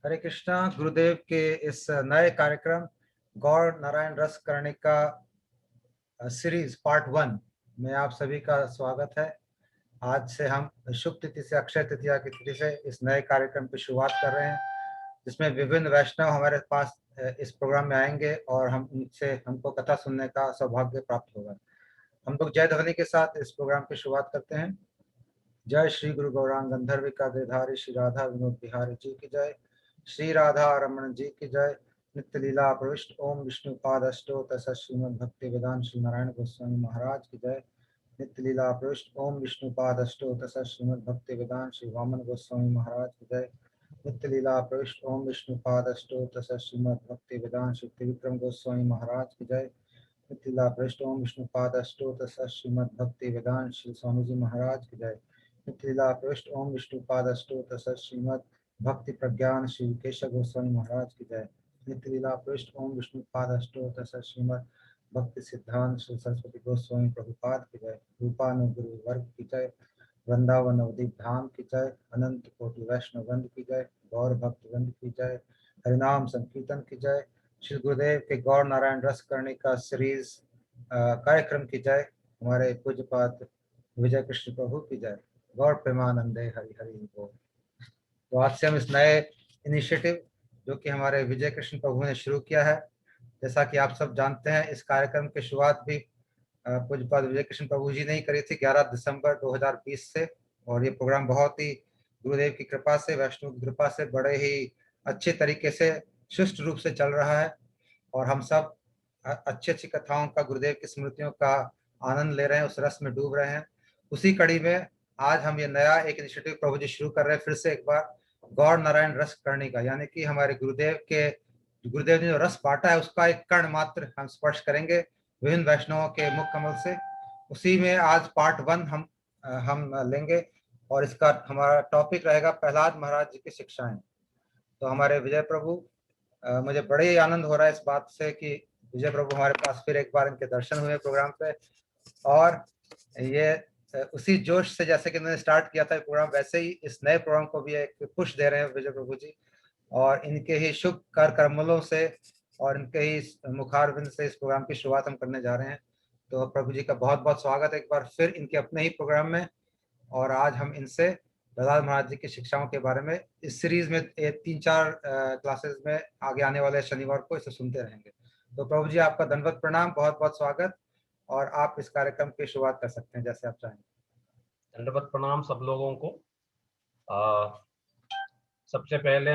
हरे कृष्णा। गुरुदेव के इस नए कार्यक्रम गौर नारायण रस करने का सीरीज पार्ट 1 में आप सभी का स्वागत है। आज से हम शुभ तिथि से अक्षय तृतीया की तिथि से इस नए कार्यक्रम की शुरुआत कर रहे हैं, जिसमें विभिन्न वैष्णव हमारे पास इस प्रोग्राम में आएंगे और हम उनसे हमको कथा सुनने का सौभाग्य प्राप्त होगा। हम लोग जय ध्वनि के साथ इस प्रोग्राम की शुरुआत करते हैं। जय श्री गुरु गौरांग गंधर्व का गिरधारी श्री राधा विनोद बिहारी जी की जय। श्री राधा रमन जी की जय। नित्य लीला प्रविष्ट ओम विष्णु पाद अष्टोत्तर श्रीमद भक्ति वेदांत श्री नारायण गोस्वामी महाराज की जय। नित्य लीला प्रविष्ट ओम विष्णु पाद अष्टोत्तर श्रीमद भक्ति वेदांत श्री वामन गोस्वामी महाराज की जय। नित्य लीला प्रविष्ट ओम विष्णु पाद अष्टोत्तर श्रीमद भक्ति वेदांत श्री त्रिविक्रम गोस्वामी महाराज की जय। नित्य लीला प्रविष्ट ओम विष्णु पाद अष्टोत्तर श्रीमद भक्ति वेदांत श्री स्वामी जी महाराज की जय। नित्य लीला प्रविष्ट ओम विष्णु पाद अष्टोत्तर श्रीमद भक्ति प्रज्ञान श्री केशव गोस्वामी महाराज की जय। नित्य लीला प्रविष्ट ओम विष्णु पाद अष्टोत्तर श्रीमद भक्ति सिद्धांत श्री सरस्वती गोस्वामी प्रभुपाद की जय। रूपानुगुरु वर्ग की जय। वृंदावन नवदीप धाम की जय। अनंत कोटि वैष्णव वृंद की जय। गौर भक्त वृंद की जय। हरिनाम संकीर्तन की जय। श्री गुरुदेव के गौर नारायण रस करने का सीरीज कार्यक्रम की जय। हमारे पूज्यपाद विजय कृष्ण प्रभु की जय। गौर प्रेमानंदे हरि हरि बोल। तो आज से हम इस नए इनिशिएटिव जो कि हमारे विजय कृष्ण प्रभु ने शुरू किया है, जैसा कि आप सब जानते हैं, इस कार्यक्रम की शुरुआत भी पूज्यपाद विजय कृष्ण प्रभु जी ने ही करी थी 11 दिसंबर 2020 से। और ये प्रोग्राम बहुत ही गुरुदेव की कृपा से, वैष्णव की कृपा से बड़े ही अच्छे तरीके से सुष्ट रूप से चल रहा है। और हम सब अच्छी अच्छी कथाओं का, गुरुदेव की स्मृतियों का आनंद ले रहे हैं, उस रस में डूब रहे हैं। उसी कड़ी में आज हम ये नया एक इनिशिएटिव प्रभु जी शुरू कर रहे हैं, फिर से एक बार गौर नारायण रस करने का, यानी कि हमारे गुरुदेव ने जो रस बांटा है उसका एक कण मात्र हम स्पर्श करेंगे विभिन्न वैष्णवों के मुख कमल से। उसी में आज पार्ट 1 हम लेंगे और इसका हमारा टॉपिक रहेगा प्रहलाद महाराज जी की शिक्षाएं। तो हमारे विजय प्रभु, मुझे बड़े ही आनंद हो रहा है इस बात से कि विजय प्रभु हमारे पास फिर एक बार इनके दर्शन हुए प्रोग्राम पे। और ये उसी जोश से जैसे कि मैंने स्टार्ट किया था प्रोग्राम, वैसे ही इस नए प्रोग्राम को भी एक पुश दे रहे हैं विजय प्रभु जी। और इनके ही शुभ कर कमलों से और इनके ही मुखारविंद से इस प्रोग्राम की शुरुआत हम करने जा रहे हैं। तो प्रभु जी का बहुत बहुत स्वागत है एक बार फिर इनके अपने ही प्रोग्राम में। और आज हम इनसे प्रहलाद महाराज जी की शिक्षाओं के बारे में इस सीरीज में 3-4 क्लासेस में आगे आने वाले शनिवार को इसे सुनते रहेंगे। तो प्रभु जी, आपका दंडवत प्रणाम, बहुत बहुत स्वागत। और आप इस कार्यक्रम की शुरुआत कर सकते हैं जैसे आप चाहें। दंडवत प्रणाम सब लोगों को। सबसे पहले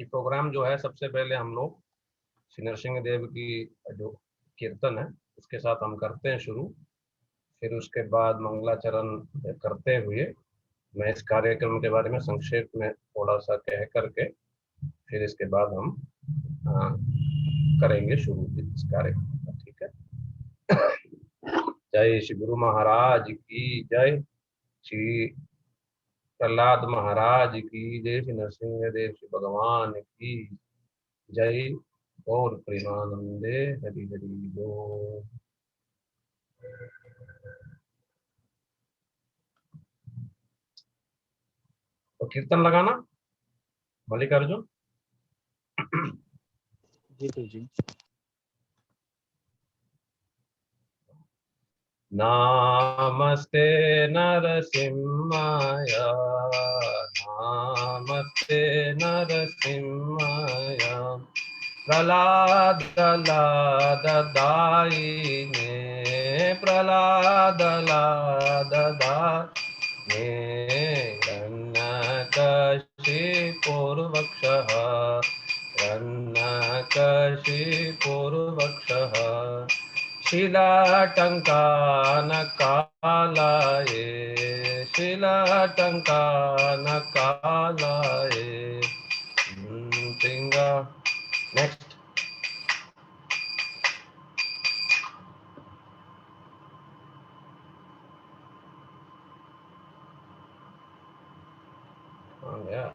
ये प्रोग्राम जो है, सबसे पहले हम लोग श्री नरसिंह देव की जो कीर्तन है उसके साथ हम करते हैं शुरू। फिर उसके बाद मंगलाचरण करते हुए मैं इस कार्यक्रम के बारे में संक्षेप में थोड़ा सा कह करके फिर इसके बाद हम करेंगे शुरू इस कार्यक्रम। ठीक है। जय श्री गुरु महाराज की जय। श्री प्रहलाद महाराज की जय। श्री नरसिंह देव श्री भगवान की जय। और प्रेमानंदे हरि हरि बोल। तो कीर्तन लगाना मल्लिकार्जुन। जी तो जी। नामस्ते नरसिंहाय, नामस्ते नरसिंहाय, प्रहलाद दायिने, प्रहलाद दायिने, हिरण्यकशिपुर्वक्षः, हिरण्यकशिपुर्वक्षः, शिलाटङ्कानकालाये, शिलाटङ्कानकालाये। नेक्स्ट। गया।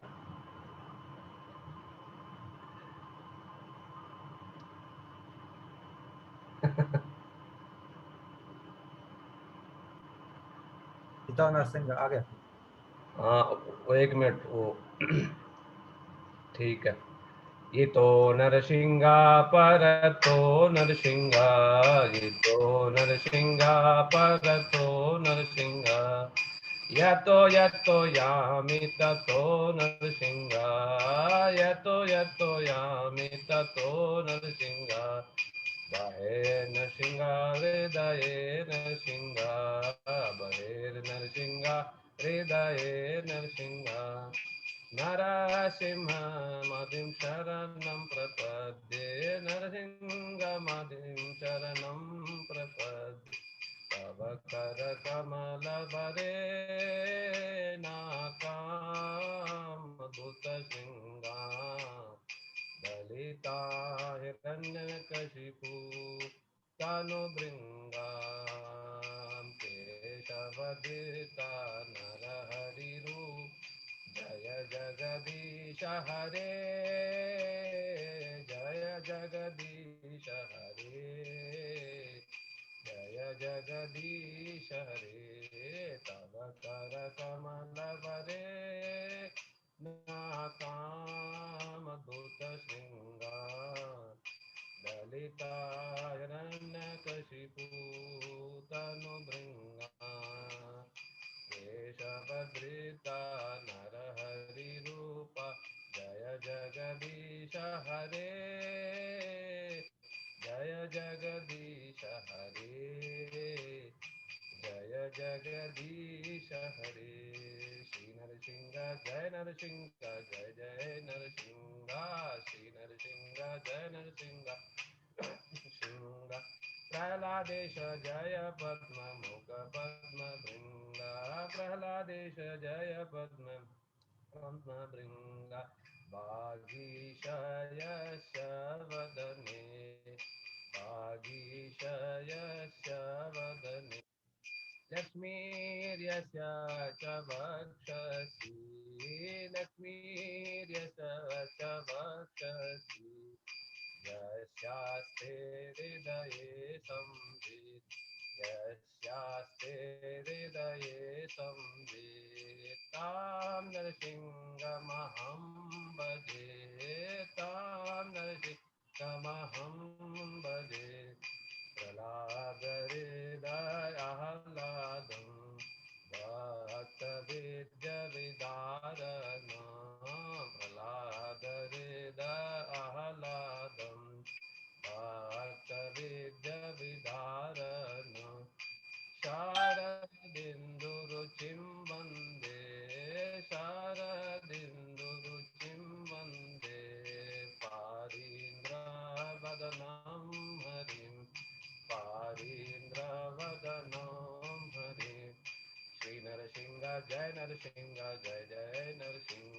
नरसिंह आ गया। हाँ वो 1 मिनट वो ठीक है। ये तो नरसिंगा पर तो नरसिंगा, ये तो नरसिंगा पर तो नरसिंगा, यतो यामि ततो नरसिंगा, यतो यामि ततो नरसिंगा, बहे नरसिंगा हृदये नरसिंगा, बहे नरसिंगा हृदये नरसिंगा, नरसिंहमदिं शरणं प्रपद्ये, नरसिंहमदिं शरणं प्रपद्ये, तव करकमलभरे नाकामधुतशृङ्गा, दलिता हिरण्यकशिपु तनुभृङ्गां, केशवधिता नरहरिरूप, जय जगदीश हरे, जय जगदीश हरे, जय जगदीश हरे, तव कर कमल बरे नाकामधुत श्रृंगा, दलिता हिरण्यकशिपु तनुभृङ्गा, केशवधृता नरहरिरूप, जय जगदीश हरे, जय जगदीश हरे, जय जगदीश हरे। श्री नरसिंह जय नरसिंह, जय जय नरसिंह, श्री नरसिंह जय नरसिंह सिंह, प्रहलादेश जय पद्म मुख पद्म भृंग, प्रहलादेश जय पद्म पद्म भृंग, वागीशयस्य वदने, वागीशयस्य वदने, लक्ष्मीर्यस्य च वक्षसि, लक्ष्मीर्यस्य च वक्षसि, यस्यास्ते हृदये संवित्, यस्यास्ते हृदये संवित्, तां नरसिंहमहं भजे, तां नरसिंहमहं भजे, प्रह्लादहृदयाह्लादं भक्तविद्यविदारणं, प्रह्लादहृदयाह्लादं भक्तविद्यविदारणं, शारदिन्दुरुचिं वन्दे, शारदिन्दुरुचिं वन्दे, पारीन्द्रवदनं हरिं, पारीन्द्रवदनं हरिं। श्री नरसिंह जय नरसिंह, जय जय नरसिंह,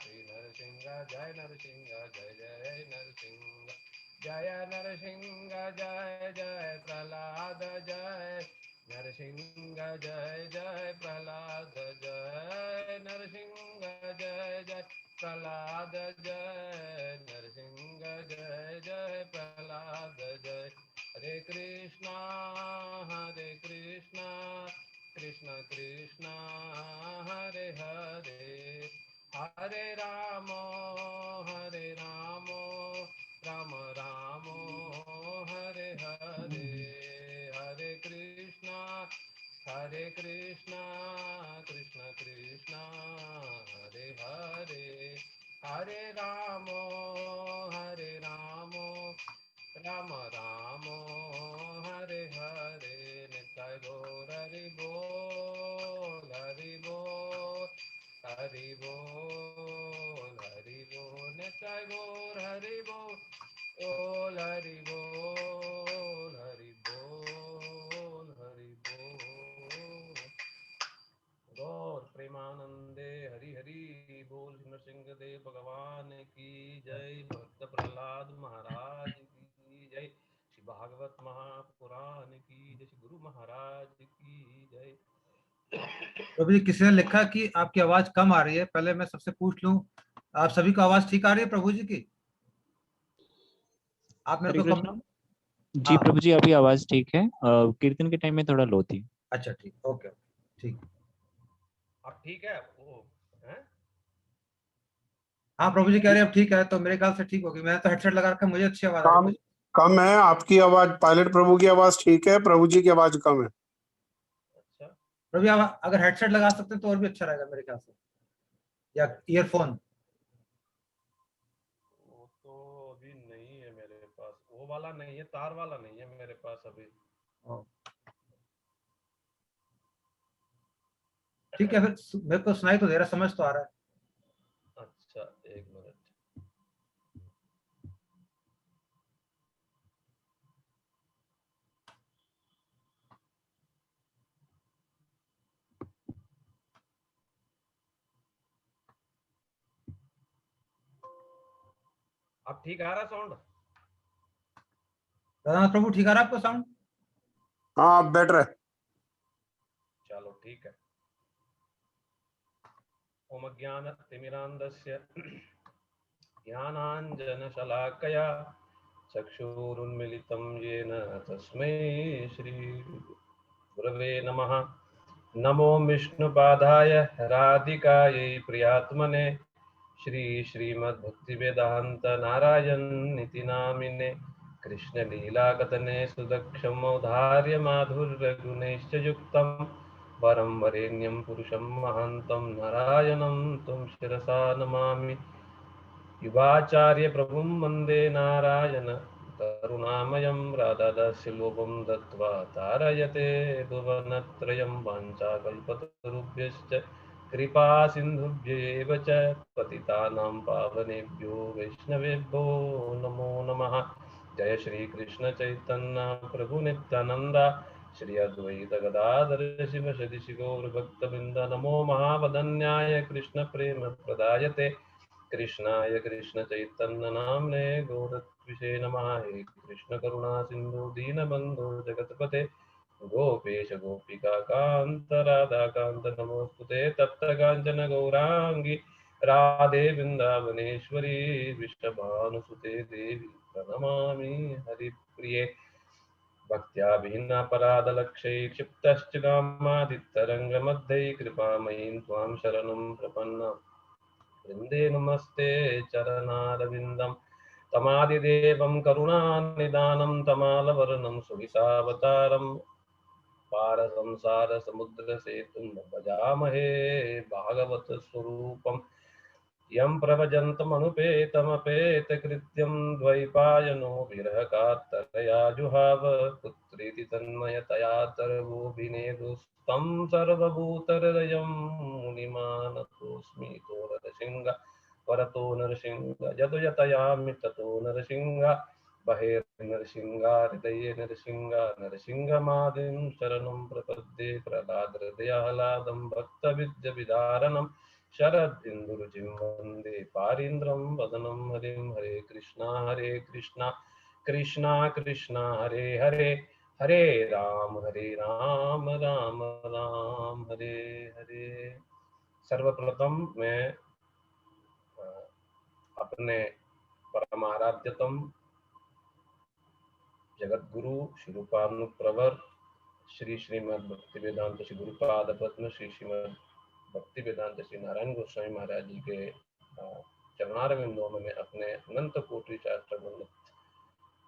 श्री नरसिंह जय नरसिंह, जय जय नरसिंह, जय नरसिंह जय जय प्रह्लाद, जय नरसिंह जय जय प्रह्लाद, जय नरसिंह जय जय प्रह्लाद, जय नरसिंह जय जय प्रह्लाद, जय। हरे कृष्णा कृष्ण कृष्ण हरे हरे, हरे राम राम राम हरे हरे, हरे कृष्णा कृष्ण कृष्ण हरे हरे, हरे राम राम राम हरे हरे, निताय गौर हरि बोल, हरि बोल, हरि बोल, हरि बोल, निताय गौर हरि बोल, ओल हरि बोल, हरि बोल, हरि बोल। गौर प्रेमानंदे हरि हरि बोल। नरसिंह देव भगवान की जय, भक्त प्रहलाद महाराज की जय, श्री भागवत महापुराण की जय, श्री गुरु महाराज की जय। प्रभु जी, किसी ने लिखा कि आपकी आवाज कम आ रही है, पहले मैं सबसे पूछ लूं, आप सभी को आवाज ठीक आ रही है प्रभु जी की? आप मेरे को कम। जी हाँ, प्रभु जी अभी आवाज ठीक है, कीर्तन के टाइम में थोड़ा लो थी। अच्छा ठीक, ओके ठीक। अब ठीक है वो है। हाँ प्रभु जी कह रहे हैं अब ठीक है, तो मेरे ख्याल से ठीक होगी। मैं तो हेडसेट लगा रखा, मुझे अच्छी आवाज आ रही है कम मुझे। कम है आपकी आवाज। पायलट प्रभु की आवाज ठीक है, प्रभु जी की आवाज कम है। अच्छा, प्रभु जी आप अगर हेडसेट लगा सकते हैं तो और भी अच्छा रहेगा मेरे ख्याल से, या ईयरफोन। वो तो अभी नहीं है मेरे पास, वो वाला नहीं है, तार वाला नहीं है मेरे पास अभी। ठीक है फिर, मेरे को सुनाई तो दे रहा, समझ तो आ रहा है। अच्छा, एक मिनट। अब ठीक आ रहा साउंड? राधा प्रभु ठीक आ रहा है आपको साउंड? हाँ अब बेटर है। चलो ठीक है। ओम ज्ञानतिमिरान्धस्य ज्ञानाञ्जनशलाकया चक्षुरुन्मिलितं येन तस्मै श्रीगुरवे नमः। नमो विष्णुपादाय राधिकायै प्रियात्मने श्रीमद्भक्तिवेदान्त नारायण नामिने कृष्णलीलाकथने सुदक्षमौदार्य माधुर्यगुणैश्च युक्तं वरं वरेण्यं पुरुषं महान्तं नारायणं तं शिरसा नमामि। युवाचार्य प्रभुं वन्दे नारायण करुणामयं राधादास्यलोपं दत्त्वा तारयते भुवनत्रयं वाञ्छाकल्पतरुभ्यश्च कृपा सिन्धुभ्येव च पतितानां पावनेभ्यो वैष्णवेभ्यो नमो नमः। जय श्री कृष्ण चैतन्य प्रभु नित्यानंद श्री अद्वैत गदाधर शिव सदि गौर भक्तवृंद। नमो महावदन्याय कृष्ण प्रेम प्रदायते कृष्णाय कृष्ण चैतन्य नाम्ने गौरत्विषे नमः। हे कृष्ण करुणा सिंधु दीनबंधु जगतपते गोपेश गोपिका कांत राधा कांत नमोस्तुते। तप्त कांचन गौरांगी राधे वृंदावनेश्वरी वृषभानुसुते देवी प्रणमामि हरिप्रिये। भक्त्या भिन्नापराधलक्ष्यै क्षिप्तश्च कामादितरङ्गमध्ये कृपामयीं त्वां शरणं प्रपन्ना वृन्दे नमस्ते चरणारविन्दं। तमादिदेवं करुणानिदानं तमालवर्णं सुवितावतारं पारसंसारसमुद्रसेतुं भजामहे भागवतस्वरूपम्। यं प्रभजन्तमनुपेतमपेतकृत्यं द्वैपायनो विरहकातरया जुहाव पुत्रीति तन्मयतया तरवोऽभिनेदुस्तं सर्वभूतहृदयं मुनिमानतोऽस्मि तो नरसिंह वरतो नरसिंह। यतो यतयामि ततो नरसिंह बहिर्नरसिंह हृदये नरसिंह। नरसिंहमादिं शरणं प्रपद्ये प्रह्लादहृदयाह्लादं भक्तविद्यविदारणं शरदिन्दुरुचिं वन्दे पारीन्द्रं वदनं हरिं। हरे कृष्णा कृष्णा कृष्णा हरे हरे हरे राम राम राम हरे हरे। सर्वप्रथम मैं अपने परम आराध्यतम जगत गुरु शिरूपानुप्रवर श्री श्रीमद् भक्ति वेदांत श्री गुरुपाद पद्म श्री श्रीमद् भक्ति वेदांत श्री नारायण गोस्वामी महाराज जी के चरणारविंदों में अपने अनंत कोटि सहस्त्र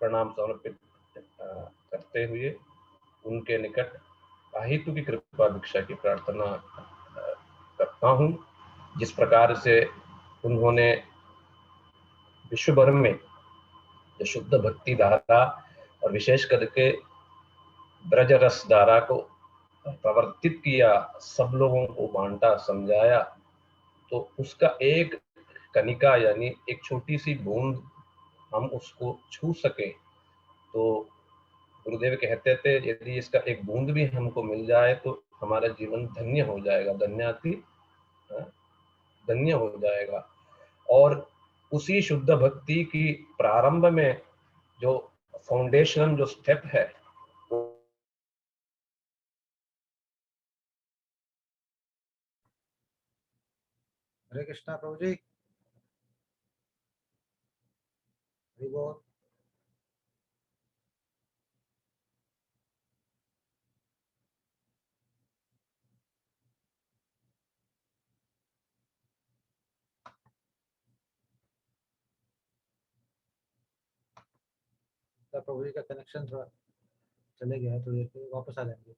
प्रणाम समर्पित करते हुए उनके निकट अहितु की कृपा भिक्षा की प्रार्थना करता हूँ। जिस प्रकार से उन्होंने विश्व भर में जो शुद्ध भक्ति धारा और विशेष करके ब्रज रस धारा को प्रवर्तित किया, सब लोगों को बांटा समझाया, तो उसका एक कनिका यानी एक छोटी सी बूंद हम उसको छू सके तो गुरुदेव कहते थे यदि इसका एक बूंद भी हमको मिल जाए तो हमारा जीवन धन्य हो जाएगा, धन्य हो जाएगा। और उसी शुद्ध भक्ति की प्रारंभ में जो फाउंडेशन जो स्टेप है वो हरे कृष्णा प्रभु जी, हरि बोल। लगता है प्रभु जी का कनेक्शन थोड़ा चले गया है, तो देर के वापस आ जाएंगे।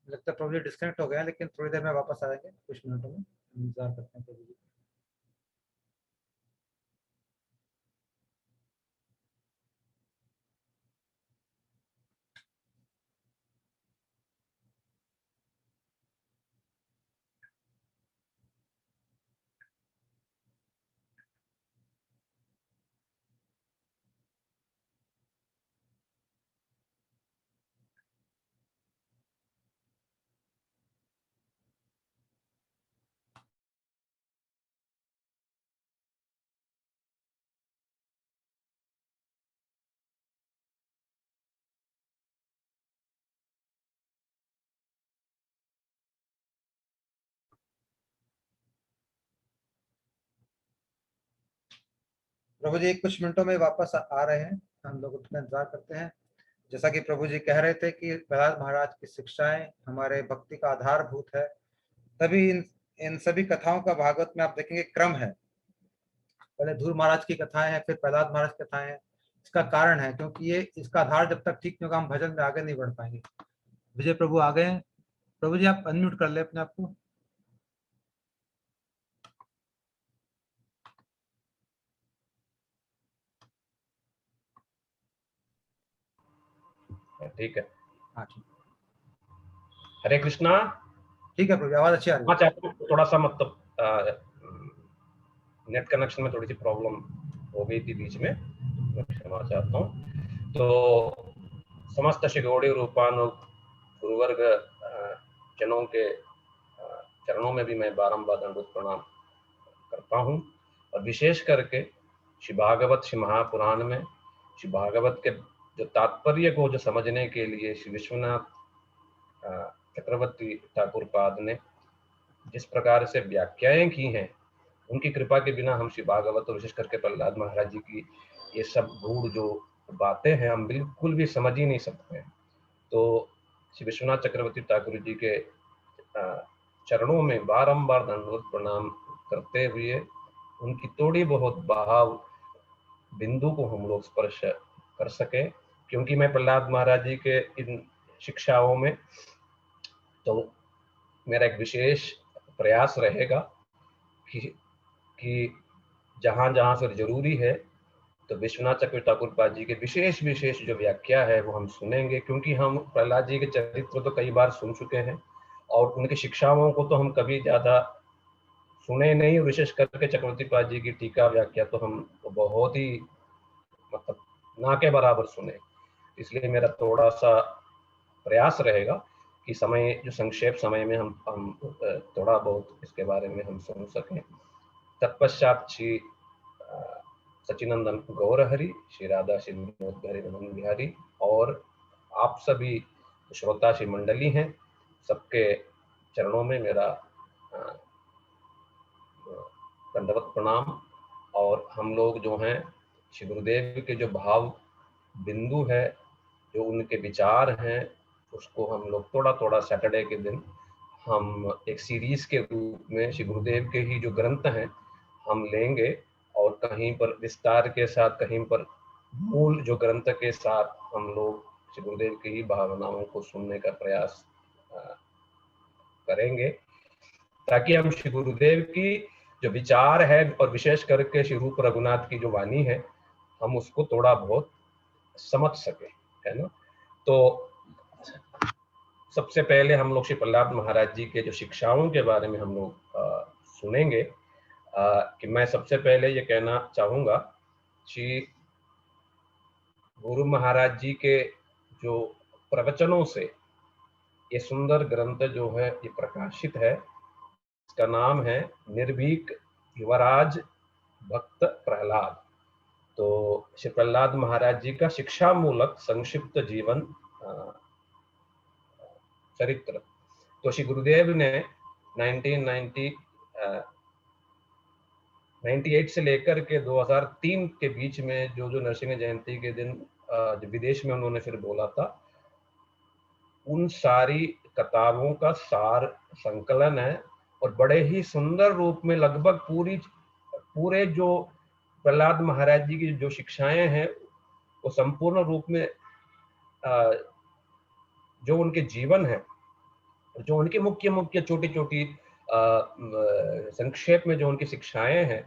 लगता है प्रभु जी डिस्कनेक्ट हो गए हैं, लेकिन थोड़ी देर में वापस आएंगे, कुछ मिनटों में इंतजार करते हैं प्रभु जी। प्रभु जी कुछ मिनटों में वापस आ रहे हैं, हम लोग उतना इंतजार करते हैं। जैसा कि प्रभु जी कह रहे थे कि प्रहलाद महाराज की शिक्षाएं हमारे भक्ति का आधारभूत है, तभी इन सभी कथाओं का भागवत में आप देखेंगे क्रम है। पहले ध्रुव महाराज की कथाएं हैं, फिर प्रहलाद महाराज की कथाएं हैं। इसका कारण है क्योंकि ये इसका आधार जब तक ठीक नहीं होगा हम भजन में आगे नहीं बढ़ पाएंगे। विजय प्रभु आ गए हैं। प्रभु जी आप अनम्यूट कर ले अपने आप को। ठीक है। हाँ ठीक, हरे कृष्णा। ठीक है प्रभु, आवाज अच्छी आ रही है। हाँ, चाहते हैं थोड़ा सा मतलब नेट कनेक्शन में थोड़ी सी प्रॉब्लम हो गई थी बीच में, मैं क्षमा चाहता हूँ। तो समस्त श्री गौड़ी रूपानु गुरुवर्ग जनों के चरणों में भी मैं बारंबार दंडवत प्रणाम करता हूँ। और विशेष करके श्री भागवत, श्री महापुराण में श्री भागवत के जो तात्पर्य को जो समझने के लिए श्री विश्वनाथ चक्रवर्ती ठाकुर पाद ने जिस प्रकार से व्याख्याएं की हैं, उनकी कृपा के बिना हम श्री भागवत और विशेष करके प्रहलाद महाराज जी की ये सब गूढ़ जो बातें हैं हम बिल्कुल भी समझ ही नहीं सकते हैं। तो श्री विश्वनाथ चक्रवर्ती ठाकुर जी के चरणों में बारंबार दंडवत प्रणाम करते हुए उनकी थोड़ी बहुत भाव बिंदु को हम लोग स्पर्श कर सके, क्योंकि मैं प्रहलाद महाराज जी के इन शिक्षाओं में तो मेरा एक विशेष प्रयास रहेगा कि जहाँ जहाँ फिर जरूरी है तो विश्वनाथ चक्रवर्ती ठाकुर पाद जी के विशेष विशेष जो व्याख्या है वो हम सुनेंगे, क्योंकि हम प्रहलाद जी के चरित्र तो कई बार सुन चुके हैं और उनकी शिक्षाओं को तो हम कभी ज्यादा सुने नहीं, विशेष करके चक्रवर्ती पाद जी की टीका व्याख्या तो हम बहुत ही मतलब ना के बराबर सुने। इसलिए मेरा थोड़ा सा प्रयास रहेगा कि समय जो संक्षेप समय में हम थोड़ा बहुत इसके बारे में हम सुन सकें। तत्पश्चात श्री सचिनंदन गौरहरि, श्री राधा श्री विनोद बिहारी रमन बिहारी और आप सभी श्रोता श्री मंडली हैं, सबके चरणों में मेरा दंडवत प्रणाम। और हम लोग जो हैं श्री गुरुदेव के जो भाव बिंदु है, जो उनके विचार हैं, उसको हम लोग थोड़ा थोड़ा सैटरडे के दिन हम एक सीरीज के रूप में श्री गुरुदेव के ही जो ग्रंथ हैं हम लेंगे और कहीं पर विस्तार के साथ, कहीं पर मूल जो ग्रंथ के साथ हम लोग श्री गुरुदेव की ही भावनाओं को सुनने का प्रयास करेंगे, ताकि हम श्री गुरुदेव की जो विचार है और विशेष करके श्री रूप रघुनाथ की जो वाणी है हम उसको थोड़ा बहुत समझ सके, है ना। तो सबसे पहले हम लोग श्री प्रहलाद महाराज जी के जो शिक्षाओं के बारे में हम लोग सुनेंगे। कि मैं सबसे पहले ये कहना चाहूँगा, श्री गुरु महाराज जी के जो प्रवचनों से ये सुंदर ग्रंथ जो है ये प्रकाशित है, इसका नाम है निर्भीक युवराज भक्त प्रहलाद। तो श्री प्रहलाद महाराज जी का शिक्षा मूलक संक्षिप्त जीवन चरित्र। तो श्री गुरुदेव ने 1998 से लेकर के 2003 के बीच में जो नरसिंह जयंती के दिन विदेश में उन्होंने फिर बोला था, उन सारी किताबों का सार संकलन है और बड़े ही सुंदर रूप में लगभग पूरे जो प्रहलाद महाराज जी की जो शिक्षाएं हैं वो संपूर्ण रूप में जो उनके जीवन है, जो उनकी मुख्य छोटी छोटी संक्षेप में जो उनकी शिक्षाएं हैं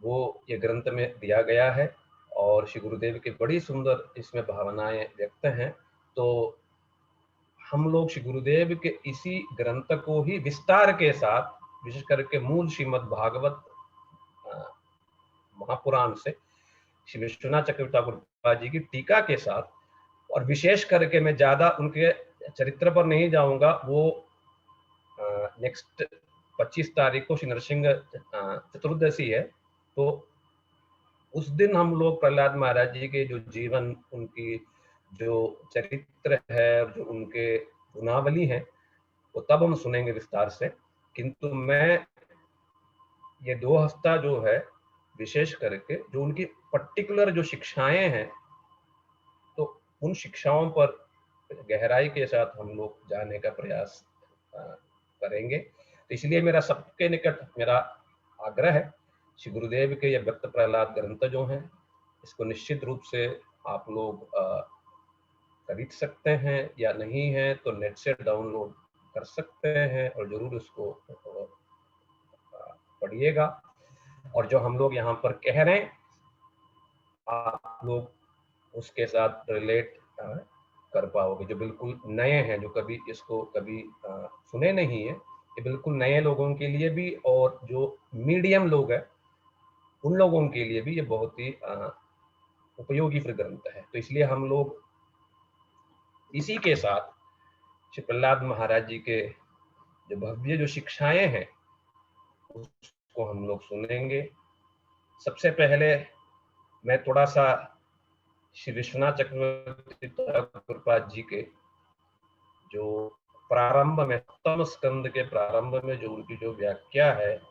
वो ये ग्रंथ में दिया गया है और श्री गुरुदेव की बड़ी सुंदर इसमें भावनाएं व्यक्त हैं। तो हम लोग श्री गुरुदेव के इसी ग्रंथ को ही विस्तार के साथ, विशेष करके मूल श्रीमद् भागवत महापुराण से श्री विश्वनाथ चक्रवर्ती जी की टीका के साथ, और विशेष करके मैं ज्यादा उनके चरित्र पर नहीं जाऊंगा, वो नेक्स्ट 25 तारीख को श्री नरसिंह चतुर्दशी है, तो उस दिन हम लोग प्रहलाद महाराज जी के जो जीवन, उनकी जो चरित्र है, जो उनके गुणावली है, वो तब हम सुनेंगे विस्तार से। किंतु मैं ये 2 हफ्ता जो है विशेष करके जो उनकी पर्टिकुलर जो शिक्षाएं हैं, तो उन शिक्षाओं पर गहराई के साथ हम लोग जाने का प्रयास करेंगे। तो इसलिए मेरा सबके निकट मेरा आग्रह है, श्री गुरुदेव के ये व्यक्त प्रहलाद ग्रंथ जो हैं, इसको निश्चित रूप से आप लोग खरीद सकते हैं, या नहीं है तो नेट से डाउनलोड कर सकते हैं और जरूर इसको पढ़िएगा। और जो हम लोग यहाँ पर कह रहे हैं, आप लोग उसके साथ रिलेट कर पाओगे। जो बिल्कुल नए हैं, जो कभी इसको कभी सुने नहीं है, ये बिल्कुल नए लोगों के लिए भी, और जो मीडियम लोग हैं उन लोगों के लिए भी ये बहुत ही उपयोगी फिर ग्रंथ है। तो इसलिए हम लोग इसी के साथ श्री प्रहलाद महाराज जी के जो भव्य जो शिक्षाएं हैं उसको हम लोग सुनेंगे। सबसे पहले मैं थोड़ा सा श्री विश्वनाथ चक्रवर्ती जी के जो प्रारंभ में, सप्तम स्कंद के प्रारंभ में जो उनकी जो व्याख्या है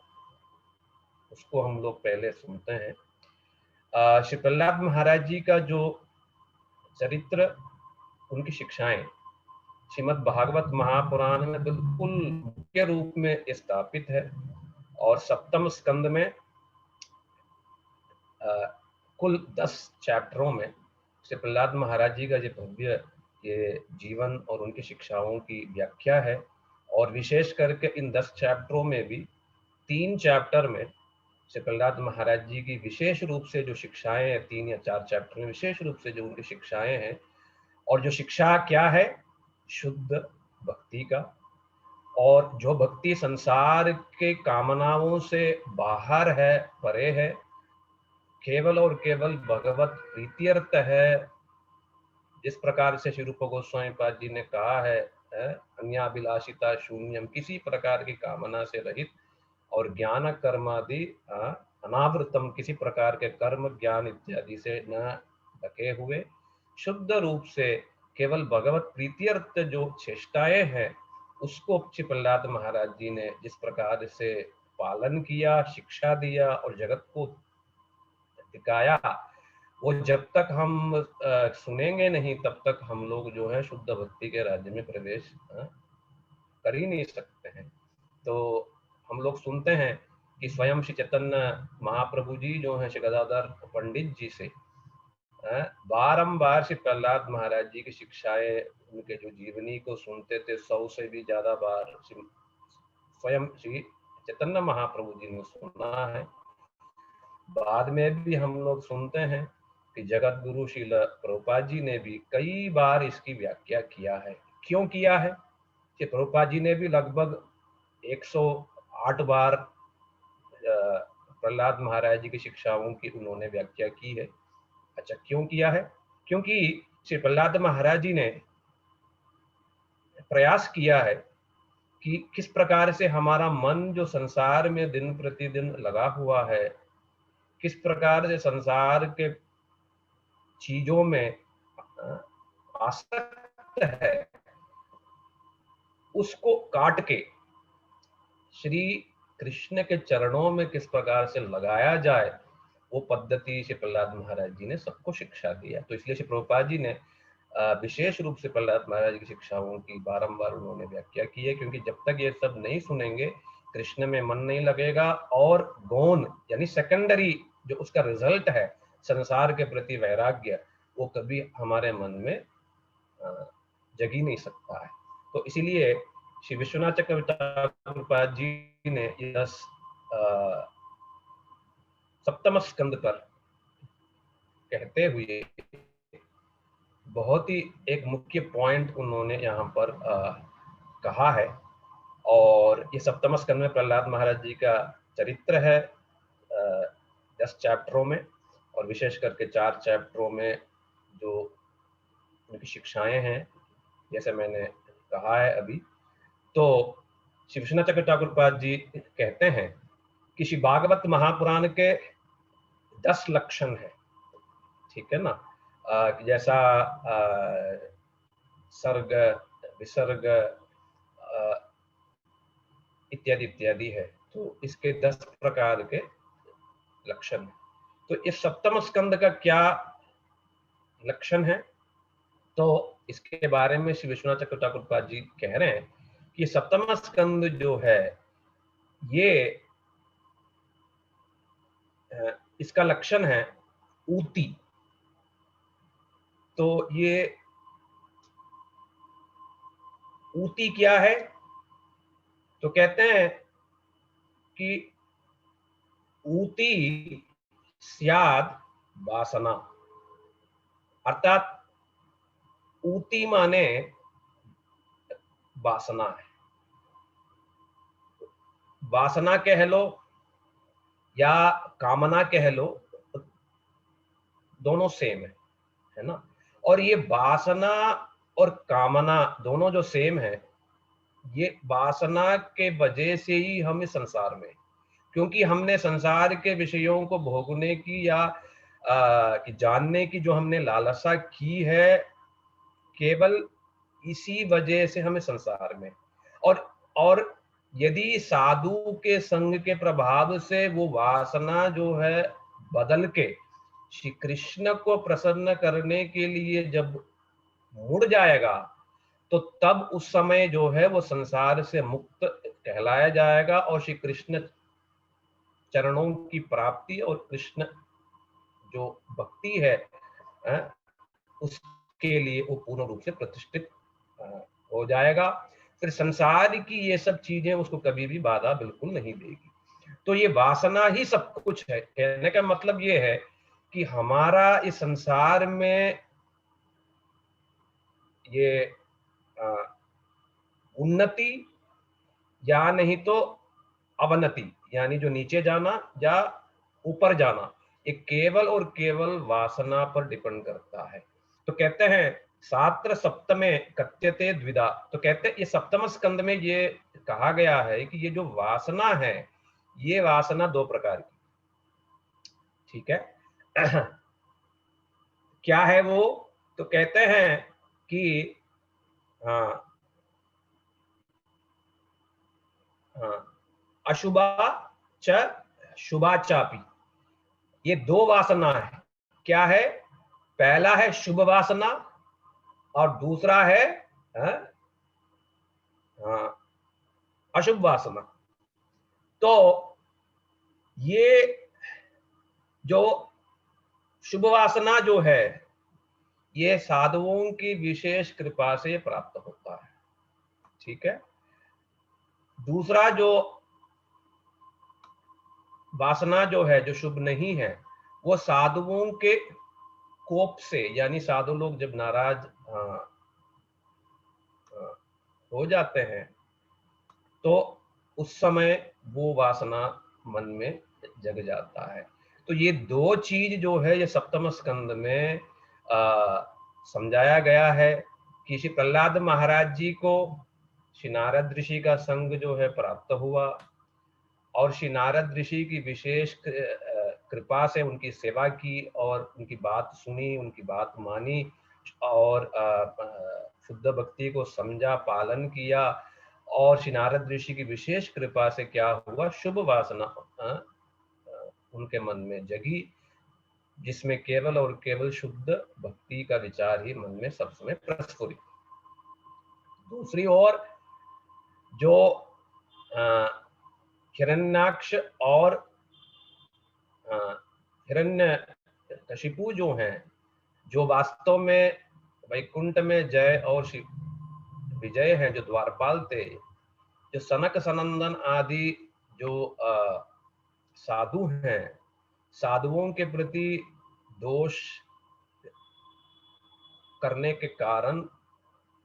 उसको हम लोग पहले सुनते हैं। श्री प्रहलाद महाराज जी का जो चरित्र, उनकी शिक्षाएं श्रीमद् भागवत महापुराण में बिल्कुल मुख्य रूप में स्थापित है, और सप्तम स्कंद में कुल 10 चैप्टरों में श्री प्रहलाद महाराज जी का जो भव्य ये जीवन और उनकी शिक्षाओं की व्याख्या है। और विशेष करके इन 10 चैप्टरों में भी 3 चैप्टर में श्री प्रहलाद महाराज जी की विशेष रूप से जो शिक्षाएं हैं, 3 या 4 चैप्टर में विशेष रूप से जो उनकी शिक्षाएं हैं, और जो शिक्षा क्या है, शुद्ध भक्ति का, और जो भक्ति संसार के कामनाओं से बाहर है, परे है, केवल और केवल भगवत प्रीत्यर्थ है। जिस प्रकार से श्री रूप गोस्वामी पाद जी ने कहा है, अन्याभिलाषिता शून्यम, किसी प्रकार की कामना से रहित, और ज्ञान कर्मादि अनावृतम, किसी प्रकार के कर्म ज्ञान इत्यादि से न ढके हुए, शुद्ध रूप से केवल भगवत प्रीत्यर्थ जो चेष्टाएं हैं उसको श्री प्रहलाद महाराज जी ने जिस प्रकार से पालन किया, शिक्षा दिया और जगत को दिखाया, वो जब तक हम सुनेंगे नहीं तब तक हम लोग जो है शुद्ध भक्ति के राज्य में प्रवेश कर ही नहीं सकते हैं। तो हम लोग सुनते हैं कि स्वयं श्री चैतन्य महाप्रभु जी जो है श्री गदाधर पंडित जी से बारंबार श्री प्रहलाद महाराज जी की शिक्षाएं, उनके जो जीवनी को सुनते थे, 100 से भी ज्यादा बार स्वयं श्री चैतन्य महाप्रभु जी ने सुना है। बाद में भी हम लोग सुनते हैं कि जगत गुरु श्रील प्रभुपाद जी ने भी कई बार इसकी व्याख्या किया है। क्यों किया है कि प्रभुपाद जी ने भी लगभग 108 बार प्रहलाद महाराज जी की शिक्षाओं की उन्होंने व्याख्या की है। अच्छा, क्यों किया है? क्योंकि श्री प्रहलाद महाराज जी ने प्रयास किया है कि किस प्रकार से हमारा मन जो संसार में दिन प्रतिदिन लगा हुआ है, किस प्रकार से संसार के चीजों में आसक्त है उसको काट के श्री कृष्ण के चरणों में किस प्रकार से लगाया जाए, वो पद्धति श्री प्रहलाद महाराज जी ने सबको शिक्षा दिया। तो इसलिए श्री प्रभुपाद जी ने विशेष रूप से प्रहलाद महाराज की शिक्षाओं की बारंबार उन्होंने व्याख्या की है, क्योंकि जब तक ये सब नहीं सुनेंगे कृष्ण में मन नहीं लगेगा, और गौण यानी सेकेंडरी जो उसका रिजल्ट है संसार के प्रति वैराग्य, वो कभी हमारे मन में जग ही नहीं सकता है। तो इसीलिए श्री विश्वनाथ चक्रवर्ती जी ने इस सप्तम स्कंद पर कहते हुए बहुत ही एक मुख्य पॉइंट उन्होंने यहाँ पर कहा है। और ये सप्तम स्कंद में प्रहलाद महाराज जी का चरित्र है 10 चैप्टरों में, और विशेष करके 4 चैप्टरों में जो उनकी शिक्षाएं हैं, जैसे मैंने कहा है अभी। तो श्री विश्वनाथ चक्रवर्ती जी कहते हैं कि श्री भागवत महापुराण के 10 लक्षण है, ठीक है ना, जैसा सर्ग, विसर्ग इत्यादि इत्यादि है, तो इसके 10 प्रकार के लक्षण है। तो इस सप्तम स्कंद का क्या लक्षण है, तो इसके बारे में श्री विश्वनाथ चक्रवर्ती जी कह रहे हैं कि सप्तम स्कंद जो है ये इसका लक्षण है ऊती। तो ये ऊती क्या है, तो कहते हैं कि ऊती स्याद वासना, अर्थात ऊती माने वासना है। वासना कह लो या कामना कह लो, दोनों सेम है ना। और ये वासना और कामना दोनों जो सेम है, ये वासना के वजह से ही हम इस संसार में, क्योंकि हमने संसार के विषयों को भोगने की या जानने की जो हमने लालसा की है, केवल इसी वजह से हमें संसार में। और यदि साधु के संग के प्रभाव से वो वासना जो है बदल के श्री कृष्ण को प्रसन्न करने के लिए जब मुड़ जाएगा, तो तब उस समय जो है वो संसार से मुक्त कहलाया जाएगा, और श्री कृष्ण चरणों की प्राप्ति और कृष्ण जो भक्ति है उसके लिए वो पूर्ण रूप से प्रतिष्ठित हो जाएगा। फिर संसार की ये सब चीजें उसको कभी भी बाधा बिल्कुल नहीं देगी। तो ये वासना ही सब कुछ है। कहने का मतलब ये है कि हमारा इस संसार में ये उन्नति या नहीं तो अवनति, यानी जो नीचे जाना या ऊपर जाना, ये केवल और केवल वासना पर डिपेंड करता है। तो कहते हैं सात्र सप्तमे कथ्यते द्विधा। तो कहते हैं ये सप्तम स्कंद में ये कहा गया है कि ये जो वासना है, ये वासना 2 प्रकार की, ठीक है। क्या है वो, तो कहते हैं कि अशुभा च शुभा चापी, ये 2 वासना है। क्या है, पहला है शुभ वासना और दूसरा है अशुभ वासना। तो ये जो शुभ वासना जो है, ये साधुओं की विशेष कृपा से प्राप्त होता है, ठीक है। दूसरा जो वासना जो है, जो शुभ नहीं है, वो साधुओं के कोप से, यानी साधु लोग जब नाराज हो जाते हैं तो उस समय वो वासना मन में जग जाता है। तो ये 2 चीज जो है ये सप्तम स्कंद में समझाया गया है कि श्री प्रहलाद महाराज जी को श्री नारद ऋषि का संग जो है प्राप्त हुआ, और श्री नारद ऋषि की विशेष कृपा से उनकी सेवा की और उनकी बात सुनी, उनकी बात मानी और शुद्ध भक्ति को समझा, पालन किया। और श्री नारद ऋषि की विशेष कृपा से क्या हुआ, शुभ वासना उनके मन में जगी, जिसमें केवल और केवल शुद्ध भक्ति का विचार ही मन में सब समय प्रस्फुरित। दूसरी ओर जो हिरण्याक्ष और हिरण्यकशिपु जो हैं, जो वास्तव में वैकुंठ में जय और विजय हैं, जो द्वारपाल थे, जो सनक सनंदन आदि जो साधु हैं, साधुओं के प्रति दोष करने के कारण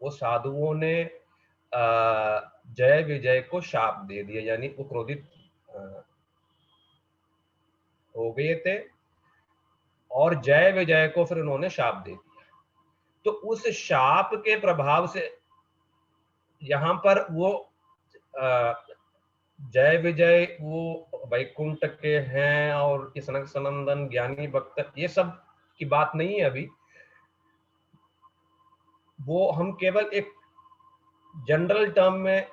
वो साधुओं ने जय विजय को शाप दे दिया, यानी वो क्रोधित हो गए थे और जय विजय को फिर उन्होंने शाप दे दिया। तो उस शाप के प्रभाव से यहाँ पर वो जय विजय वो वैकुंठ के हैं और ये सनक सनंदन ज्ञानी भक्त, ये सब की बात नहीं है अभी। वो हम केवल एक जनरल टर्म में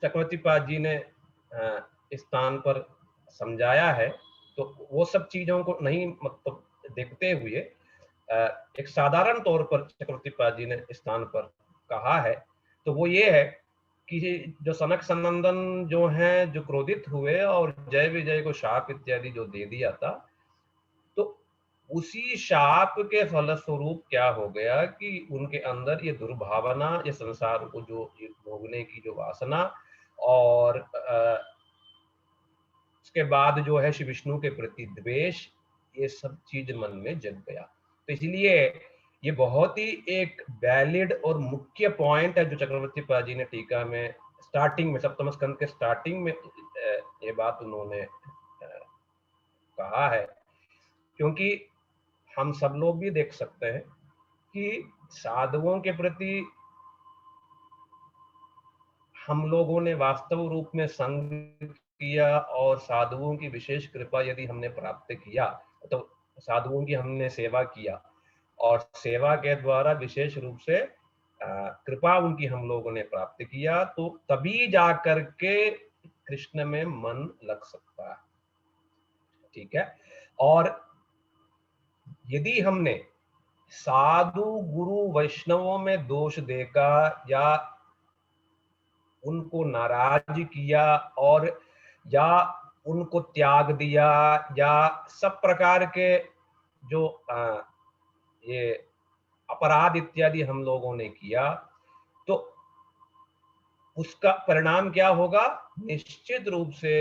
चक्रवर्ती पाद जी ने इस स्थान पर समझाया है, तो वो सब चीजों को नहीं मतलब देखते हुए एक साधारण तौर पर चक्रवर्ती पाद जी ने इस स्थान पर कहा है। तो वो ये है कि जो सनक सनंदन जो हैं, जो क्रोधित हुए और जय विजय को शाप इत्यादि जो दे दिया था, तो उसी शाप के फलस्वरूप क्या हो गया कि उनके अंदर ये दुर्भावना, ये संसार को जो भोगने की जो वासना और उसके बाद जो है श्री विष्णु के प्रति द्वेष, ये सब चीज मन में जग गया। तो इसलिए ये बहुत ही एक वैलिड और मुख्य पॉइंट है जो चक्रवर्ती पाद जी ने टीका में स्टार्टिंग में, सप्तम स्कंद के स्टार्टिंग में ये बात उन्होंने कहा है। क्योंकि हम सब लोग भी देख सकते हैं कि साधुओं के प्रति हम लोगों ने वास्तव रूप में संग किया और साधुओं की विशेष कृपा यदि हमने प्राप्त किया, तो साधुओं की हमने सेवा किया और सेवा के द्वारा विशेष रूप से कृपा उनकी हम लोगों ने प्राप्त किया, तो तभी जाकर के कृष्ण में मन लग सकता है। ठीक है। और यदि हमने साधु गुरु वैष्णवों में दोष देखा या उनको नाराज किया और या उनको त्याग दिया या सब प्रकार के जो ये अपराध इत्यादि हम लोगों ने किया, तो उसका परिणाम क्या होगा, निश्चित रूप से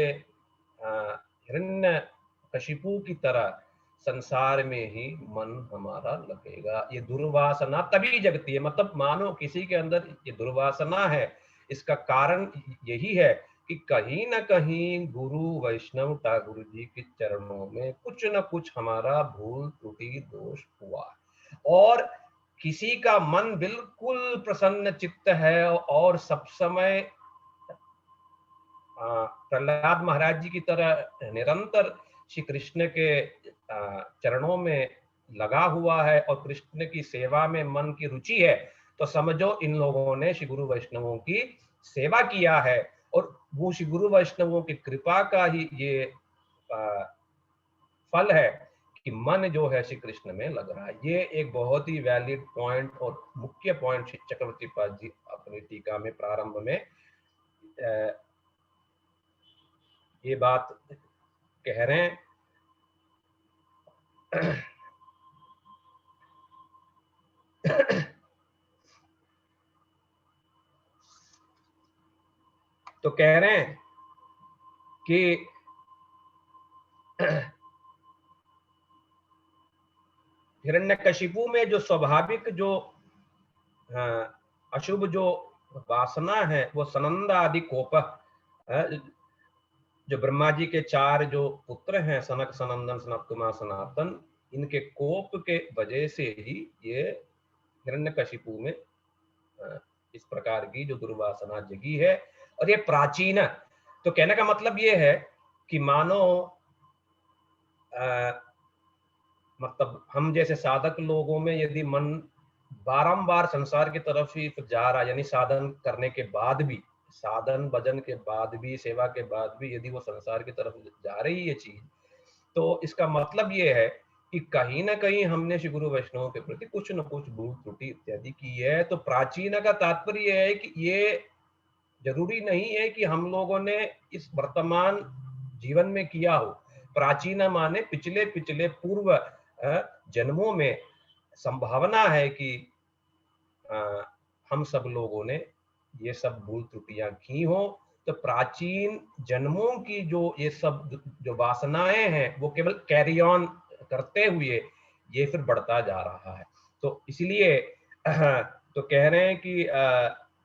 हिरण्यकशिपु की तरह संसार में ही मन हमारा लगेगा। ये दुर्वासना तभी जगती है, मतलब मानो किसी के अंदर ये दुर्वासना है, इसका कारण यही है कि कहीं ना कहीं गुरु वैष्णव ठाकुर जी के चरणों में कुछ न कुछ हमारा भूल त्रुटि दोष हुआ और किसी का मन बिल्कुल प्रसन्न चित्त है और सब समय प्रहलाद महाराज जी की तरह निरंतर श्री कृष्ण के चरणों में लगा हुआ है और कृष्ण की सेवा में मन की रुचि है, तो समझो इन लोगों ने श्री गुरु वैष्णवों की सेवा किया है और वो श्री गुरु वैष्णवों की कृपा का ही ये फल है कि मन जो है श्री कृष्ण में लग रहा है। ये एक बहुत ही वैलिड पॉइंट और मुख्य पॉइंट चक्रवर्ती पाद जी अपनी टीका में प्रारंभ में ये बात कह रहे हैं। तो कह रहे हैं कि हिरण्यकशिपु में जो स्वाभाविक जो अशुभ जो वासना है वो सनंद आदि कोप, जो ब्रह्मा जी के 4 जो पुत्र हैं सनक सनंदन सनत्कुमार सनातन, इनके कोप के वजह से ही ये हिरण्यकशिपु में इस प्रकार की जो दुर्वासना जगी है और ये प्राचीन। तो कहने का मतलब ये है कि मानो मतलब हम जैसे साधक लोगों में यदि मन बारंबार संसार की तरफ ही जा रहा है, यानी साधन करने के बाद भी, साधन भजन के बाद भी, सेवा के बाद भी यदि वो संसार की तरफ जा रही है चीज, तो इसका मतलब ये है कि कहीं ना कहीं हमने श्री गुरु वैष्णव के प्रति कुछ न कुछ भूल त्रुटि इत्यादि की है। तो प्राचीन का तात्पर्य यह है कि ये जरूरी नहीं है कि हम लोगों ने इस वर्तमान जीवन में किया हो। प्राचीन माने पिछले पिछले पूर्व जन्मों में संभावना है कि हम सब लोगों ने ये सब भूल त्रुटियां की हो। तो प्राचीन जन्मों की जो ये सब जो वासनाएं हैं वो केवल कैरी ऑन करते हुए ये फिर बढ़ता जा रहा है। तो इसलिए तो कह रहे हैं कि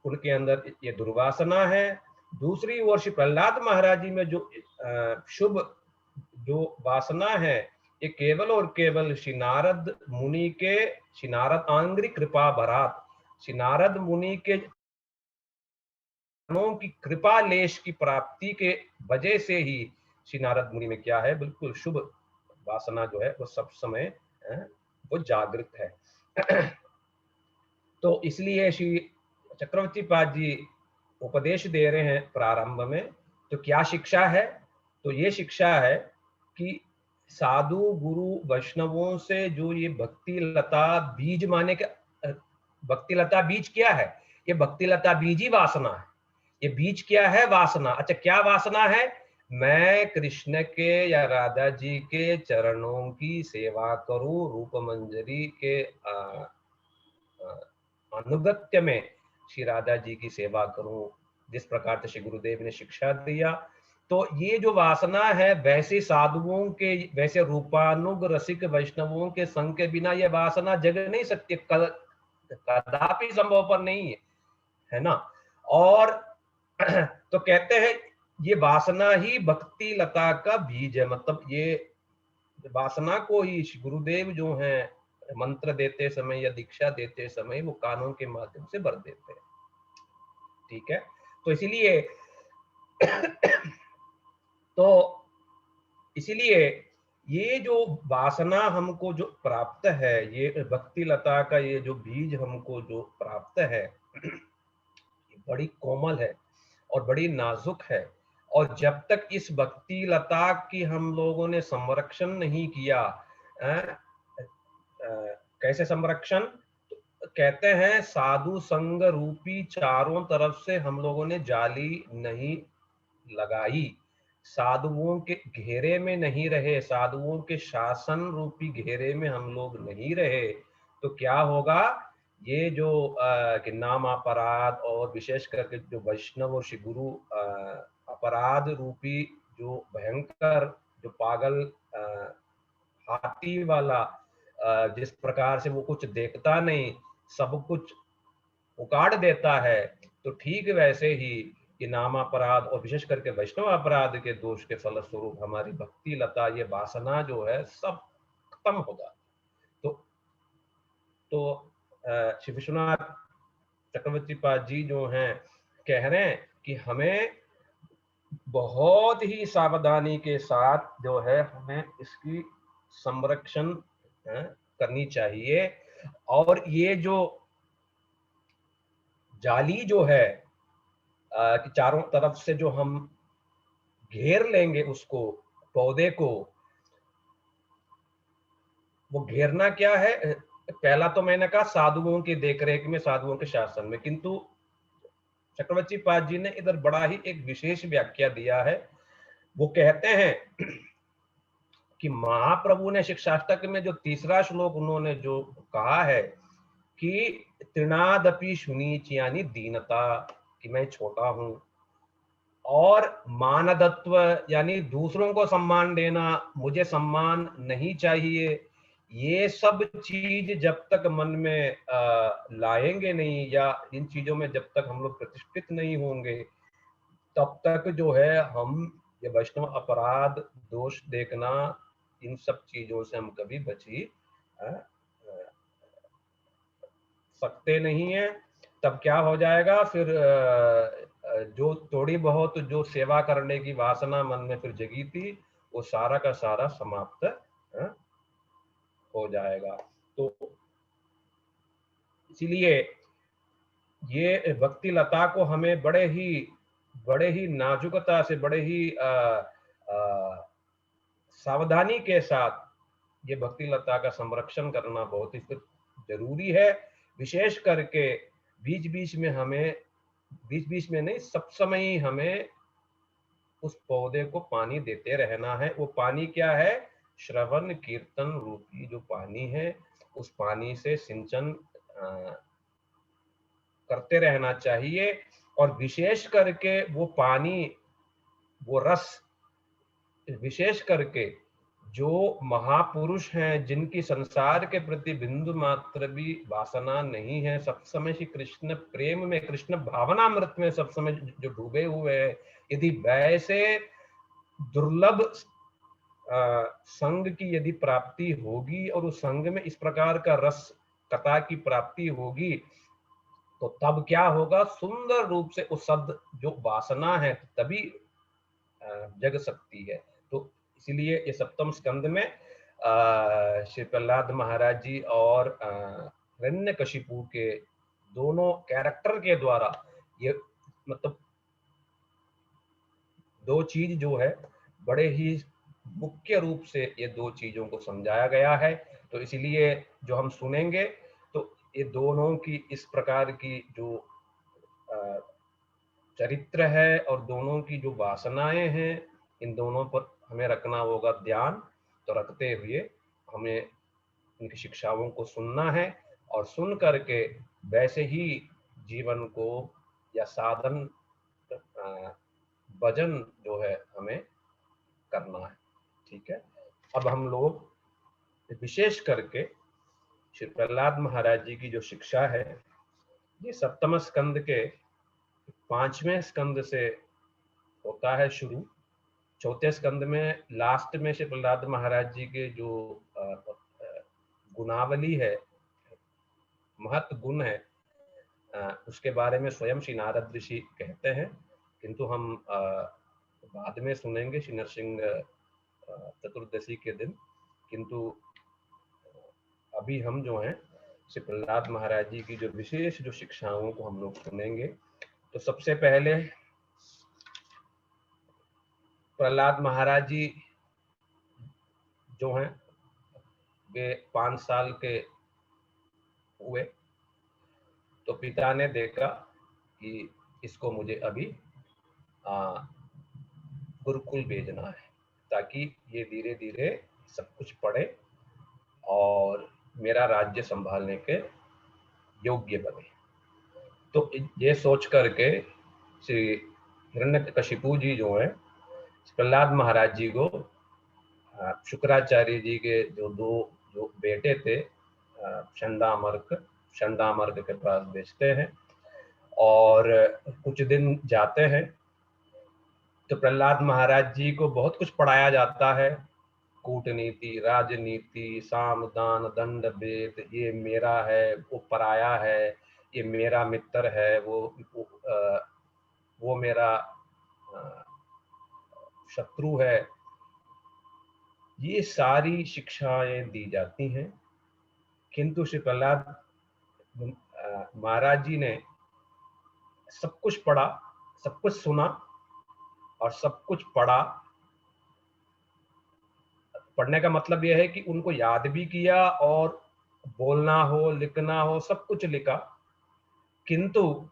उनके अंदर ये दुर्वासना है। दूसरी ओर श्री प्रहलाद महाराज जी में जो शुभ जो वासना है ये केवल और केवल श्री नारद मुनि के, श्री नारद आंग्री कृपा भरात, श्री नारद मुनि के की कृपा लेश की प्राप्ति के वजह से ही श्री नारद मुनि में क्या है, बिल्कुल शुभ वासना जो है वो सब समय वो जागृत है। तो इसलिए श्री चक्रवर्ती पाद जी उपदेश दे रहे हैं प्रारंभ में। तो क्या शिक्षा है? तो ये शिक्षा है कि साधु गुरु वैष्णवों से जो ये भक्ति लता बीज माने के, भक्ति लता बीज क्या है? ये भक्ति लता बीज ही वासना है। ये बीज क्या है? वासना। अच्छा, क्या वासना है? मैं कृष्ण के या राधा जी के चरणों की सेवा करूं, रूप मंजरी के अनुगत्य में श्री राधा जी की सेवा करूं, जिस प्रकार से श्री गुरुदेव ने शिक्षा दिया। तो ये जो वासना है वैसे साधुओं के, वैसे रूपानुग रसिक वैष्णवों के संग के बिना ये वासना जग नहीं सकती, कदापि संभव पर नहीं है ना। और तो कहते हैं ये वासना ही भक्ति लता का बीज है। मतलब ये वासना को ही गुरुदेव जो हैं मंत्र देते समय या दीक्षा देते समय वो कानों के माध्यम से भर देते हैं। ठीक है, तो इसीलिए तो इसीलिए ये जो वासना हमको जो प्राप्त है, ये भक्ति लता का ये जो बीज हमको जो प्राप्त है, बड़ी कोमल है और बड़ी नाजुक है। और जब तक इस भक्ति लता की हम लोगों ने संरक्षण नहीं किया, कैसे संरक्षण? तो कहते हैं साधु संग रूपी चारों तरफ से हम लोगों ने जाली नहीं लगाई, साधुओं के घेरे में नहीं रहे, साधुओं के शासन रूपी घेरे में हम लोग नहीं रहे, तो क्या होगा? ये जो कि नाम अपराध और विशेष करके जो वैष्णव और श्री गुरु अपराध रूपी जो भयंकर जो पागल हाथी वाला जिस प्रकार से वो कुछ देखता नहीं, सब कुछ उकाड़ देता है, तो ठीक वैसे ही कि नाम अपराध और विशेष करके वैष्णव अपराध के दोष के फलस्वरूप हमारी भक्ति लता ये वासना जो है सब खत्म हो जाती। तो श्री विश्वनाथ चक्रवर्ती पाद जी जो हैं कह रहे हैं कि हमें बहुत ही सावधानी के साथ जो है हमें इसकी संरक्षण करनी चाहिए। और ये जो जाली जो है कि चारों तरफ से जो हम घेर लेंगे उसको, पौधे को, वो घेरना क्या है? पहला तो मैंने कहा साधुओं की देखरेख में, साधुओं के शासन में, किंतु चक्रवर्ती पाद जी ने इधर बड़ा ही एक विशेष व्याख्या दिया है। वो कहते हैं कि महाप्रभु ने शिक्षाष्टक में जो तीसरा श्लोक उन्होंने जो कहा है कि तृणादपि शुनीच, यानी दीनता, कि मैं छोटा हूं, और मानदत्व यानी दूसरों को सम्मान देना, मुझे सम्मान नहीं चाहिए, ये सब चीज जब तक मन में लाएंगे नहीं, या इन चीजों में जब तक हम लोग प्रतिष्ठित नहीं होंगे, तब तक जो है हम ये वैष्णव अपराध दोष देखना, इन सब चीजों से हम कभी बची सकते नहीं है। तब क्या हो जाएगा फिर? जो थोड़ी बहुत जो सेवा करने की वासना मन में फिर जगी थी, वो सारा का सारा समाप्त हो जाएगा। तो इसीलिए ये भक्ति लता को हमें बड़े ही नाजुकता से, बड़े ही सावधानी के साथ ये भक्ति लता का संरक्षण करना बहुत ही जरूरी है। विशेष करके बीच बीच में नहीं, सब समय ही हमें उस पौधे को पानी देते रहना है। वो पानी क्या है? श्रवण कीर्तन रूपी जो पानी है, उस पानी से सिंचन करते रहना चाहिए। और विशेष करके वो पानी, वो रस, विशेष करके जो महापुरुष हैं, जिनकी संसार के प्रति बिंदु मात्र भी वासना नहीं है, सब समय श्री कृष्ण प्रेम में, कृष्ण भावनामृत में सब समय जो डूबे हुए हैं, यदि वैसे दुर्लभ संग की यदि प्राप्ति होगी और उस संग में इस प्रकार का रस कथा की प्राप्ति होगी, तो तब क्या होगा? सुंदर रूप से उस सद जो वासना है तभी जग सकती है। तो इसीलिए ये सप्तम स्कंद में श्री प्रहलाद महाराज जी और हिरण्यकशिपु के दोनों कैरेक्टर के द्वारा ये मतलब दो चीज जो है बड़े ही मुख्य रूप से ये दो चीजों को समझाया गया है। तो इसीलिए जो हम सुनेंगे तो ये दोनों की इस प्रकार की जो चरित्र है और दोनों की जो वासनाएं हैं, इन दोनों पर हमें रखना होगा ध्यान। तो रखते हुए हमें इनकी शिक्षाओं को सुनना है और सुन करके वैसे ही जीवन को या साधन भजन जो है हमें करना है। ठीक है। अब हम लोग विशेष करके श्री प्रहलाद महाराज जी की जो शिक्षा है, ये सप्तम स्कंद के 5वें स्कंद से होता है शुरू। चौथे स्कंद में लास्ट में श्री प्रहलाद महाराज जी के जो गुणावली है, महत्व गुण है, उसके बारे में स्वयं श्री नारद ऋषि कहते हैं, किंतु हम बाद में सुनेंगे श्री नरसिंह चतुर्दशी के दिन। किंतु अभी हम जो हैं श्री प्रहलाद महाराज जी की जो विशेष जो शिक्षाओं को हम लोग सुनेंगे। तो सबसे पहले प्रहलाद महाराज जी जो हैं वे 5 साल के हुए तो पिता ने देखा कि इसको मुझे अभी गुरुकुल भेजना है, ताकि ये धीरे धीरे सब कुछ पढ़े और मेरा राज्य संभालने के योग्य बने। तो ये सोच करके श्री हिरण्यकशिपु जी जो है प्रहलाद महाराज जी को शुक्राचार्य जी के जो बेटे थे चंडामर्क के पास भेजते हैं। और कुछ दिन जाते हैं तो प्रहलाद महाराज जी को बहुत कुछ पढ़ाया जाता है, कूटनीति, राजनीति, साम दान दंड भेद, ये मेरा है, वो पराया है, ये मेरा मित्र है, वो मेरा शत्रु है। ये सारी शिक्षाएं दी जाती हैं। किंतु श्री प्रहलाद महाराज जी ने सब कुछ पढ़ा, सब कुछ सुना और सब कुछ पढ़ा। पढ़ने का मतलब यह है कि उनको याद भी किया और बोलना हो, लिखना हो, सब कुछ लिखा, किंतु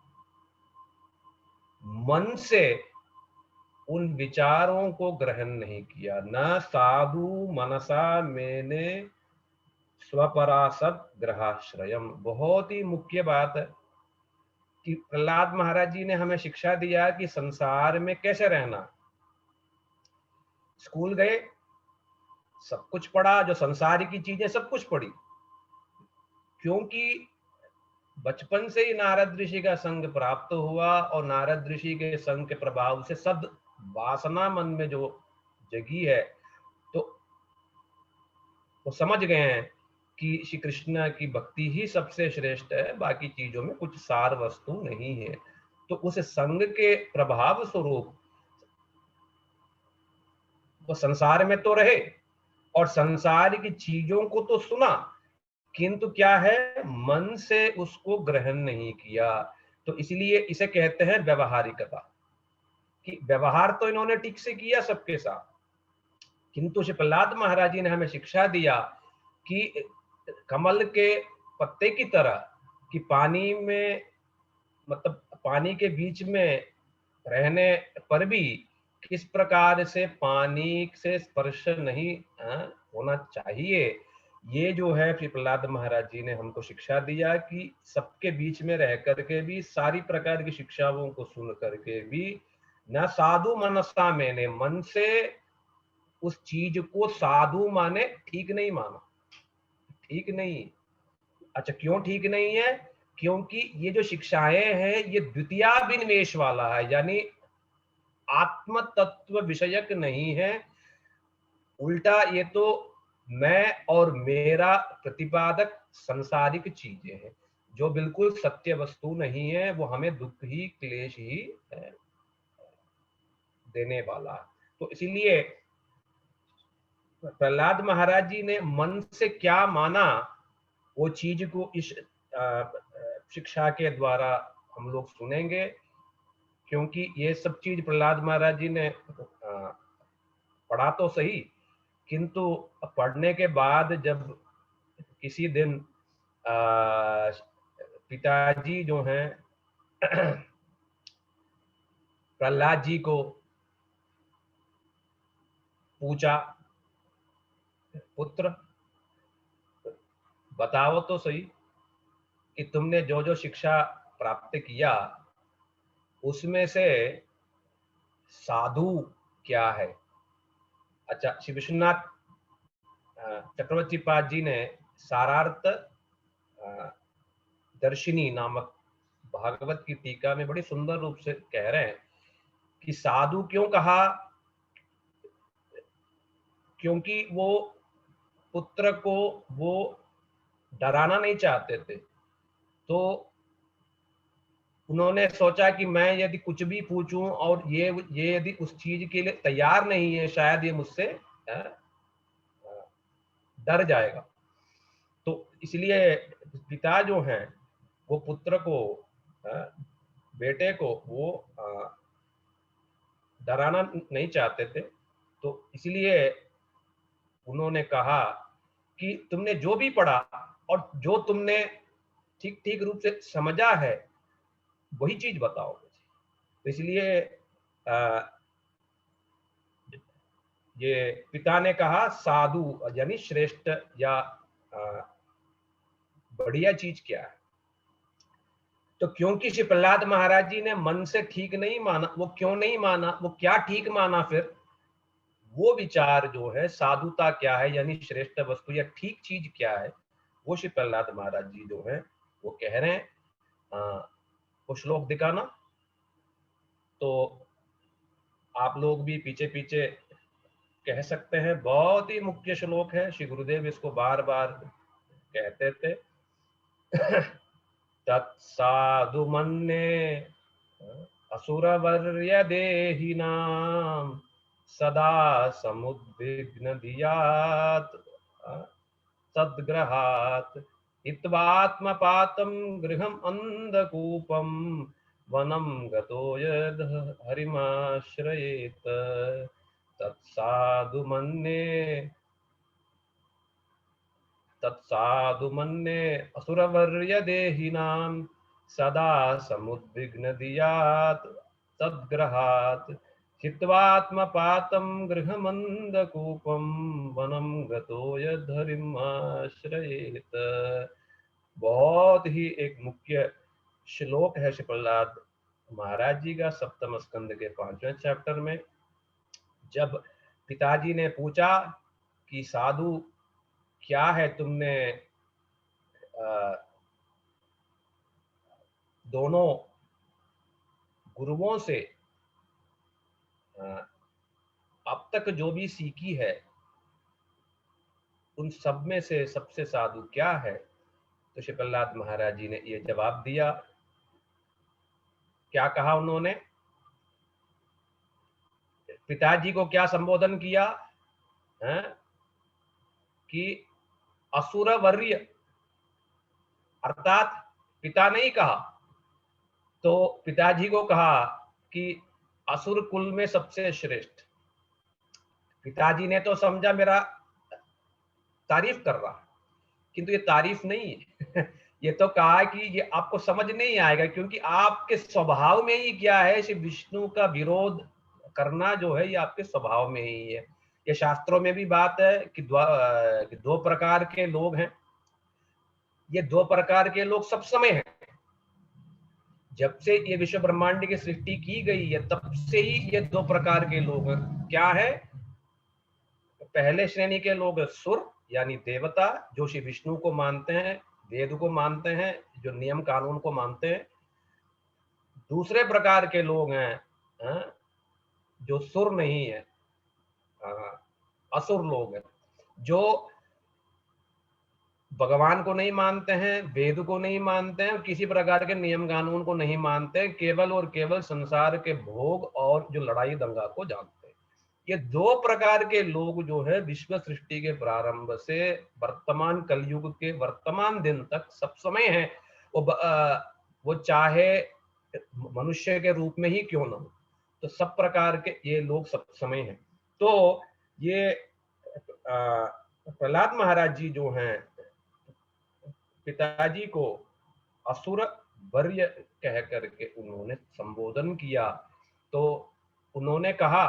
मन से उन विचारों को ग्रहण नहीं किया। न साधु मनसा मैंने स्वपरासत ग्रहाश्रयम। बहुत ही मुख्य बात है कि प्रहलाद महाराज जी ने हमें शिक्षा दिया कि संसार में कैसे रहना। स्कूल गए, सब कुछ पढ़ा, जो संसार की चीजें सब कुछ पढ़ी, क्योंकि बचपन से ही नारद ऋषि का संग प्राप्त हुआ और नारद ऋषि के संग के प्रभाव से सद वासना मन में जो जगी है, तो वो समझ गए हैं कि श्री कृष्ण की भक्ति ही सबसे श्रेष्ठ है, बाकी चीजों में कुछ सार वस्तु नहीं है। तो उस संग के प्रभाव स्वरूप वो संसार में तो रहे और संसार की चीजों को तो सुना, किंतु क्या है, मन से उसको ग्रहण नहीं किया। तो इसलिए इसे कहते हैं व्यवहारिकता, कि व्यवहार तो इन्होंने ठीक से किया सबके साथ, किंतु श्री प्रहलाद महाराज जी ने हमें शिक्षा दिया कि कमल के पत्ते की तरह, कि पानी में, मतलब पानी के बीच में रहने पर भी किस प्रकार से पानी से स्पर्श नहीं होना चाहिए, ये जो है श्री प्रहलाद महाराज जी ने हमको शिक्षा दिया, कि सबके बीच में रह करके भी सारी प्रकार की शिक्षाओं को सुन करके भी न साधु मनसा, मैंने मन से उस चीज को साधु माने ठीक नहीं माना, ठीक नहीं। अच्छा, क्यों ठीक नहीं है? क्योंकि ये जो शिक्षाएं हैं ये द्वितीयाभिनिवेश वाला है, यानी आत्म तत्व विषयक नहीं है, उल्टा ये तो मैं और मेरा प्रतिपादक सांसारिक चीजें हैं, जो बिल्कुल सत्य वस्तु नहीं है, वो हमें दुख ही क्लेश ही देने वाला है। तो इसीलिए प्रहलाद महाराज जी ने मन से क्या माना, वो चीज को इस शिक्षा के द्वारा हम लोग सुनेंगे, क्योंकि ये सब चीज प्रहलाद महाराज जी ने पढ़ा तो सही, किंतु पढ़ने के बाद जब किसी दिन पिताजी जो हैं प्रहलाद जी को पूछा, पुत्र बताओ तो सही कि तुमने जो जो शिक्षा प्राप्त किया उसमें से साधु क्या है। अच्छा, श्री विश्वनाथ चक्रवर्ती पाद जी ने सारार्थ दर्शिनी नामक भागवत की टीका में बड़ी सुंदर रूप से कह रहे हैं कि साधु क्यों कहा, क्योंकि वो पुत्र को वो डराना नहीं चाहते थे, तो उन्होंने सोचा कि मैं यदि कुछ भी पूछूं और ये यदि उस चीज के लिए तैयार नहीं है, शायद ये मुझसे डर जाएगा। तो इसलिए पिता जो हैं वो पुत्र को, बेटे को वो डराना नहीं चाहते थे, तो इसलिए उन्होंने कहा कि तुमने जो भी पढ़ा और जो तुमने ठीक ठीक रूप से समझा है वही चीज बताओ। तो इसलिए ये पिता ने कहा साधु यानी श्रेष्ठ या बढ़िया चीज क्या है। तो क्योंकि श्री प्रहलाद महाराज जी ने मन से ठीक नहीं माना, वो क्यों नहीं माना, वो क्या ठीक माना, फिर वो विचार जो है साधुता क्या है, यानी श्रेष्ठ वस्तु या ठीक चीज क्या है, वो श्री प्रहलाद महाराज जी जो है वो कह रहे हैं। वो श्लोक दिखाना, तो आप लोग भी पीछे पीछे कह सकते हैं, बहुत ही मुख्य श्लोक है, श्री गुरुदेव इसको बार बार कहते थे। तत्साधु मन्ये असुरवर्य देहिनां सदा समुद्विग्न धियात् तद्ग्रहात् हित्वात्मपातं गृहम् अन्धकूपं वनं गतो यद् हरिमाश्रयेत् तत्साधु मन्ये असुरवर्य देहिनां सदा समुद्विग्न धियात् तद्ग्रहात् हित्वात्मपातं गृहमन्धकूपं वनं गतो यद् हरिमाश्रयेत्। बहुत ही एक मुख्य श्लोक है श्री प्रहलाद महाराज जी का, सप्तम स्कंद के 5वें चैप्टर में। जब पिताजी ने पूछा कि साधु क्या है, तुमने दोनों गुरुओं से अब तक जो भी सीखी है उन सब में से सबसे साधु क्या है, तो श्री प्रहलाद महाराज जी ने ये जवाब दिया। क्या कहा उन्होंने? पिताजी को क्या संबोधन किया है कि असुरवर्य, अर्थात पिता नहीं कहा, तो पिताजी को कहा कि असुर कुल में सबसे श्रेष्ठ। पिताजी ने तो समझा मेरा तारीफ कर रहा, किंतु ये तारीफ नहीं है ये तो कहा कि ये आपको समझ नहीं आएगा, क्योंकि आपके स्वभाव में ही क्या है, श्री विष्णु का विरोध करना जो है ये आपके स्वभाव में ही है। ये शास्त्रों में भी बात है कि दो प्रकार के लोग हैं। ये दो प्रकार के लोग सब समय हैं। जब से ये विश्व ब्रह्मांड की सृष्टि की गई है तब से ही ये दो प्रकार के लोग हैं। क्या है? पहले श्रेणी के लोग सुर यानी देवता, जो श्री विष्णु को मानते हैं, वेद को मानते हैं, जो नियम कानून को मानते हैं। दूसरे प्रकार के लोग हैं जो सुर नहीं है, असुर लोग हैं, जो भगवान को नहीं मानते हैं, वेद को नहीं मानते हैं, किसी प्रकार के नियम कानून को नहीं मानते, केवल और केवल संसार के भोग और जो लड़ाई दंगा को जानते हैं। ये दो प्रकार के लोग जो है विश्व सृष्टि के प्रारंभ से वर्तमान कलयुग के वर्तमान दिन तक सब समय है। वो चाहे मनुष्य के रूप में ही क्यों न हो, तो सब प्रकार के ये लोग सब समय हैं। तो ये प्रहलाद महाराज जी जो हैं, पिताजी को असुर वर्य कह करके उन्होंने संबोधन किया। तो उन्होंने कहा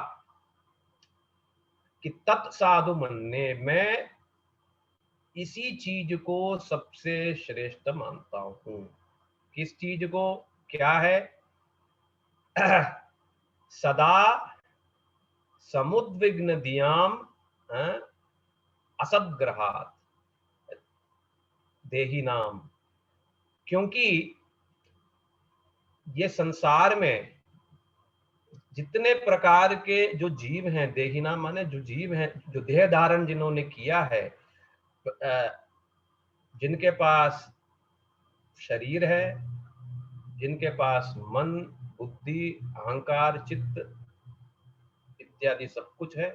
कि तत्साधु मन्ये, मैं इसी चीज को सबसे श्रेष्ठ मानता हूं। किस चीज को? क्या है? सदा समुद्विग्न दियाम असदग्रहात देही नाम। क्योंकि ये संसार में जितने प्रकार के जो जीव हैं, देही नाम माने जो जीव हैं, जो देह धारण जिन्होंने किया है, जिनके पास शरीर है, जिनके पास मन, बुद्धि, अहंकार, चित्त इत्यादि सब कुछ है,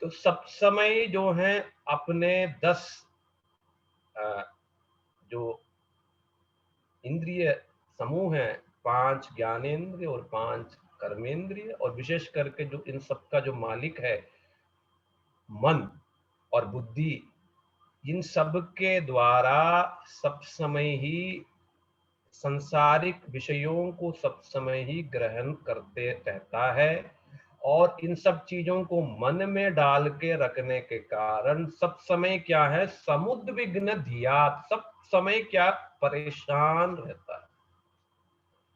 तो सब समय जो है अपने 10 जो इंद्रिय समूह हैं, 5 ज्ञानेंद्रिय और 5 कर्मेंद्रिय, और विशेष करके जो इन सब का जो मालिक है मन और बुद्धि, इन सब के द्वारा सब समय ही सांसारिक विषयों को सब समय ही ग्रहण करते रहता है। और इन सब चीजों को मन में डाल के रखने के कारण सब समय क्या है, समुद्विग्न धियात, सब समय क्या परेशान रहता है।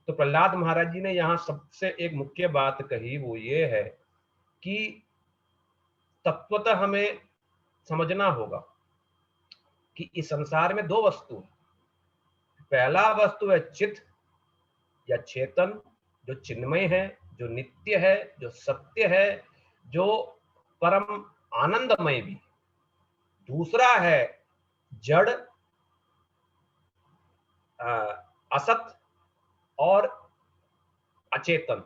तो प्रहलाद महाराज जी ने यहाँ सबसे एक मुख्य बात कही, वो ये है कि तत्वतः हमें समझना होगा कि इस संसार में दो वस्तु है। पहला वस्तु है चित्त या चेतन, जो चिन्मय है, जो नित्य है, जो सत्य है, जो परम आनंदमय भी। दूसरा है जड़, असत और अचेतन।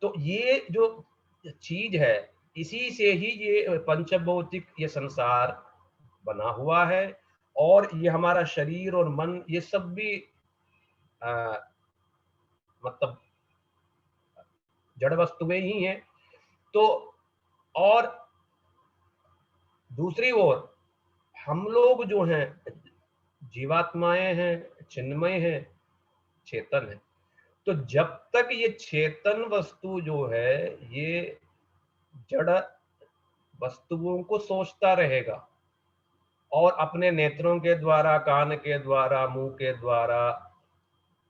तो ये जो चीज है, इसी से ही ये पंचभौतिक ये संसार बना हुआ है। और ये हमारा शरीर और मन, ये सब भी मतलब जड़ वस्तुएं ही हैं। तो और दूसरी ओर हम लोग जो हैं जीवात्माएं हैं, चिन्मय हैं, चेतन है। तो जब तक ये चेतन वस्तु जो है ये जड़ वस्तुओं को सोचता रहेगा और अपने नेत्रों के द्वारा, कान के द्वारा, मुंह के द्वारा,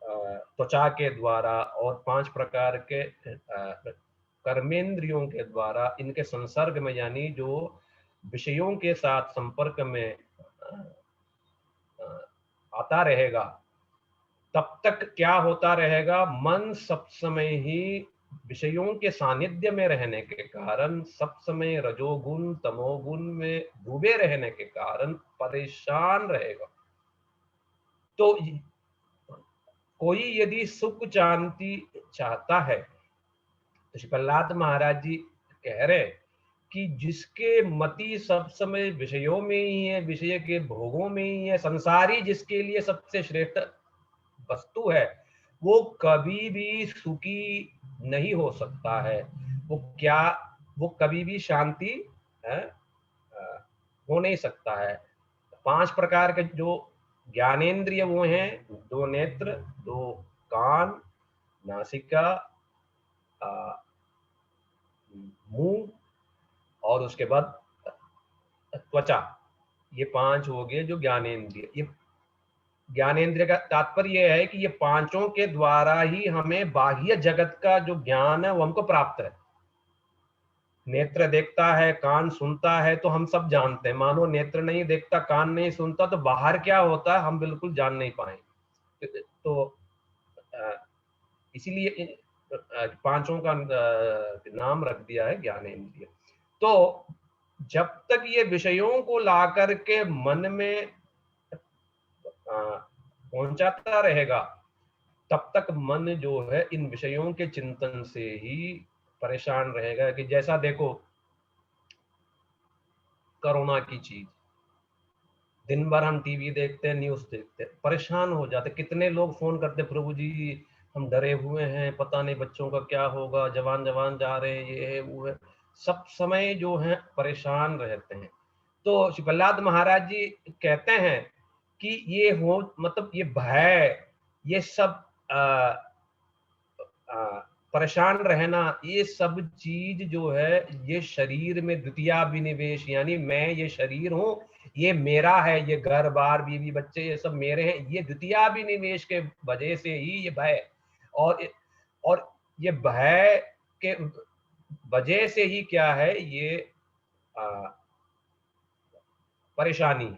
त्वचा के द्वारा और 5 प्रकार के कर्मेंद्रियों के द्वारा इनके संसर्ग में, यानी जो विषयों के साथ संपर्क में आता रहेगा, तब तक क्या होता रहेगा, मन सब समय ही विषयों के सानिध्य में रहने के कारण, सब समय रजोगुण तमोगुण में डूबे रहने के कारण परेशान रहेगा। तो कोई यदि सुख शांति चाहता है तो श्री प्रहलाद महाराज जी कह रहे कि जिसके मति सब समय विषयों में ही है, विषय के भोगों में ही है, संसारी जिसके लिए सबसे श्रेष्ठ वस्तु है, वो कभी भी सुखी नहीं हो सकता है। वो कभी भी शांति हो नहीं सकता है। 5 प्रकार के जो ज्ञानेंद्रिय वो हैं, 2 नेत्र, 2 कान, नासिका, मुंह और उसके बाद त्वचा, ये 5 हो गए जो ज्ञानेंद्रिय। ये ज्ञानेंद्रिय का तात्पर्य यह है कि ये 5 के द्वारा ही हमें बाह्य जगत का जो ज्ञान है वो हमको प्राप्त है। नेत्र देखता है, कान सुनता है, तो हम सब जानते हैं। मानो नेत्र नहीं देखता, कान नहीं सुनता, तो बाहर क्या होता है हम बिल्कुल जान नहीं पाए। तो इसीलिए 5 का नाम रख दिया है ज्ञानेंद्रिय। तो जब तक ये विषयों को ला करके मन में पहुंचाता रहेगा, तब तक मन जो है इन विषयों के चिंतन से ही परेशान रहेगा। कि जैसा देखो कोरोना की चीज, दिन भर हम टीवी देखते हैं, न्यूज देखते हैं, परेशान हो जाते। कितने लोग फोन करते, प्रभु जी हम डरे हुए हैं, पता नहीं बच्चों का क्या होगा, जवान जा रहे हैं, ये है वो है, सब समय जो है परेशान रहते हैं। तो श्री प्रहलाद महाराज जी कहते हैं कि ये हो मतलब ये भय, ये सब परेशान रहना, ये सब चीज जो है ये शरीर में द्वितीयाभिनिवेश, यानी मैं ये शरीर हूं, ये मेरा है, ये घर बार बीवी बच्चे ये सब मेरे हैं, ये द्वितीयाभिनिवेश के वजह से ही ये भय, और ये भय के वजह से ही क्या है ये परेशानी।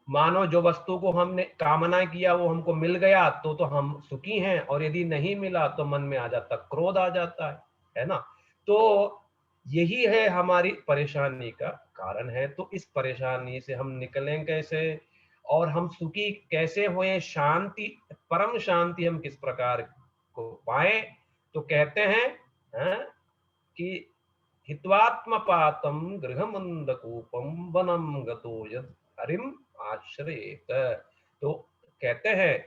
मानो जो वस्तु को हमने कामना किया वो हमको मिल गया तो हम सुखी हैं, और यदि नहीं मिला तो मन में आ जाता, क्रोध आ जाता है ना। तो यही है हमारी परेशानी का कारण है। तो इस परेशानी से हम निकलें कैसे, और हम सुखी कैसे हुए, शांति, परम शांति हम किस प्रकार को पाए। तो कहते हैं कि हित्वात्मपातम गृहमंदकूपम वनम गतो यद हरिम आश्रयेत। तो कहते हैं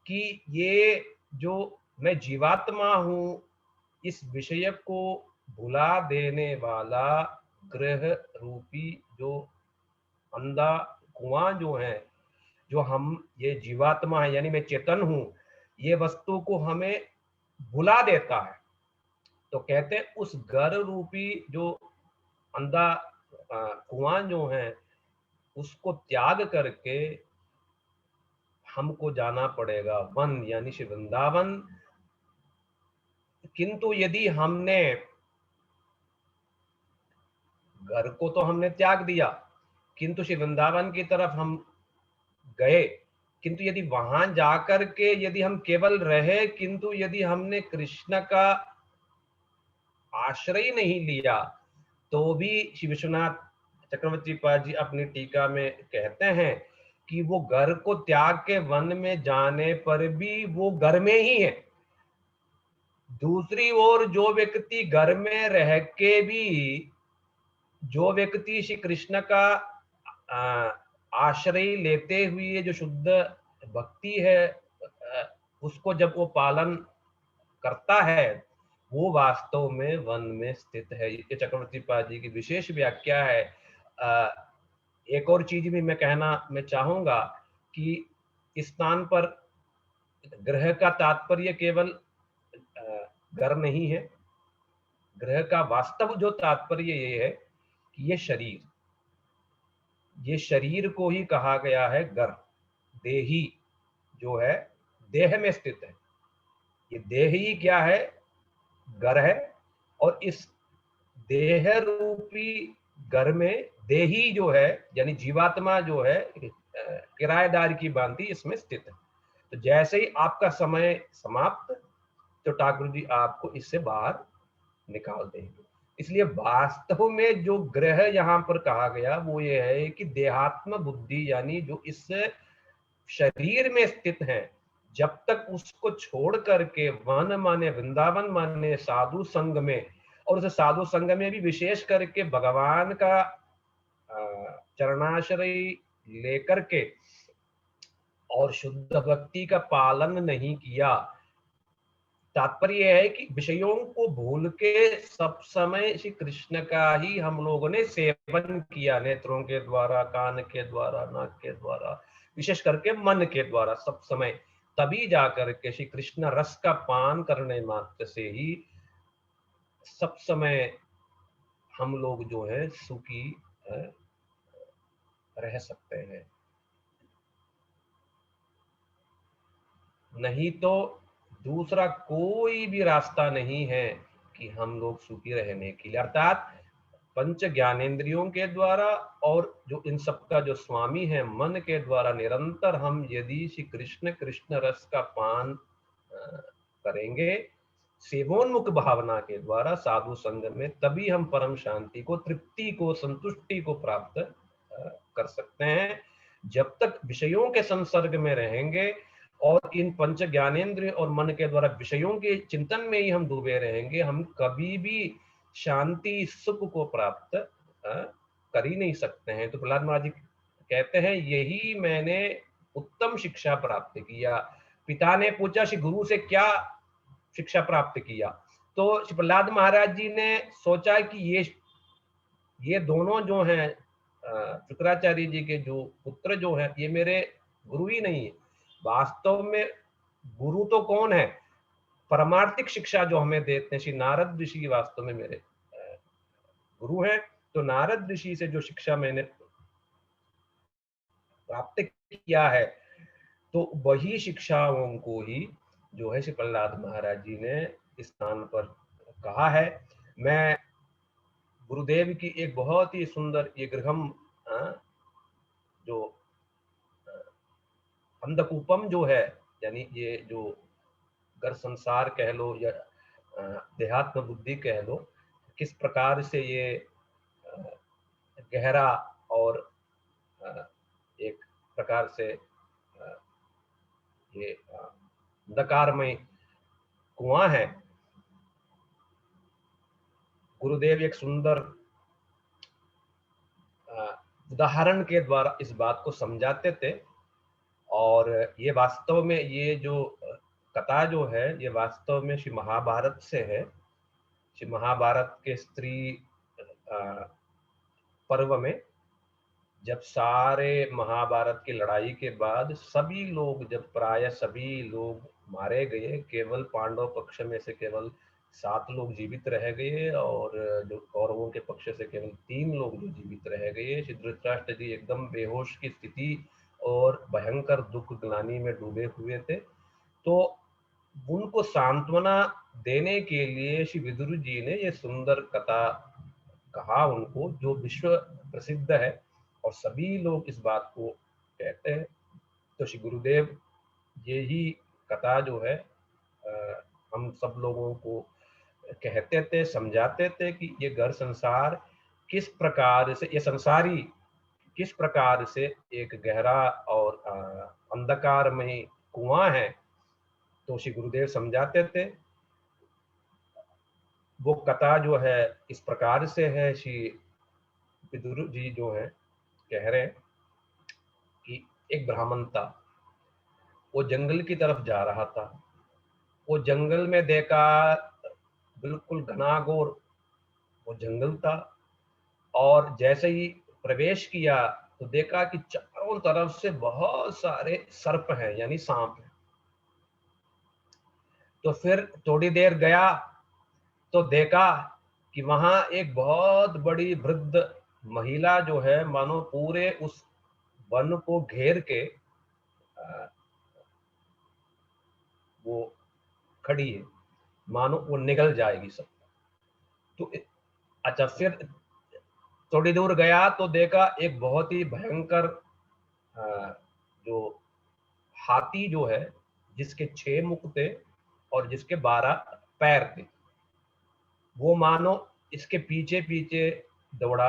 कि ये जो मैं जीवात्मा हूँ, इस विषय को भुला देने वाला ग्रह रूपी जो अंधा कुआं जो है, जो हम ये जीवात्मा है यानी मैं चेतन हूँ, ये वस्तु को हमें भुला देता है। तो कहते हैं उस घर रूपी जो अंधा कुआं जो है उसको त्याग करके हमको जाना पड़ेगा वन, यानी श्री वृंदावन। किंतु यदि हमने घर को तो हमने त्याग दिया, किंतु श्री वृंदावन की तरफ हम गए, किंतु यदि वहां जाकर के यदि हम केवल रहे, किंतु यदि हमने कृष्ण का आश्रय नहीं लिया, तो भी श्री विश्वनाथ चक्रवर्ती पाद जी अपनी टीका में कहते हैं कि वो घर को त्याग के वन में जाने पर भी वो घर में ही है। दूसरी ओर जो व्यक्ति घर में रह के भी, जो व्यक्ति श्री कृष्ण का आश्रय लेते हुए जो शुद्ध भक्ति है, उसको जब वो पालन करता है, वो वास्तव में वन में स्थित है। ये चक्रवर्ती पाद जी की विशेष व्याख्या है। एक और चीज भी मैं कहना मैं चाहूंगा कि इस स्थान पर ग्रह का तात्पर्य केवल घर नहीं है। ग्रह का वास्तव जो तात्पर्य ये है कि ये शरीर को ही कहा गया है घर। देही जो है देह में स्थित है, ये देह ही क्या है, घर है। और इस देह रूपी घर में देही जो है यानी जीवात्मा जो है किराएदार की भांति इसमें स्थित है। तो जैसे ही आपका समय समाप्त, तो ठाकुर जी आपको इससे बाहर निकाल देंगे। इसलिए वास्तव में जो ग्रह यहाँ पर कहा गया वो ये है कि देहात्म बुद्धि, यानी जो इस शरीर में स्थित है, जब तक उसको छोड़ करके वन माने वृंदावन माने साधु संग में, और उस साधु संग में भी विशेष करके भगवान का चरणाश्रय लेकर के और शुद्ध भक्ति का पालन नहीं किया, तात्पर्य यह है कि विषयों को भूल के सब समय श्री कृष्ण का ही हम लोगों ने सेवन किया, नेत्रों के द्वारा, कान के द्वारा, नाक के द्वारा, विशेष करके मन के द्वारा सब समय, तभी जाकर के श्री कृष्ण रस का पान करने मात्र से ही सब समय हम लोग जो है सुखी रह सकते हैं। नहीं तो दूसरा कोई भी रास्ता नहीं है कि हम लोग सुखी रहने के लिए, अर्थात पंच ज्ञानेंद्रियों के द्वारा और जो इन सब का जो स्वामी है मन के द्वारा निरंतर हम यदि श्री कृष्ण कृष्ण रस का पान करेंगे सेवोन्मुख भावना के द्वारा साधु संग में, तभी हम परम शांति को, तृप्ति को, संतुष्टि को प्राप्त कर सकते हैं। जब तक विषयों के संसर्ग में रहेंगे और इन पंच ज्ञानेंद्रिय और मन के द्वारा विषयों के चिंतन में ही हम डूबे रहेंगे, हम कभी भी शांति सुख को प्राप्त कर ही नहीं सकते हैं। तो प्रहलाद महाराज जी कहते हैं यही मैंने उत्तम शिक्षा प्राप्त किया। पिता ने पूछा श्री गुरु से क्या शिक्षा प्राप्त किया, तो श्री प्रहलाद महाराज जी ने सोचा कि ये दोनों जो हैं शुक्राचार्य जी के जो पुत्र जो हैं ये मेरे गुरु ही नहीं है। वास्तव में गुरु तो कौन है, परमार्थिक शिक्षा जो हमें देते हैं श्री नारद ऋषि वास्तव में मेरे गुरु हैं। तो नारद ऋषि से जो शिक्षा मैंने प्राप्त किया है तो वही शिक्षाओं को ही जो है श्री प्रहलाद महाराज जी ने इस स्थान पर कहा है। मैं गुरुदेव की एक बहुत ही सुंदर ये गृहम जो अंधकूपम जो है, यानी ये जो घर संसार कह लो या देहात्म बुद्धि कह लो, किस प्रकार से ये गहरा और एक प्रकार से ये अंधकारमय कुआं है। गुरुदेव एक सुंदर उदाहरण के द्वारा इस बात को समझाते थे, और ये वास्तव में ये जो कथा जो है ये वास्तव में श्री महाभारत से है। श्री महाभारत के स्त्री पर्व में जब सारे महाभारत की लड़ाई के बाद सभी लोग, जब प्राय सभी लोग मारे गए, केवल पांडव पक्ष में से केवल 7 लोग जीवित रह गए और जो कौरवों के पक्ष से केवल 3 लोग जो जीवित रह गए। श्री धृतराष्ट्र जी एकदम बेहोश की स्थिति और भयंकर दुख ग्लानि में डूबे हुए थे। तो उनको सांत्वना देने के लिए श्री विदुर जी ने ये सुंदर कथा कहा उनको, जो विश्व प्रसिद्ध है और सभी लोग इस बात को कहते हैं। तो श्री गुरुदेव यही कथा जो है हम सब लोगों को कहते थे, समझाते थे कि ये घर संसार किस प्रकार से, ये संसारी किस प्रकार से एक गहरा और अंधकारमय कुआं है। तो श्री गुरुदेव समझाते थे। वो कथा जो है इस प्रकार से है, श्री विदुर जी जो है कह रहे हैं कि एक ब्राह्मण था, वो जंगल की तरफ जा रहा था। वो जंगल में देखा बिल्कुल घनाघोर वो जंगल था, और जैसे ही प्रवेश किया तो देखा कि चारों तरफ से बहुत सारे सर्प हैं, यानी सांप हैं। तो फिर थोड़ी देर गया तो देखा कि वहां एक बहुत बड़ी वृद्ध महिला जो है मानो पूरे उस वन को घेर के वो खड़ी है, मानो वो निगल जाएगी सब। तो अच्छा, फिर थोड़ी दूर गया तो देखा एक बहुत ही भयंकर जो हाथी जो है, जिसके 6 मुख थे और जिसके 12 पैर थे, वो मानो इसके पीछे पीछे दौड़ा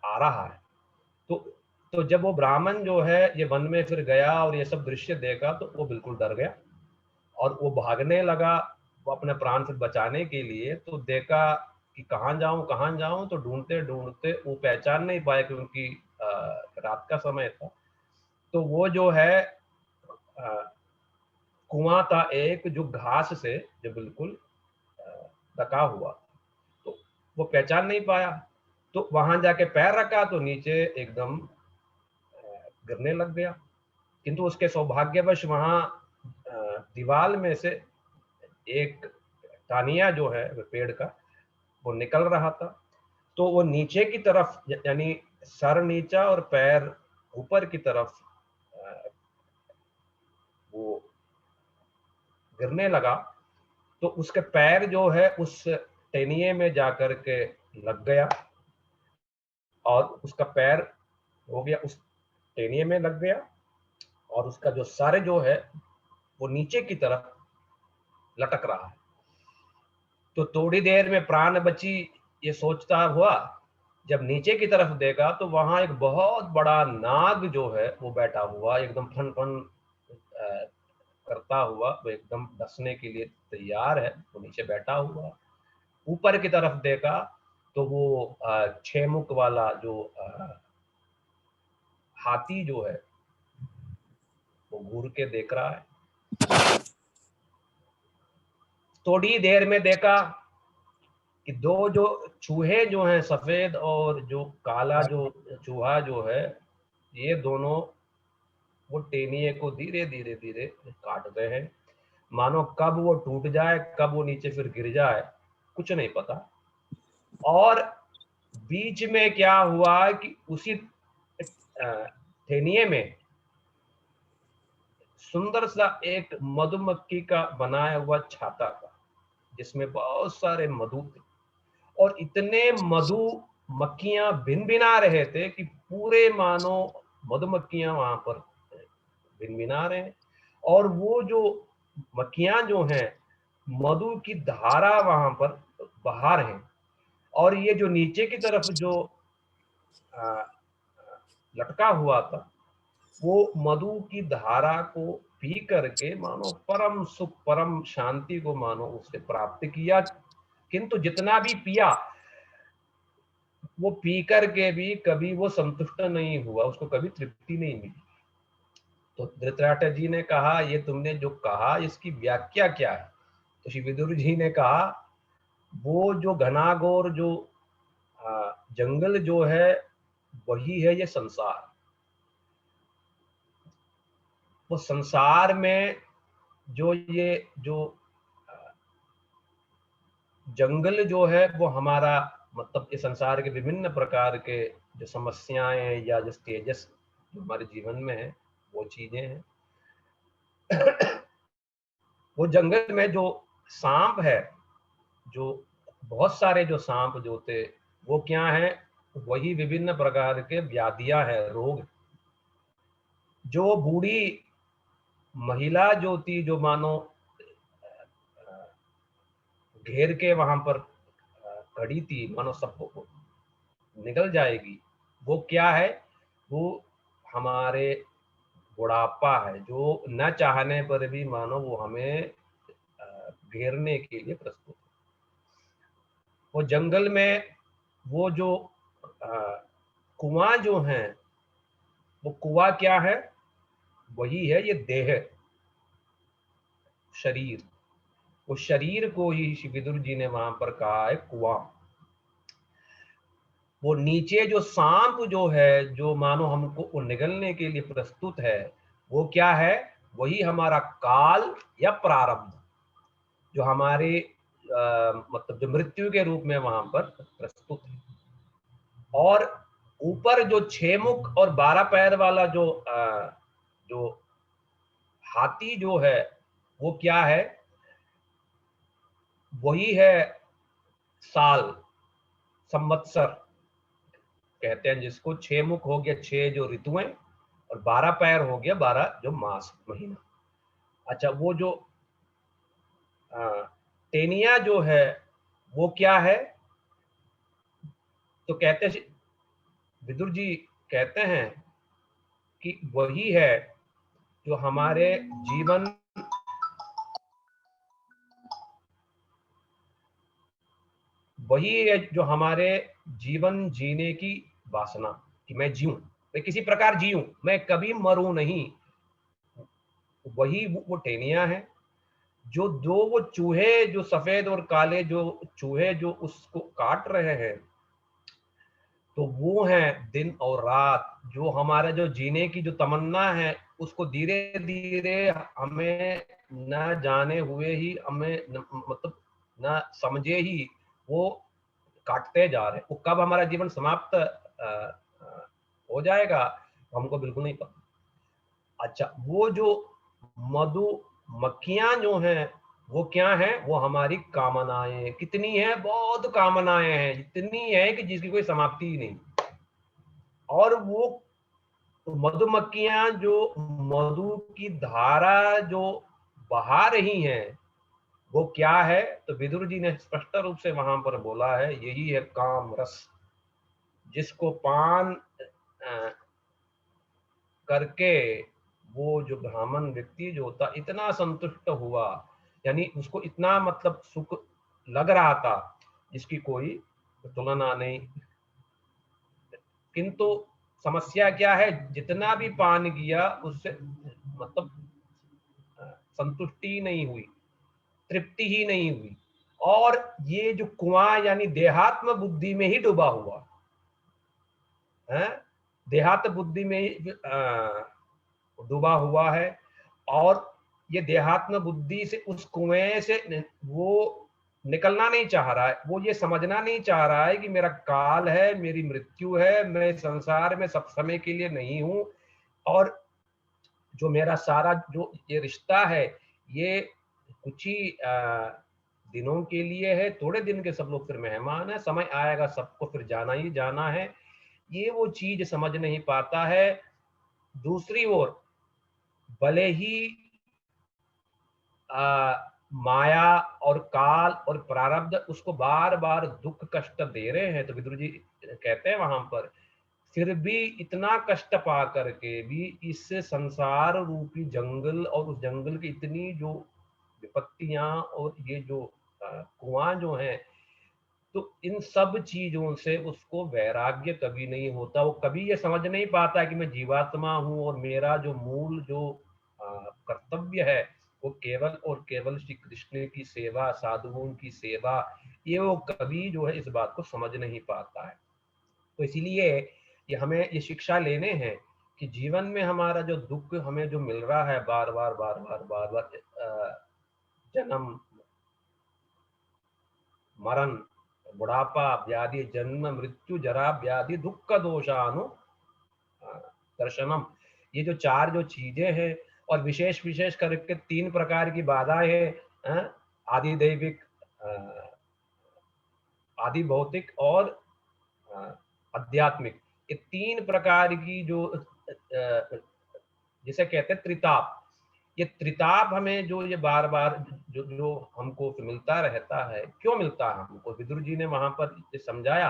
आ रहा है। तो जब वो ब्राह्मण जो है ये वन में फिर गया और ये सब दृश्य देखा तो वो बिल्कुल डर गया। और वो भागने लगा वो अपने प्राण से बचाने के लिए। तो देखा कि कहाँ जाऊं, तो ढूंढते ढूंढते वो पहचान नहीं पाए क्योंकि रात का समय था। तो वो जो है कुआं था एक जो घास से जो बिल्कुल ढका हुआ, तो वो पहचान नहीं पाया। तो वहां जाके पैर रखा तो नीचे एकदम गिरने लग गया। किंतु उसके सौभाग्यवश वहां दीवार में से एक टानिया जो है पेड़ का वो निकल रहा था। तो वो नीचे की तरफ यानी सर नीचा और पैर ऊपर की तरफ वो गिरने लगा। तो उसके पैर जो है उस टेनिये में जाकर के लग गया और उसका पैर हो गया उस टेनिये में लग गया और उसका जो सर जो है वो नीचे की तरफ लटक रहा है। तो थोड़ी देर में प्राण बची ये सोचता हुआ जब नीचे की तरफ देखा तो वहां एक बहुत बड़ा नाग जो है वो बैठा हुआ एकदम फन फन करता हुआ, वो एकदम डसने के लिए तैयार है, वो नीचे बैठा हुआ। ऊपर की तरफ देखा तो वो 6 मुख वाला जो हाथी जो है वो घूर के देख रहा है। थोड़ी देर में देखा कि दो जो चूहे जो हैं सफेद और जो काला जो चूहा जो है ये दोनों वो टेनिये को धीरे धीरे धीरे काट रहे हैं। मानो कब वो टूट जाए, कब वो नीचे फिर गिर जाए, कुछ नहीं पता। और बीच में क्या हुआ कि उसी टेनिये में सुंदर सा एक मधुमक्खी का बनाया हुआ छाता था जिसमें बहुत सारे मधु थे और इतने मधु मक्खियां भिनभिना रहे थे कि पूरे मानो मधुमक्खियां वहां पर भिनभिना रहे हैं। और वो जो मक्खियां जो हैं मधु की धारा वहां पर बहा रहे हैं और ये जो नीचे की तरफ जो लटका हुआ था वो मधु की धारा को पी करके मानो परम सुख परम शांति को मानो उससे प्राप्त किया। किंतु जितना भी पिया वो पी करके भी कभी वो संतुष्ट नहीं हुआ, उसको कभी तृप्ति नहीं मिली। तो धृतराष्ट्र जी ने कहा ये तुमने जो कहा इसकी व्याख्या क्या है? तो श्री विदुर जी ने कहा वो जो घनाघोर जो जंगल जो है वही है ये संसार। वो संसार में जो ये जो जंगल जो है वो हमारा मतलब ये संसार के विभिन्न प्रकार के जो समस्याएं या जो स्टेजेस जो हमारे जीवन में है वो चीजें हैं। वो जंगल में जो सांप है, जो बहुत सारे जो सांप जो थे वो क्या है, वही विभिन्न प्रकार के व्याधियां हैं, रोग। जो बूढ़ी महिला जो थी जो मानो घेर के वहां पर खड़ी थी मानो सबको निकल जाएगी, वो क्या है, वो हमारे बुढ़ापा है जो न चाहने पर भी मानो वो हमें घेरने के लिए प्रस्तुत है। वो जंगल में वो जो कुआं जो है वो कुआं क्या है, वही है ये देह शरीर। वो शरीर को ही श्री विदुर जी ने वहां पर कहा है कुआं। वो नीचे जो सांप जो है जो मानो हमको निगलने के लिए प्रस्तुत है वो क्या है, वही हमारा काल या प्रारब्ध जो हमारे मतलब जो मृत्यु के रूप में वहां पर प्रस्तुत है। और ऊपर जो 6 मुख और 12 पैर वाला जो हाथी जो है वो क्या है, वही है साल, संवत्सर कहते हैं जिसको। 6 मुख हो गया 6 जो ऋतुएं और 12 पैर हो गया 12 जो मास महीना। अच्छा वो जो टेनिया जो है वो क्या है, तो कहते हैं विदुर जी कहते हैं कि वही है जो हमारे जीवन वही है जो हमारे जीवन जीने की वासना, कि मैं जीऊं, मैं किसी प्रकार जीऊं, मैं कभी मरूं नहीं। वही वो टेनिया है। जो दो वो चूहे, जो सफेद और काले जो चूहे जो उसको काट रहे हैं, तो वो है दिन और रात। जो हमारा जो जीने की जो तमन्ना है, उसको धीरे धीरे हमें न जाने हुए ही, हमें मतलब न समझे ही वो काटते जा रहे हैं। वो कब हमारा जीवन समाप्त हो जाएगा हमको बिल्कुल नहीं पता। अच्छा, वो जो मधुमक्खियां जो हैं, वो क्या है? वो हमारी कामनाएं। कितनी है? बहुत कामनाएं हैं, इतनी है कि जिसकी कोई समाप्ति ही नहीं। और वो मधुमक्खियां जो मधु की धारा जो बहा रही हैं, वो क्या है? तो विदुर जी ने स्पष्ट रूप से वहां पर बोला है, यही है काम रस। जिसको पान करके वो जो ब्राह्मण व्यक्ति जो होता इतना संतुष्ट हुआ, यानी उसको इतना मतलब सुख लग रहा था जिसकी कोई तुलना नहीं। किंतु समस्या क्या है? जितना भी पान किया उससे मतलब संतुष्टि नहीं हुई, तृप्ति ही नहीं हुई। और ये जो कुआं यानी देहात्म बुद्धि में ही डूबा हुआ है, देहात्म बुद्धि में ही डूबा हुआ है। और ये देहात्म बुद्धि से, उस कुएं से वो निकलना नहीं चाह रहा है। वो ये समझना नहीं चाह रहा है कि मेरा काल है, मेरी मृत्यु है, मैं संसार में सब समय के लिए नहीं हूं। और जो मेरा सारा जो ये रिश्ता है, ये कुछ ही दिनों के लिए है, थोड़े दिन के सब लोग फिर मेहमान है, समय आएगा सबको फिर जाना ही जाना है। ये वो चीज समझ नहीं पाता है। दूसरी ओर भले ही माया और काल और प्रारब्ध उसको बार बार दुख कष्ट दे रहे हैं, तो विदुर जी कहते हैं वहां पर, फिर भी इतना कष्ट पा करके भी इस संसार रूपी जंगल और उस जंगल की इतनी जो विपत्तियां और ये जो कुआं जो है, तो इन सब चीजों से उसको वैराग्य कभी नहीं होता। वो कभी ये समझ नहीं पाता कि मैं जीवात्मा हूँ और मेरा जो मूल जो कर्तव्य है वो केवल और केवल श्री कृष्ण की सेवा, साधुओं की सेवा। ये वो कभी जो है इस बात को समझ नहीं पाता है। तो इसीलिए ये हमें ये शिक्षा लेने हैं कि जीवन में हमारा जो दुख हमें जो मिल रहा है बार बार बार बार बार बार, जन्म मरण, बुढ़ापा, व्याधि, जन्म मृत्यु, जरा व्याधि, दुख दोषानु दर्शनम, ये जो चार जो चीजें हैं, और विशेष विशेष करके तीन प्रकार की बाधाएं हैं, आदि दैविक, आदि भौतिक और आध्यात्मिक। ये तीन प्रकार की जो जिसे कहते हैं त्रिताप, ये त्रिताप हमें जो ये बार बार जो जो हमको मिलता रहता है। क्यों मिलता है हमको? विदुर जी ने वहां पर ये समझाया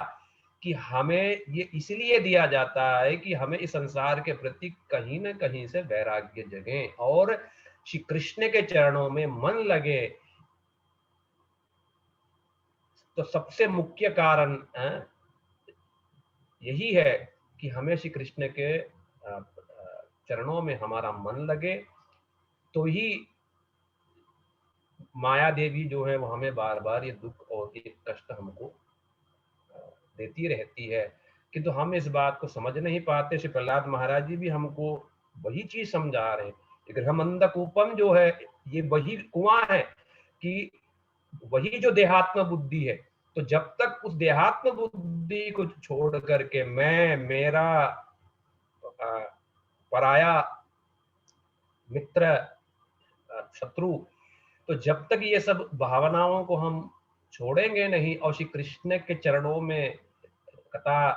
कि हमें ये इसलिए दिया जाता है कि हमें इस संसार के प्रति कहीं न कहीं से वैराग्य जगे और श्री कृष्ण के चरणों में मन लगे। तो सबसे मुख्य कारण यही है कि हमें श्री कृष्ण के चरणों में हमारा मन लगे, तो ही माया देवी जो है वो हमें बार बार ये दुख और ये कष्ट हमको देती रहती है। किंतु हम इस बात को समझ नहीं पाते। श्री प्रहलाद महाराज जी भी हमको वही चीज समझा रहे हैं। गृहमंदकूपम जो है, ये वही कुआं है कि वही जो देहात्म बुद्धि है। तो जब तक उस देहात्म बुद्धि को छोड़ करके मैं, मेरा, पराया, मित्र, शत्रु, तो जब तक ये सब भावनाओं को हम छोड़ेंगे नहीं और श्री कृष्ण के चरणों में कथा,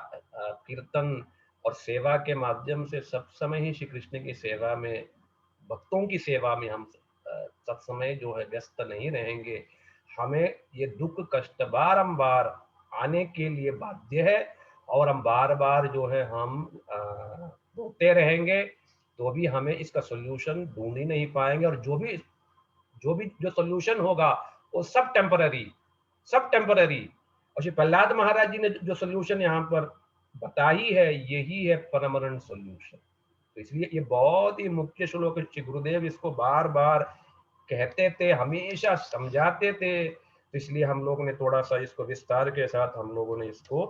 कीर्तन और सेवा के माध्यम से सब समय ही श्री कृष्ण की सेवा में, भक्तों की सेवा में हम सब समय जो है व्यस्त नहीं रहेंगे, हमें ये दुख कष्ट बारंबार आने के लिए बाध्य है। और हम बार बार जो है हम रोते रहेंगे, तो भी हमें इसका सोल्यूशन ढूंढ ही नहीं पाएंगे। और जो सोल्यूशन होगा वो सब टेम्पररी, सब टेम्पररी। और श्री प्रहलाद महाराज जी ने जो सोल्यूशन यहाँ पर बताई है, यही है परमानेंट सोल्यूशन। तो इसलिए ये बहुत ही मुख्य श्लोक है। श्री गुरुदेव इसको बार बार कहते थे, हमेशा समझाते थे, तो इसलिए हम लोगों ने थोड़ा सा इसको विस्तार के साथ हम लोगों ने इसको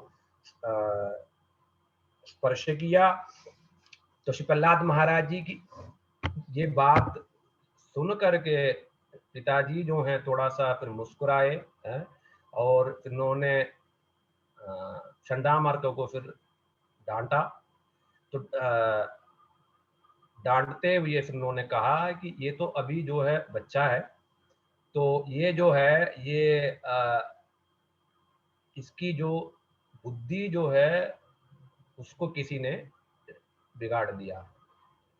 स्पर्श किया। तो श्री प्रहलाद महाराज जी की ये बात सुन करके पिताजी जो हैं थोड़ा सा फिर मुस्कुराए हैं, और फिर उन्होंने चंडामार्क को फिर डांटा। तो डांटते हुए फिर उन्होंने कहा कि ये तो अभी जो है बच्चा है, तो ये जो है ये इसकी जो बुद्धि जो है उसको किसी ने बिगाड़ दिया,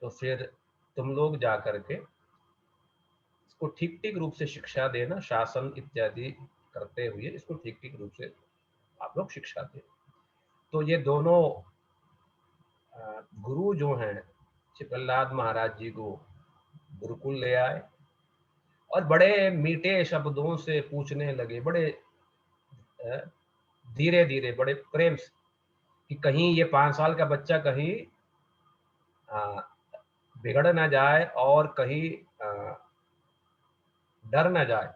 तो फिर तुम लोग जा करके इसको ठीक ठीक रूप से शिक्षा देना, शासन इत्यादि करते हुए इसको ठीक ठीक रूप से आप लोग शिक्षा दें। तो ये दोनों गुरु जो हैं श्री प्रहलाद महाराज जी को गुरुकुल ले आए और बड़े मीठे शब्दों से पूछने लगे, बड़े धीरे धीरे, बड़े प्रेम से, कि कहीं ये 5 साल का बच्चा कहीं बिगड़ ना जाए और कहीं डर ना जाए।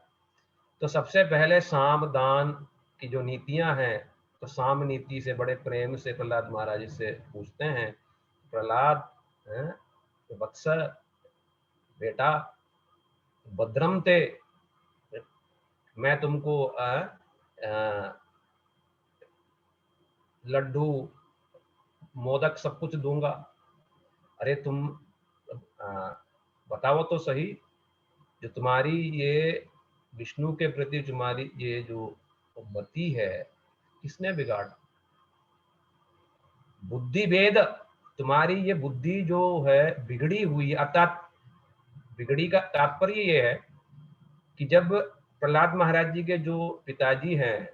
तो सबसे पहले साम दान की जो नीतियां हैं, तो साम नीति से बड़े प्रेम से प्रहलाद महाराज से पूछते हैं, प्रहलाद वत्स बेटा, भद्रम ते, मैं तुमको लड्डू मोदक सब कुछ दूंगा। अरे तुम बताओ तो सही, जो तुम्हारी ये विष्णु के प्रति तुम्हारी ये जो मति है, किसने बिगाड़ा? बुद्धि भेद, तुम्हारी ये बुद्धि जो है बिगड़ी हुई, अर्थात बिगड़ी का तात्पर्य ये है कि जब प्रहलाद महाराज जी के जो पिताजी हैं,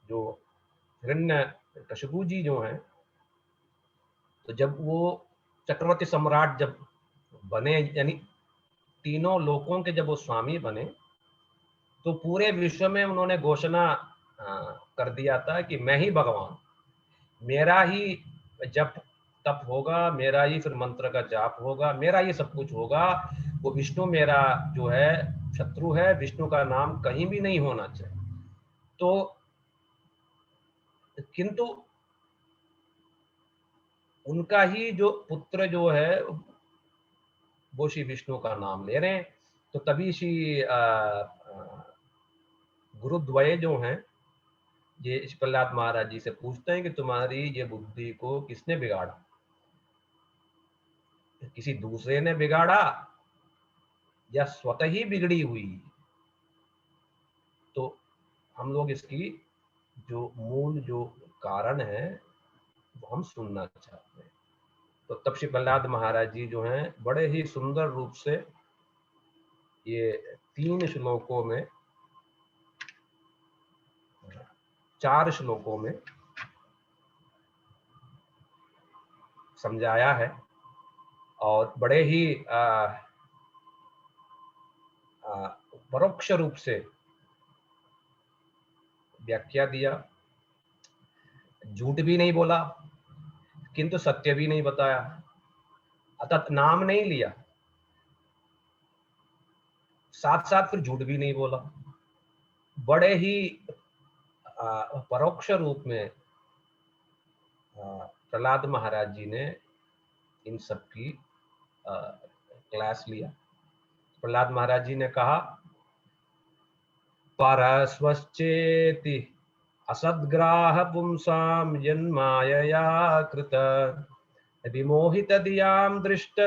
जो हिरण्यकशिपु जी जो हैं, तो जब वो चक्रवर्ती सम्राट जब बने, यानी तीनों लोकों के जब वो स्वामी बने, तो पूरे विश्व में उन्होंने घोषणा कर दिया था कि मैं ही भगवान, मेरा ही जप तप होगा, मेरा ही फिर मंत्र का जाप होगा, मेरा ही सब कुछ होगा। वो विष्णु मेरा जो है शत्रु है, विष्णु का नाम कहीं भी नहीं होना चाहिए। तो किंतु उनका ही जो पुत्र जो है वो श्री विष्णु का नाम ले रहे हैं। तो तभी श्री गुरुद्वय जो हैं ये प्रहलाद महाराज जी से पूछते हैं कि तुम्हारी ये बुद्धि को किसने बिगाड़ा? किसी दूसरे ने बिगाड़ा या स्वतः ही बिगड़ी हुई? तो हम लोग इसकी जो मूल जो कारण है वो हम सुनना चाहते हैं। तो तब श्री प्रहलाद महाराज जी जो हैं बड़े ही सुंदर रूप से ये 3 श्लोकों में, 4 श्लोकों में समझाया है और बड़े ही परोक्ष रूप से व्याख्या दिया। झूठ भी नहीं बोला किंतु सत्य भी नहीं बताया, अर्थात नाम नहीं लिया, साथ साथ फिर झूठ भी नहीं बोला। बड़े ही परोक्ष रूप में प्रहलाद महाराज जी ने इन सब की क्लास लिया। प्रहलाद महाराज जी ने कहा, परस्वश्चेति असद्ग्राह पुंसाम यन्मायया कृत विमोहित दियाम दृष्ट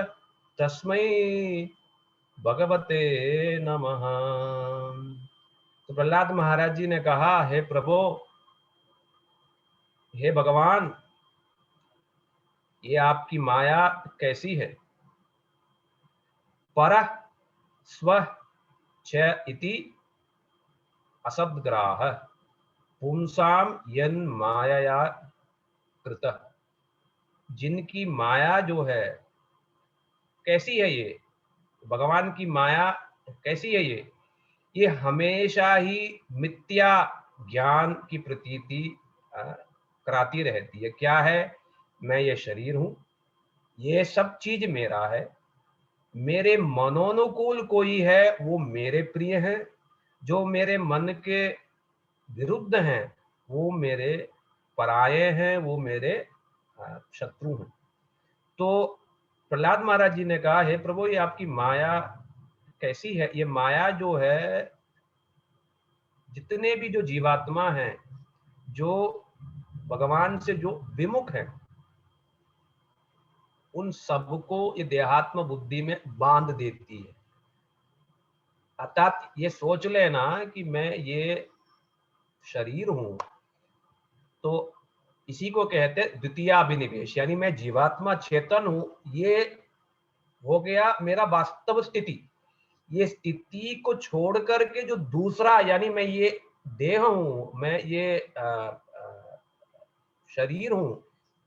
तस्मै भगवते नमः। तो प्रहलाद महाराज जी ने कहा, हे प्रभु, हे भगवान, ये आपकी माया कैसी है? पर स्व च इति असद्ग्राह पुंसाम यन माया कृत। जिनकी माया जो है कैसी है, ये भगवान की माया कैसी है? ये ये हमेशा ही मिथ्या ज्ञान की प्रतीति कराती रहती है। क्या है? मैं ये शरीर हूँ, ये सब चीज मेरा है, मेरे मनोनुकूल कोई है वो मेरे प्रिय है, जो मेरे मन के विरुद्ध हैं वो मेरे पराये हैं, वो मेरे शत्रु हैं। तो प्रहलाद महाराज जी ने कहा, हे प्रभु, ये आपकी माया कैसी है? ये माया जो है, जितने भी जो जीवात्मा हैं, जो भगवान से जो विमुख हैं, उन सबको ये देहात्म बुद्धि में बांध देती है। अर्थात ये सोच लेना कि मैं ये शरीर हूं, तो इसी को कहते हैं द्वितीयाभिनिवेश, यानी मैं जीवात्मा चेतन हूं, ये हो गया मेरा वास्तव स्थिति। ये स्थिति को छोड़ करके जो दूसरा, यानी मैं ये देह हूं, मैं ये शरीर हूं,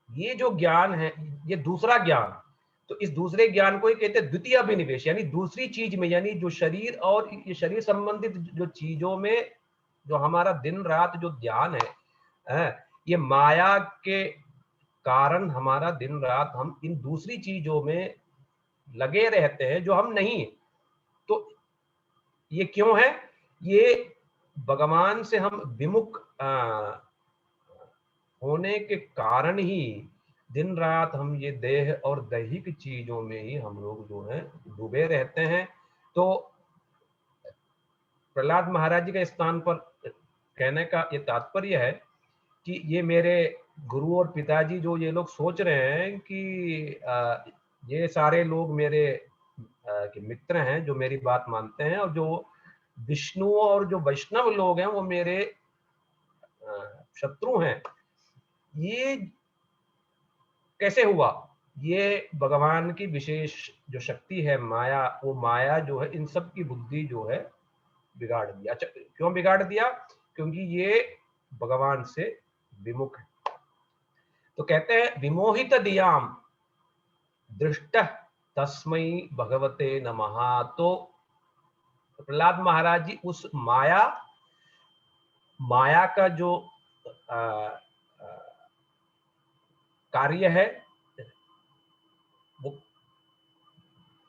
ये जो ज्ञान है, ये दूसरा ज्ञान, तो इस दूसरे ज्ञान को ही कहते हैं द्वितीय अभिनिवेश, यानी दूसरी चीज में, यानी जो शरीर और ये शरीर संबंधित जो चीजों में जो हमारा दिन रात जो ध्यान है, ये माया के कारण हमारा दिन रात हम इन दूसरी चीजों में लगे रहते हैं जो हम नहीं है। तो ये क्यों है? ये भगवान से हम विमुख होने के कारण ही दिन रात हम ये देह और दैहिक चीजों में ही हम लोग जो है डूबे रहते हैं। तो प्रहलाद महाराज जी के स्थान पर कहने का ये तात्पर्य है कि ये मेरे गुरु और पिताजी जो ये लोग सोच रहे हैं कि ये सारे लोग मेरे के मित्र हैं जो मेरी बात मानते हैं, और जो विष्णु और जो वैष्णव लोग हैं वो मेरे शत्रु हैं। ये कैसे हुआ? ये भगवान की विशेष जो शक्ति है माया, वो माया जो है इन सब की बुद्धि जो है बिगाड़ दिया। अच्छा, क्यों बिगाड़ दिया? क्योंकि ये भगवान से विमुख है। तो कहते हैं विमोहित दियाम दृष्ट तस्मै भगवते नमः। तो प्रहलाद महाराज जी उस माया का जो कार्य है, वो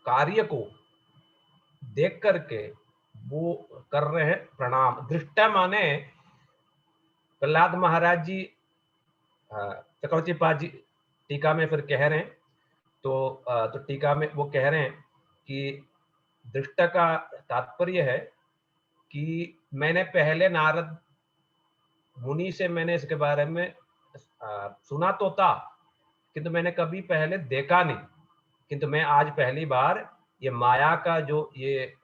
कार्य को देख करके वो कर रहे हैं प्रणाम। दृष्टा माने प्रहलाद महाराज जी चक्रवर्ती पाद जी टीका में फिर कह रहे हैं, तो टीका में वो कह रहे हैं कि दृष्ट का तात्पर्य है कि मैंने पहले नारद मुनि से मैंने इसके बारे में सुना तो था, किंतु मैंने कभी पहले देखा नहीं, किंतु मैं आज पहली बार ये माया का जो ये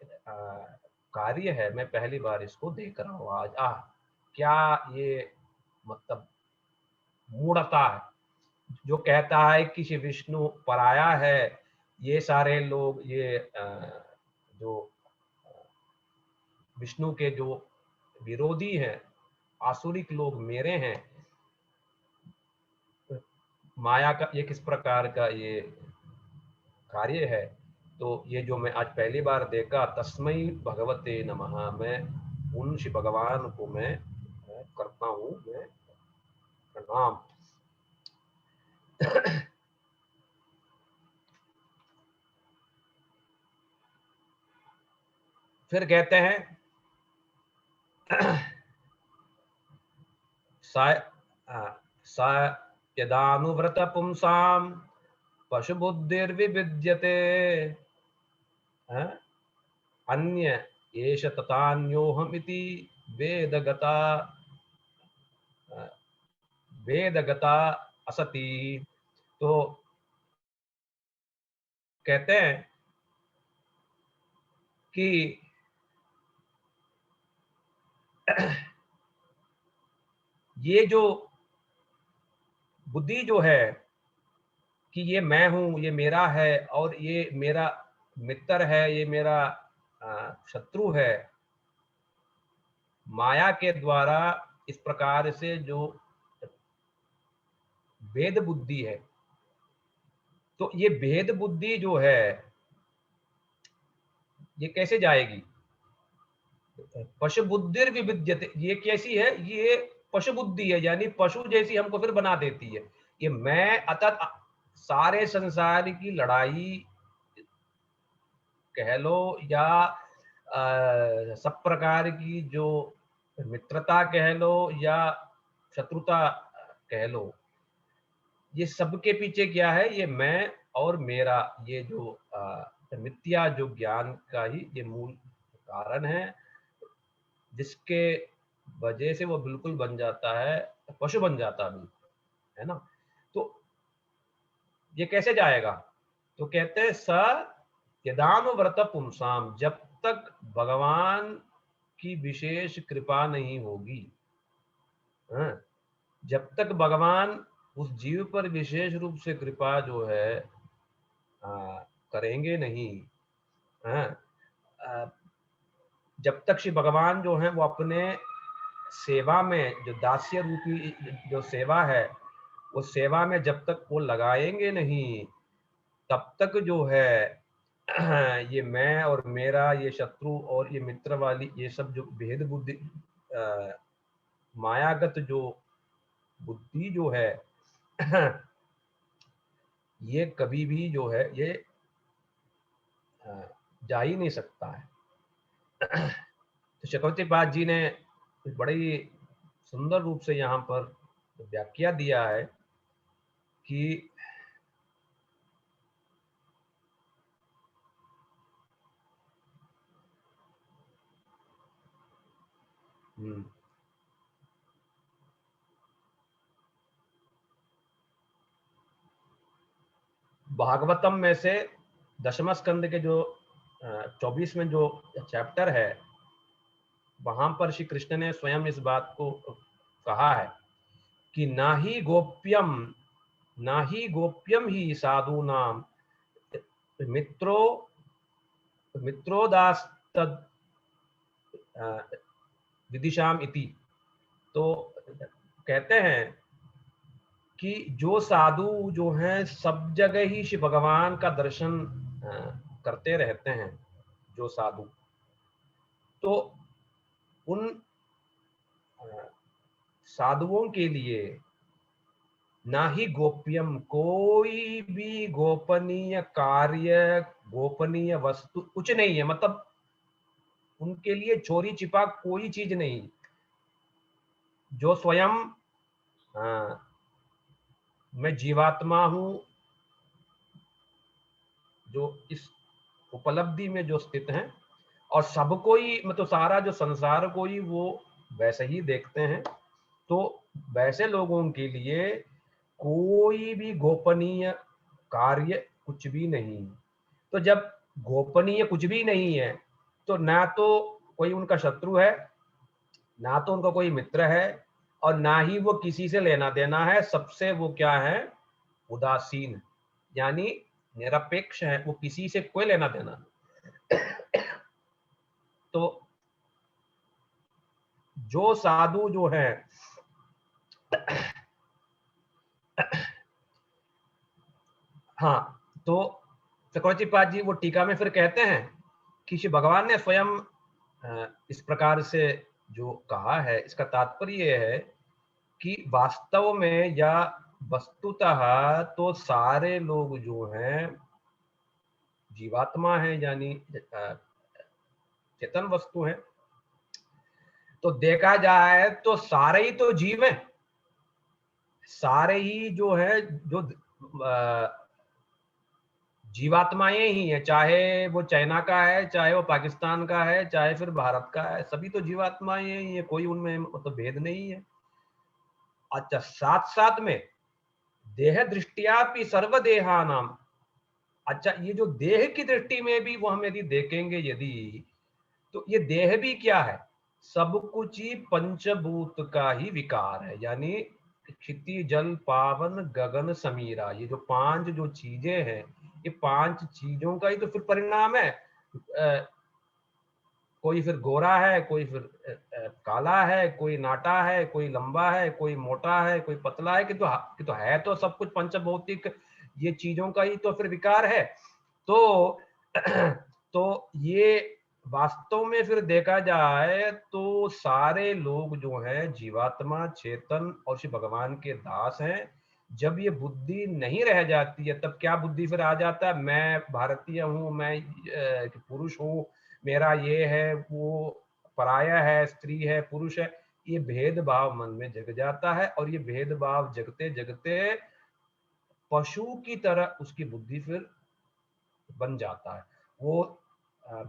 कार्य है, मैं पहली बार इसको देख रहा हूँ आज। क्या ये मतलब मूढ़ता है जो कहता है कि श्री विष्णु पराया है, ये सारे लोग ये जो विष्णु के जो विरोधी हैं, आसुरिक लोग मेरे हैं। माया का ये किस प्रकार का ये कार्य है, तो ये जो मैं आज पहली बार देखा, तस्मै भगवते नमः, मैं उन श्री भगवान को मैं करता हूँ मैं प्रणाम। फिर कहते हैं सा यदानुव्रत पुंसाम पशुबुद्धिर्विविद्यते अन्य एष तथान्योहमिति वेदगता असति। तो कहते हैं कि ये जो बुद्धि जो है कि ये मैं हूं, ये मेरा है, और ये मेरा मित्र है, ये मेरा शत्रु है, माया के द्वारा इस प्रकार से जो भेद बुद्धि है, तो ये भेद बुद्धि जो है ये कैसे जाएगी? पशु बुद्धिर विविध्यते, ये कैसी है, ये पशु बुद्धि है, यानी पशु जैसी हमको फिर बना देती है। ये मैं अतत सारे संसार की लड़ाई कह लो या सब प्रकार की जो मित्रता कह लो या शत्रुता कह लो, ये सबके पीछे क्या है, ये मैं और मेरा, ये जो मिथ्या जो ज्ञान का ही ये मूल कारण है, जिसके वजह से वो बिल्कुल बन जाता है, पशु बन जाता है ना। तो ये कैसे जाएगा, तो कहते हैं स यदानुव्रत पुंसाम, जब तक भगवान की विशेष कृपा नहीं होगी, जब तक भगवान उस जीव पर विशेष रूप से कृपा जो है करेंगे नहीं, जब तक श्री भगवान जो है वो अपने सेवा में, जो दास्य रूपी जो सेवा है, वो सेवा में जब तक वो लगाएंगे नहीं, तब तक जो है ये मैं और मेरा, ये शत्रु और ये मित्र वाली, ये सब जो भेद बुद्धि, मायागत जो बुद्धि जो है ये कभी भी जो है ये जा ही नहीं सकता है। तो चक्रवर्ती पाद जी ने बड़ी सुंदर रूप से यहाँ पर व्याख्या दिया है कि भागवतम में से दशम स्कंद के जो 24 में जो चैप्टर है, वहां पर श्री कृष्ण ने स्वयं इस बात को कहा है कि ना ही गोप्यम ही साधु नाम मित्रोदास्तद विदिशाम इति। तो कहते हैं कि जो साधु जो हैं सब जगह ही श्री भगवान का दर्शन करते रहते हैं, जो साधु, तो उन साधुओं के लिए ना ही गोप्यम, कोई भी गोपनीय कार्य, गोपनीय वस्तु कुछ नहीं है, मतलब उनके लिए चोरी छिपा कोई चीज नहीं। जो स्वयं मैं जीवात्मा हूं, जो इस उपलब्धि में जो स्थित हैं, और सबको ही, मतलब सारा जो संसार को ही वो वैसे ही देखते हैं, तो वैसे लोगों के लिए कोई भी गोपनीय कार्य कुछ भी नहीं। तो जब गोपनीय कुछ भी नहीं है, तो ना तो कोई उनका शत्रु है, ना तो उनका कोई मित्र है, और ना ही वो किसी से लेना देना है। सबसे वो क्या है, उदासीन, यानी निरपेक्ष है, वो किसी से कोई लेना देना नहीं। तो जो साधु जो है हाँ, तो चक्रवर्ती पाद जी वो टीका में फिर कहते हैं कि श्री भगवान ने स्वयं इस प्रकार से जो कहा है, इसका तात्पर्य यह है कि वास्तव में या वस्तुतः तो सारे लोग जो हैं जीवात्मा है, यानी चेतन वस्तु है। तो देखा जाए तो सारे ही तो जीव हैं, सारे ही जो है जो जीवात्माएं ही है, चाहे वो चाइना का है, चाहे वो पाकिस्तान का है, चाहे फिर भारत का है, सभी तो जीवात्माएं ही है, कोई उनमें मतलब भेद नहीं है। अच्छा, साथ साथ में देह दृष्टिया भी सर्वदेहा नाम, अच्छा ये जो देह की दृष्टि में भी वो हम यदि देखेंगे यदि, तो ये देह भी क्या है, सब कुछ ही पंचभूत का ही विकार है, यानी क्षिति जल पावन गगन समीरा, ये जो पांच जो चीजें हैं, ये पांच चीजों का ही तो फिर परिणाम है। कोई फिर गोरा है, कोई फिर काला है, कोई नाटा है, कोई लंबा है, कोई मोटा है, कोई पतला है, कि तो है तो सब कुछ पंचभौतिक ये चीजों का ही तो फिर विकार है। तो तो ये वास्तव में फिर देखा जाए तो सारे लोग जो हैं जीवात्मा, चेतन और श्री भगवान के दास हैं। जब ये बुद्धि नहीं रह जाती है तब क्या बुद्धि फिर आ जाता है, मैं भारतीय हूँ, मैं पुरुष हूँ, मेरा ये है, वो पराया है, स्त्री है, पुरुष है। ये भेदभाव मन में जग जाता है और ये भेदभाव जगते जगते पशु की तरह उसकी बुद्धि फिर बन जाता है। वो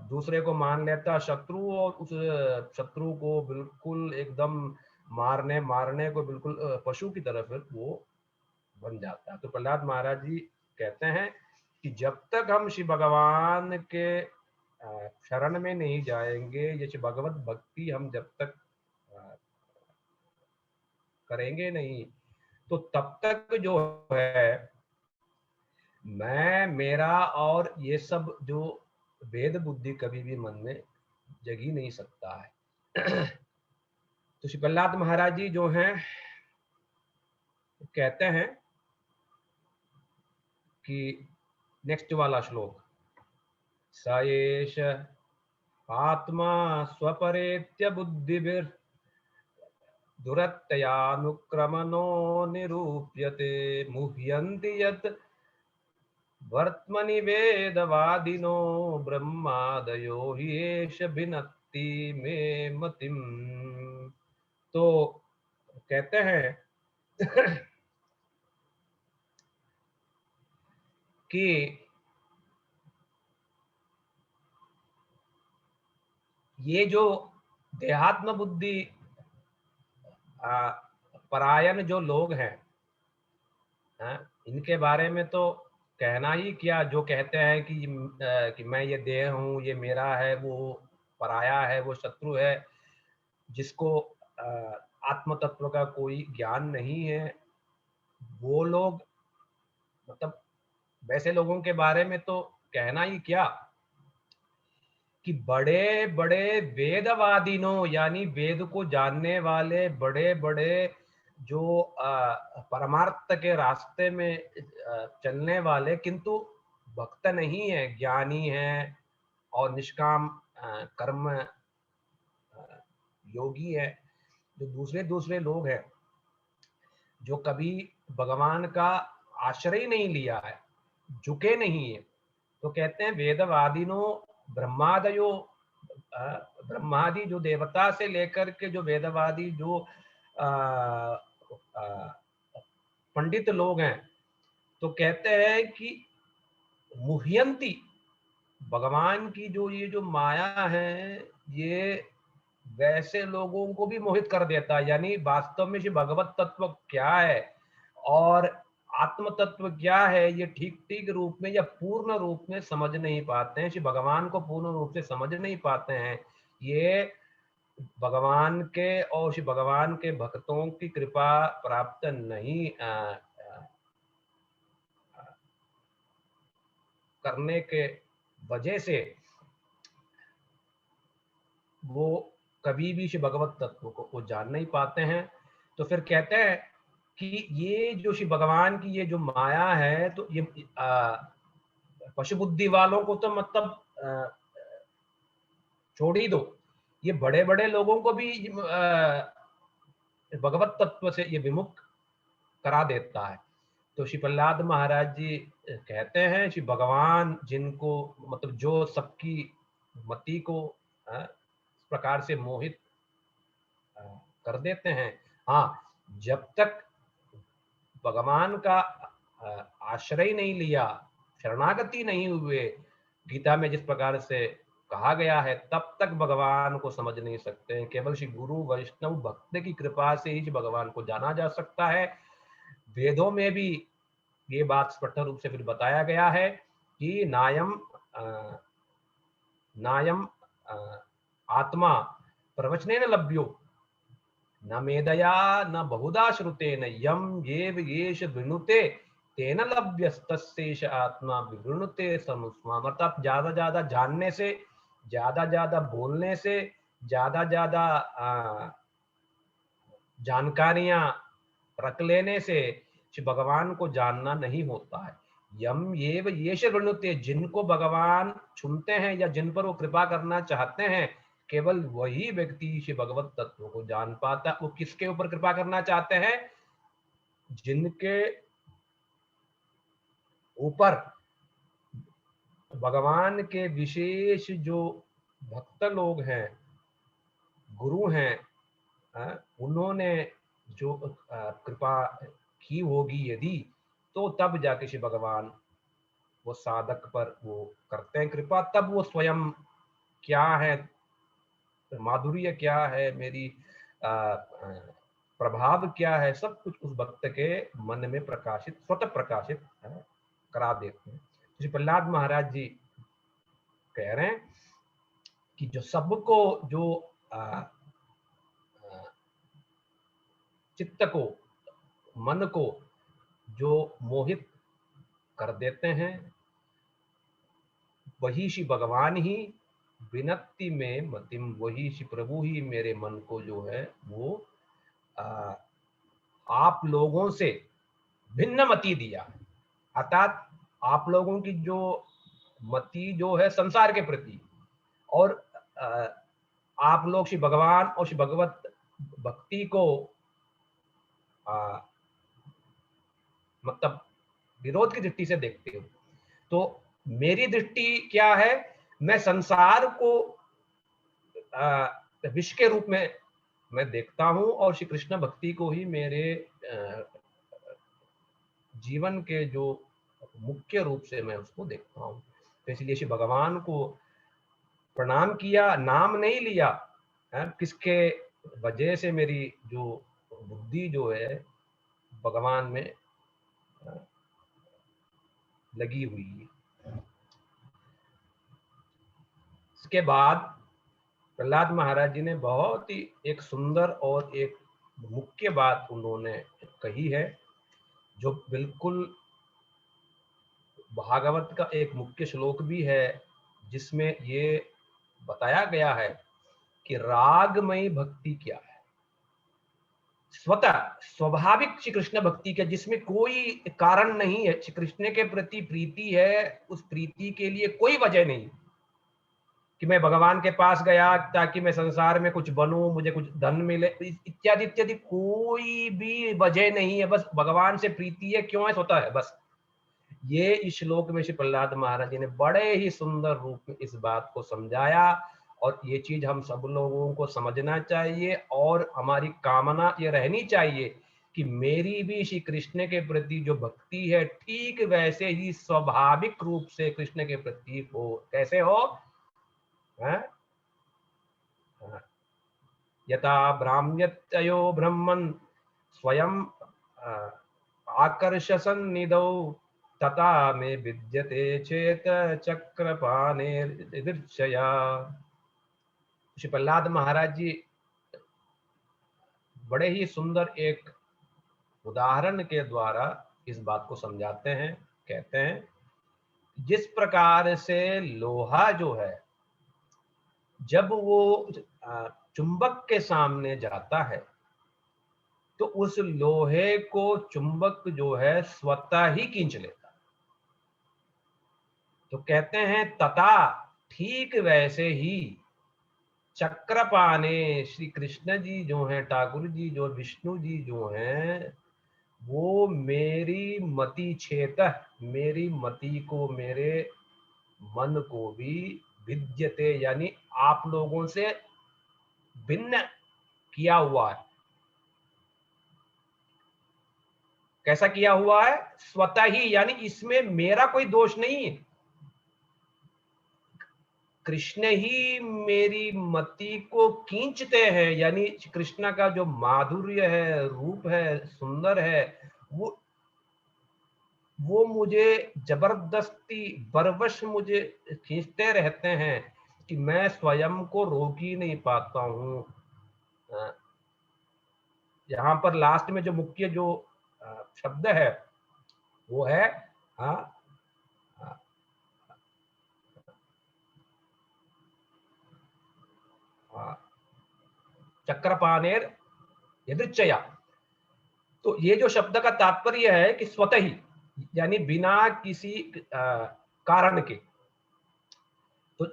दूसरे को मान लेता शत्रु और उस शत्रु को बिल्कुल एकदम मारने को बिल्कुल पशु की तरह फिर वो बन जाता है। तो प्रहलाद महाराज जी कहते हैं कि जब तक हम श्री भगवान के शरण में नहीं जाएंगे, ये श्री भगवत भक्ति हम जब तक करेंगे नहीं, तो तब तक जो है मैं, मेरा और ये सब जो भेद बुद्धि कभी भी मन में जग ही नहीं सकता है। तो श्री प्रहलाद महाराज जी जो हैं कहते हैं कि नेक्स्ट वाला श्लोक, स एष आत्मा स्वपरेत्य बुद्धिभिर् दुरत्ययानुक्रमणो निरूप्यते मुह्यन्ति यत् वर्त्मनि वेदवादिनो ब्रह्मादयो हि एष भिनत्ति मे मतिम्। तो कहते हैं कि ये जो देहात्म बुद्धि परायण जो लोग हैं, इनके बारे में तो कहना ही क्या, जो कहते हैं कि मैं ये देह हूँ, ये मेरा है, वो पराया है, वो शत्रु है, जिसको आत्म तत्व का कोई ज्ञान नहीं है, वो लोग मतलब वैसे लोगों के बारे में तो कहना ही क्या कि बड़े बड़े वेदवादिनों, यानी वेद को जानने वाले बड़े बड़े जो परमार्थ के रास्ते में चलने वाले, किंतु भक्त नहीं है, ज्ञानी है और निष्काम कर्म योगी है, जो दूसरे दूसरे लोग हैं जो कभी भगवान का आश्रय नहीं लिया है, झुके नहीं है, तो कहते हैं वेदवादिनो ब्रह्मादयो, ब्रह्मादि जो देवता से लेकर के जो वेदवादी जो पंडित लोग हैं, तो कहते हैं कि मुह्यंती, भगवान की जो ये जो माया है, ये वैसे लोगों को भी मोहित कर देता है। यानी वास्तव में ये भगवत तत्व क्या है और आत्म तत्व क्या है, ये ठीक ठीक रूप में या पूर्ण रूप में समझ नहीं पाते हैं, श्री भगवान को पूर्ण रूप से समझ नहीं पाते हैं। ये भगवान के और श्री भगवान के भक्तों की कृपा प्राप्त नहीं करने के वजह से वो कभी भी श्री भगवत तत्व को जान नहीं पाते हैं। तो फिर कहते हैं कि ये जो श्री भगवान की ये जो माया है, तो ये पशु बुद्धि वालों को तो मतलब छोड़ ही दो, ये बड़े बड़े लोगों को भी भगवत तत्व से ये विमुख करा देता है। तो श्री प्रहलाद महाराज जी कहते हैं श्री भगवान जिनको मतलब जो सबकी मति को इस प्रकार से मोहित कर देते हैं, हाँ, जब तक भगवान का आश्रय नहीं लिया, शरणागति नहीं हुए, गीता में जिस प्रकार से कहा गया है, तब तक भगवान को समझ नहीं सकते हैं। केवल श्री गुरु वैष्णव भक्त की कृपा से ही भगवान को जाना जा सकता है। वेदों में भी ये बात स्पष्ट रूप से फिर बताया गया है कि नायम आत्मा प्रवचनेन लभ्यो न मेधया न बहुधा श्रुतेन यम येव येष वृणुते तेन लभ्यस्तस्यैष आत्मा विवृणुते समुष्मा। मतलब ज्यादा जानने से, ज्यादा बोलने से, ज्यादा जानकारियां रख लेने से श्री भगवान को जानना नहीं होता है। यम येव येष वृणुते, जिनको भगवान चुनते हैं या जिन पर वो कृपा करना चाहते हैं, केवल वही व्यक्ति श्री भगवत तत्व को जान पाता। वो किसके ऊपर कृपा करना चाहते हैं? जिनके ऊपर भगवान के विशेष जो भक्त लोग हैं, गुरु हैं, उन्होंने जो कृपा की होगी यदि, तो तब जाके श्री भगवान वो साधक पर वो करते हैं कृपा। तब वो स्वयं क्या है, माधुर्य क्या है, मेरी प्रभाव क्या है, सब कुछ उस भक्त के मन में प्रकाशित, स्वतः प्रकाशित करा देते हैं। श्री प्रहलाद महाराज जी कह रहे हैं कि जो सबको जो चित्त को, मन को जो मोहित कर देते हैं, वही श्री भगवान ही विनती में मतिम, वही श्री प्रभु ही मेरे मन को जो है वो आप लोगों से भिन्न मति दिया। अर्थात आप लोगों की जो मति जो है संसार के प्रति, और आप लोग श्री भगवान और श्री भगवत भक्ति को मतलब विरोध की दृष्टि से देखते हो। तो मेरी दृष्टि क्या है, मैं संसार को विष के रूप में मैं देखता हूं, और श्री कृष्ण भक्ति को ही मेरे जीवन के जो मुख्य रूप से मैं उसको देखता हूं। तो इसलिए श्री भगवान को प्रणाम किया, नाम नहीं लिया, किसके वजह से मेरी जो बुद्धि जो है भगवान में लगी हुई है। इसके बाद प्रहलाद महाराज जी ने बहुत ही एक सुंदर और एक मुख्य बात उन्होंने कही है, जो बिल्कुल भागवत का एक मुख्य श्लोक भी है, जिसमें ये बताया गया है कि रागमयी भक्ति क्या है। स्वतः स्वाभाविक श्री कृष्ण भक्ति के, जिसमें कोई कारण नहीं है, श्री कृष्ण के प्रति प्रीति है, उस प्रीति के लिए कोई वजह नहीं कि मैं भगवान के पास गया ताकि मैं संसार में कुछ बनूं, मुझे कुछ धन मिले, इत्यादि इत्यादि, कोई भी वजह नहीं है। बस भगवान से प्रीति है, क्यों है, स्वतः है बस। ये इस श्लोक में श्री प्रहलाद महाराज जी ने बड़े ही सुंदर रूप में इस बात को समझाया, और ये चीज हम सब लोगों को समझना चाहिए, और हमारी कामना ये रहनी चाहिए कि मेरी भी श्री कृष्ण के प्रति जो भक्ति है, ठीक वैसे ही स्वाभाविक रूप से कृष्ण के प्रति हो। कैसे हो? यथा ब्राह्म्यतयो ब्रह्मन् स्वयं आकर्षसन्निधौ, तथा मे विद्यते चेत चक्रपाणिर्दृच्छया। श्री प्रहलाद महाराज जी बड़े ही सुंदर एक उदाहरण के द्वारा इस बात को समझाते हैं। कहते हैं, जिस प्रकार से लोहा जो है, जब वो चुंबक के सामने जाता है, तो उस लोहे को चुंबक जो है स्वतः ही खींच लेता है। तो कहते हैं तथा, ठीक वैसे ही चक्रपाणे, श्री कृष्ण जी जो हैं, ठाकुर जी जो, विष्णु जी जो हैं, वो मेरी मति छेतः, मेरी मति को, मेरे मन को भी विद्यते, यानी आप लोगों से भिन्न किया हुआ है। कैसा किया हुआ है? स्वतः ही, यानी इसमें मेरा कोई दोष नहीं है। कृष्ण ही मेरी मति को खींचते हैं, यानी कृष्ण का जो माधुर्य है, रूप है, सुंदर है, वो मुझे जबरदस्ती बरवश मुझे खींचते रहते हैं कि मैं स्वयं को रोक ही नहीं पाता हूँ। यहाँ पर लास्ट में जो मुख्य जो शब्द है वो है चक्रपाणेर यदृच्छया। तो ये जो शब्द का तात्पर्य है कि स्वतः ही, यानी बिना किसी कारण के। तो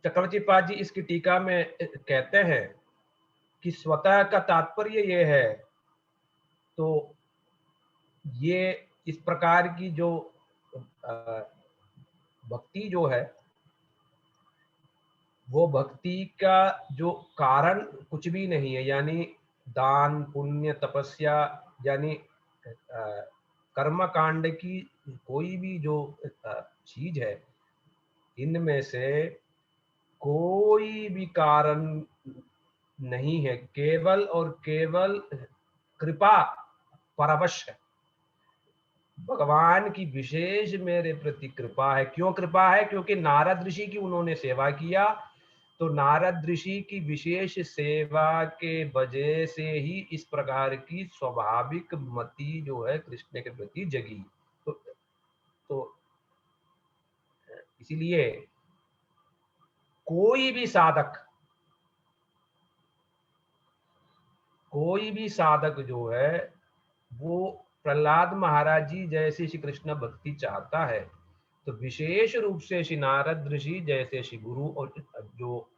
चक्रवर्ती पाद जी इसकी टीका में कहते हैं कि स्वतः का तात्पर्य ये है, तो ये इस प्रकार की जो भक्ति जो है, वो भक्ति का जो कारण कुछ भी नहीं है, यानी दान पुण्य तपस्या, यानी कर्म कांड की कोई भी जो चीज है, इनमें से कोई भी कारण नहीं है, केवल और केवल कृपा परवश है। भगवान की विशेष मेरे प्रति कृपा है। क्यों कृपा है? क्योंकि नारद ऋषि की उन्होंने सेवा किया, तो नारद ऋषि की विशेष सेवा के वजह से ही इस प्रकार की स्वाभाविक मति जो है कृष्ण के प्रति जगी। तो इसीलिए कोई भी साधक जो है वो प्रहलाद महाराज जी जैसे श्री कृष्ण भक्ति चाहता है, तो विशेष रूप से श्री नारद ऋषि जैसे श्री गुरु और जो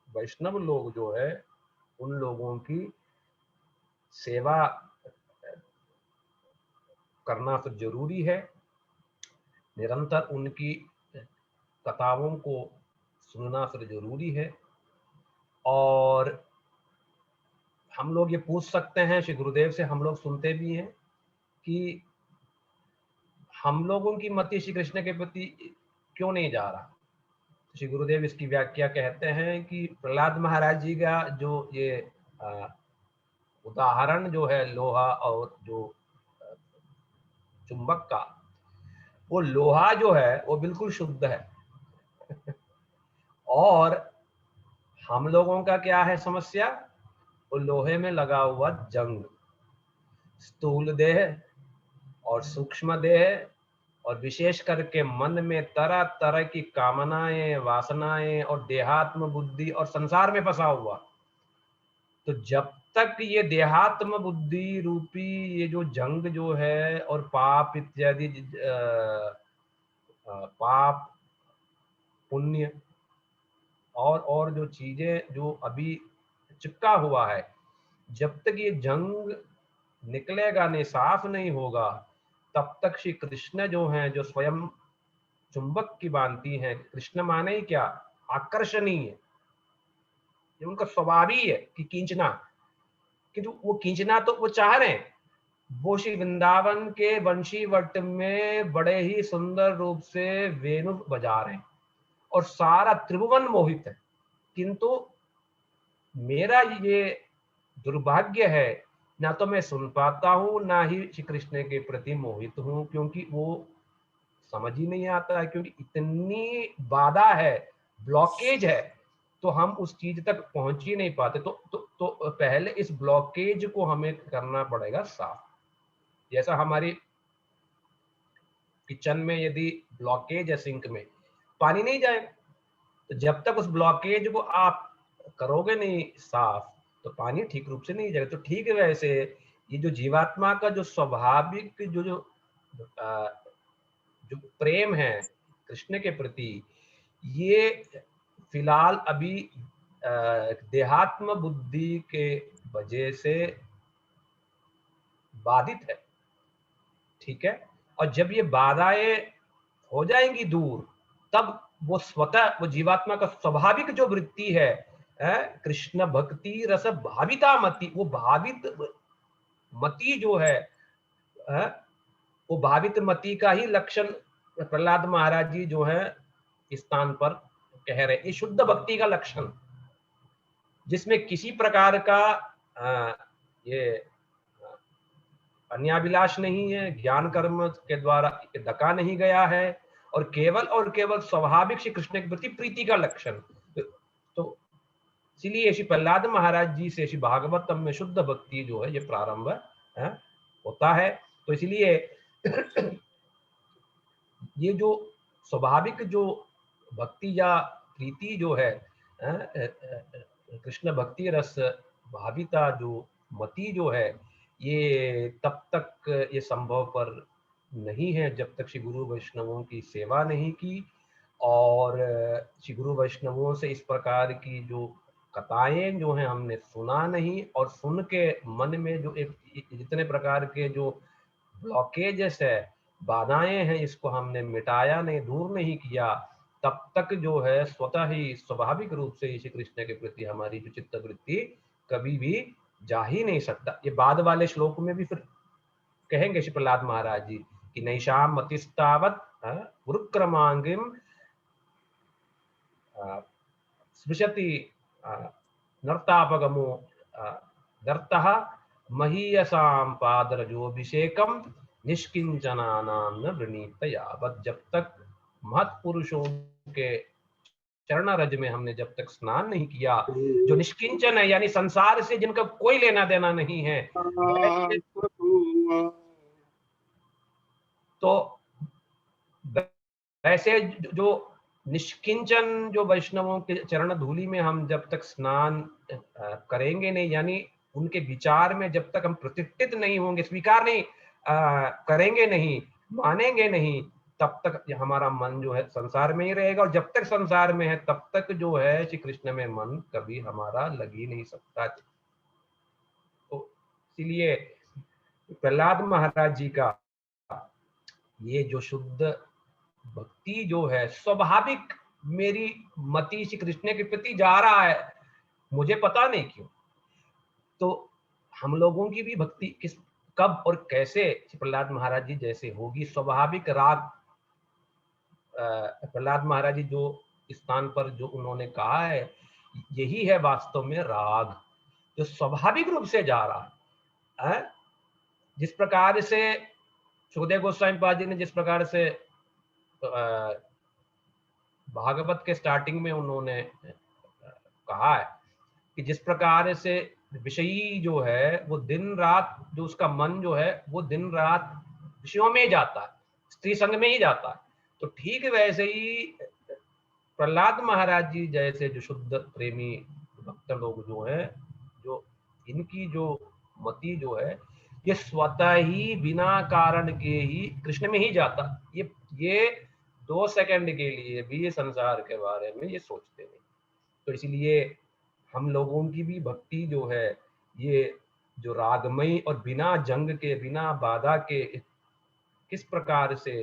वैष्णव लोग जो है, उन लोगों की सेवा करना तो जरूरी है। निरंतर उनकी कथाओं को सुनना फिर जरूरी है। और हम लोग ये पूछ सकते हैं, श्री गुरुदेव से हम लोग सुनते भी हैं कि हम लोगों की मति श्री कृष्ण के प्रति क्यों नहीं जा रहा। श्री गुरुदेव इसकी व्याख्या कहते हैं कि प्रहलाद महाराज जी का जो ये उदाहरण जो है लोहा और जो चुंबक का, वो लोहा जो है वो बिल्कुल शुद्ध है और हम लोगों का क्या है समस्या? वो लोहे में लगा हुआ जंग, स्थूल देह और सूक्ष्म देह, और विशेष करके मन में तरह तरह की कामनाएं, वासनाएं और देहात्म बुद्धि और संसार में फंसा हुआ। तो जब तक ये देहात्म बुद्धि रूपी ये जो जंग जो है और पाप इत्यादि पाप पुण्य और जो चीजें जो अभी चिपका हुआ है, जब तक ये जंग निकलेगा नहीं, साफ नहीं होगा, तब तक श्री कृष्ण जो हैं, जो स्वयं चुंबक की भांति हैं, कृष्ण माने ही क्या? आकर्षणीय। ये उनका स्वभाव ही है कि खींचना, कि वो खींचना तो वो चाह रहे हैं। वो श्री वृंदावन के बंशी वट में बड़े ही सुंदर रूप से वेणु बजा रहे हैं और सारा त्रिभुवन मोहित है, किंतु मेरा ये दुर्भाग्य है, ना तो मैं सुन पाता हूँ, ना ही श्री कृष्ण के प्रति मोहित हूँ, क्योंकि वो समझ ही नहीं आता है, क्योंकि इतनी बाधा है, ब्लॉकेज है, तो हम उस चीज तक पहुंच ही नहीं पाते। तो पहले इस ब्लॉकेज को हमें करना पड़ेगा साफ। जैसा हमारी किचन में यदि ब्लॉकेज है, सिंक में पानी नहीं जाएगा, तो जब तक उस ब्लॉकेज को आप करोगे नहीं साफ, तो पानी ठीक रूप से नहीं जाएगा। तो ठीक है, वैसे ये जो जीवात्मा का जो स्वाभाविक जो प्रेम है कृष्ण के प्रति, ये फिलहाल अभी देहात्म बुद्धि के वजह से बाधित है, ठीक है। और जब ये बाधाएं हो जाएंगी दूर, तब वो स्वतः वो जीवात्मा का स्वाभाविक जो वृत्ति है, कृष्ण भक्ति रस भाविता मति, वो भावित मति जो है, वो भावित मति का ही लक्षण प्रहलाद महाराज जी जो है इस स्थान पर कह रहे। ये शुद्ध भक्ति का लक्षण, जिसमें किसी प्रकार का ये अन्याभिलाष नहीं है, ज्ञान कर्म के द्वारा धका नहीं गया है, और केवल स्वाभाविक श्री कृष्ण के प्रति प्रीति का लक्षण। तो इसीलिए श्री प्रहलाद महाराज जी से श्री भागवतम में शुद्ध भक्ति जो है ये प्रारंभ होता है। तो इसलिए ये जो स्वाभाविक जो भक्ति या प्रीति जो है, कृष्ण भक्ति रस भाविता जो मति जो है, ये तब तक ये संभव पर नहीं है जब तक श्री गुरु वैष्णवों की सेवा नहीं की और श्री गुरु वैष्णवों से इस प्रकार की जो कथाएं जो हैं हमने सुना नहीं, और सुन के मन में जो एक जितने प्रकार के जो ब्लॉकेजेस है, बाधाएं हैं, इसको हमने मिटाया नहीं, दूर नहीं किया, तब तक जो है स्वतः ही स्वाभाविक रूप से श्री कृष्ण के प्रति हमारी जो चित्तवृत्ति कभी भी जा ही नहीं सकता। ये बाद वाले श्लोक में भी फिर कहेंगे श्री प्रहलाद महाराज जी कि नैषाम मतिस्तावत गुरुक्रमांगिम स्पृशति नर्तापगमो दर्तः महीयसाम पादरजोभिषेकम निष्किंचनानाम न वृणीत यावत्। जब तक महत्पुरुषों के चरण रज में हमने जब तक स्नान नहीं किया, जो निष्किंचन है यानी संसार से जिनका कोई लेना देना नहीं है, तो वैसे जो निष्किंचन जो वैष्णवों के चरण धूलि में हम जब तक स्नान करेंगे नहीं, यानी उनके विचार में जब तक हम प्रतिष्ठित नहीं होंगे, स्वीकार नहीं करेंगे नहीं, मानेंगे नहीं, तब तक हमारा मन जो है संसार में ही रहेगा। और जब तक संसार में है तब तक जो है श्री कृष्ण में मन कभी हमारा लग ही नहीं सकता। तो इसीलिए प्रहलाद महाराज जी का ये जो शुद्ध भक्ति जो है, स्वाभाविक मेरी मति श्री कृष्ण के प्रति जा रहा है, मुझे पता नहीं क्यों। तो हम लोगों की भी भक्ति किस कब और कैसे प्रहलाद महाराज जी जैसे होगी, स्वाभाविक राग। प्रहलाद महाराज जी जो स्थान पर जो उन्होंने कहा है, यही है वास्तव में राग जो स्वाभाविक रूप से जा रहा है। जिस प्रकार से सुखदेव गोस्वामी पाद जी ने जिस प्रकार से भागवत के स्टार्टिंग में उन्होंने कहा है कि जिस प्रकार से विषयी जो है वो दिन रात, जो उसका मन जो है वो दिन रात विषयों में ही जाता है, स्त्री संग में ही जाता है, तो ठीक वैसे ही प्रहलाद महाराज जी जैसे जो शुद्ध प्रेमी भक्त लोग जो हैं, जो इनकी जो मति जो है ये स्वतः ही बिना कारण के ही कृष्ण में ही जाता। ये 2 सेकंड के लिए भी ये संसार के बारे में ये सोचते नहीं। तो इसलिए हम लोगों की भी भक्ति जो है ये जो रागमयी और बिना जंग के, बिना बाधा के किस प्रकार से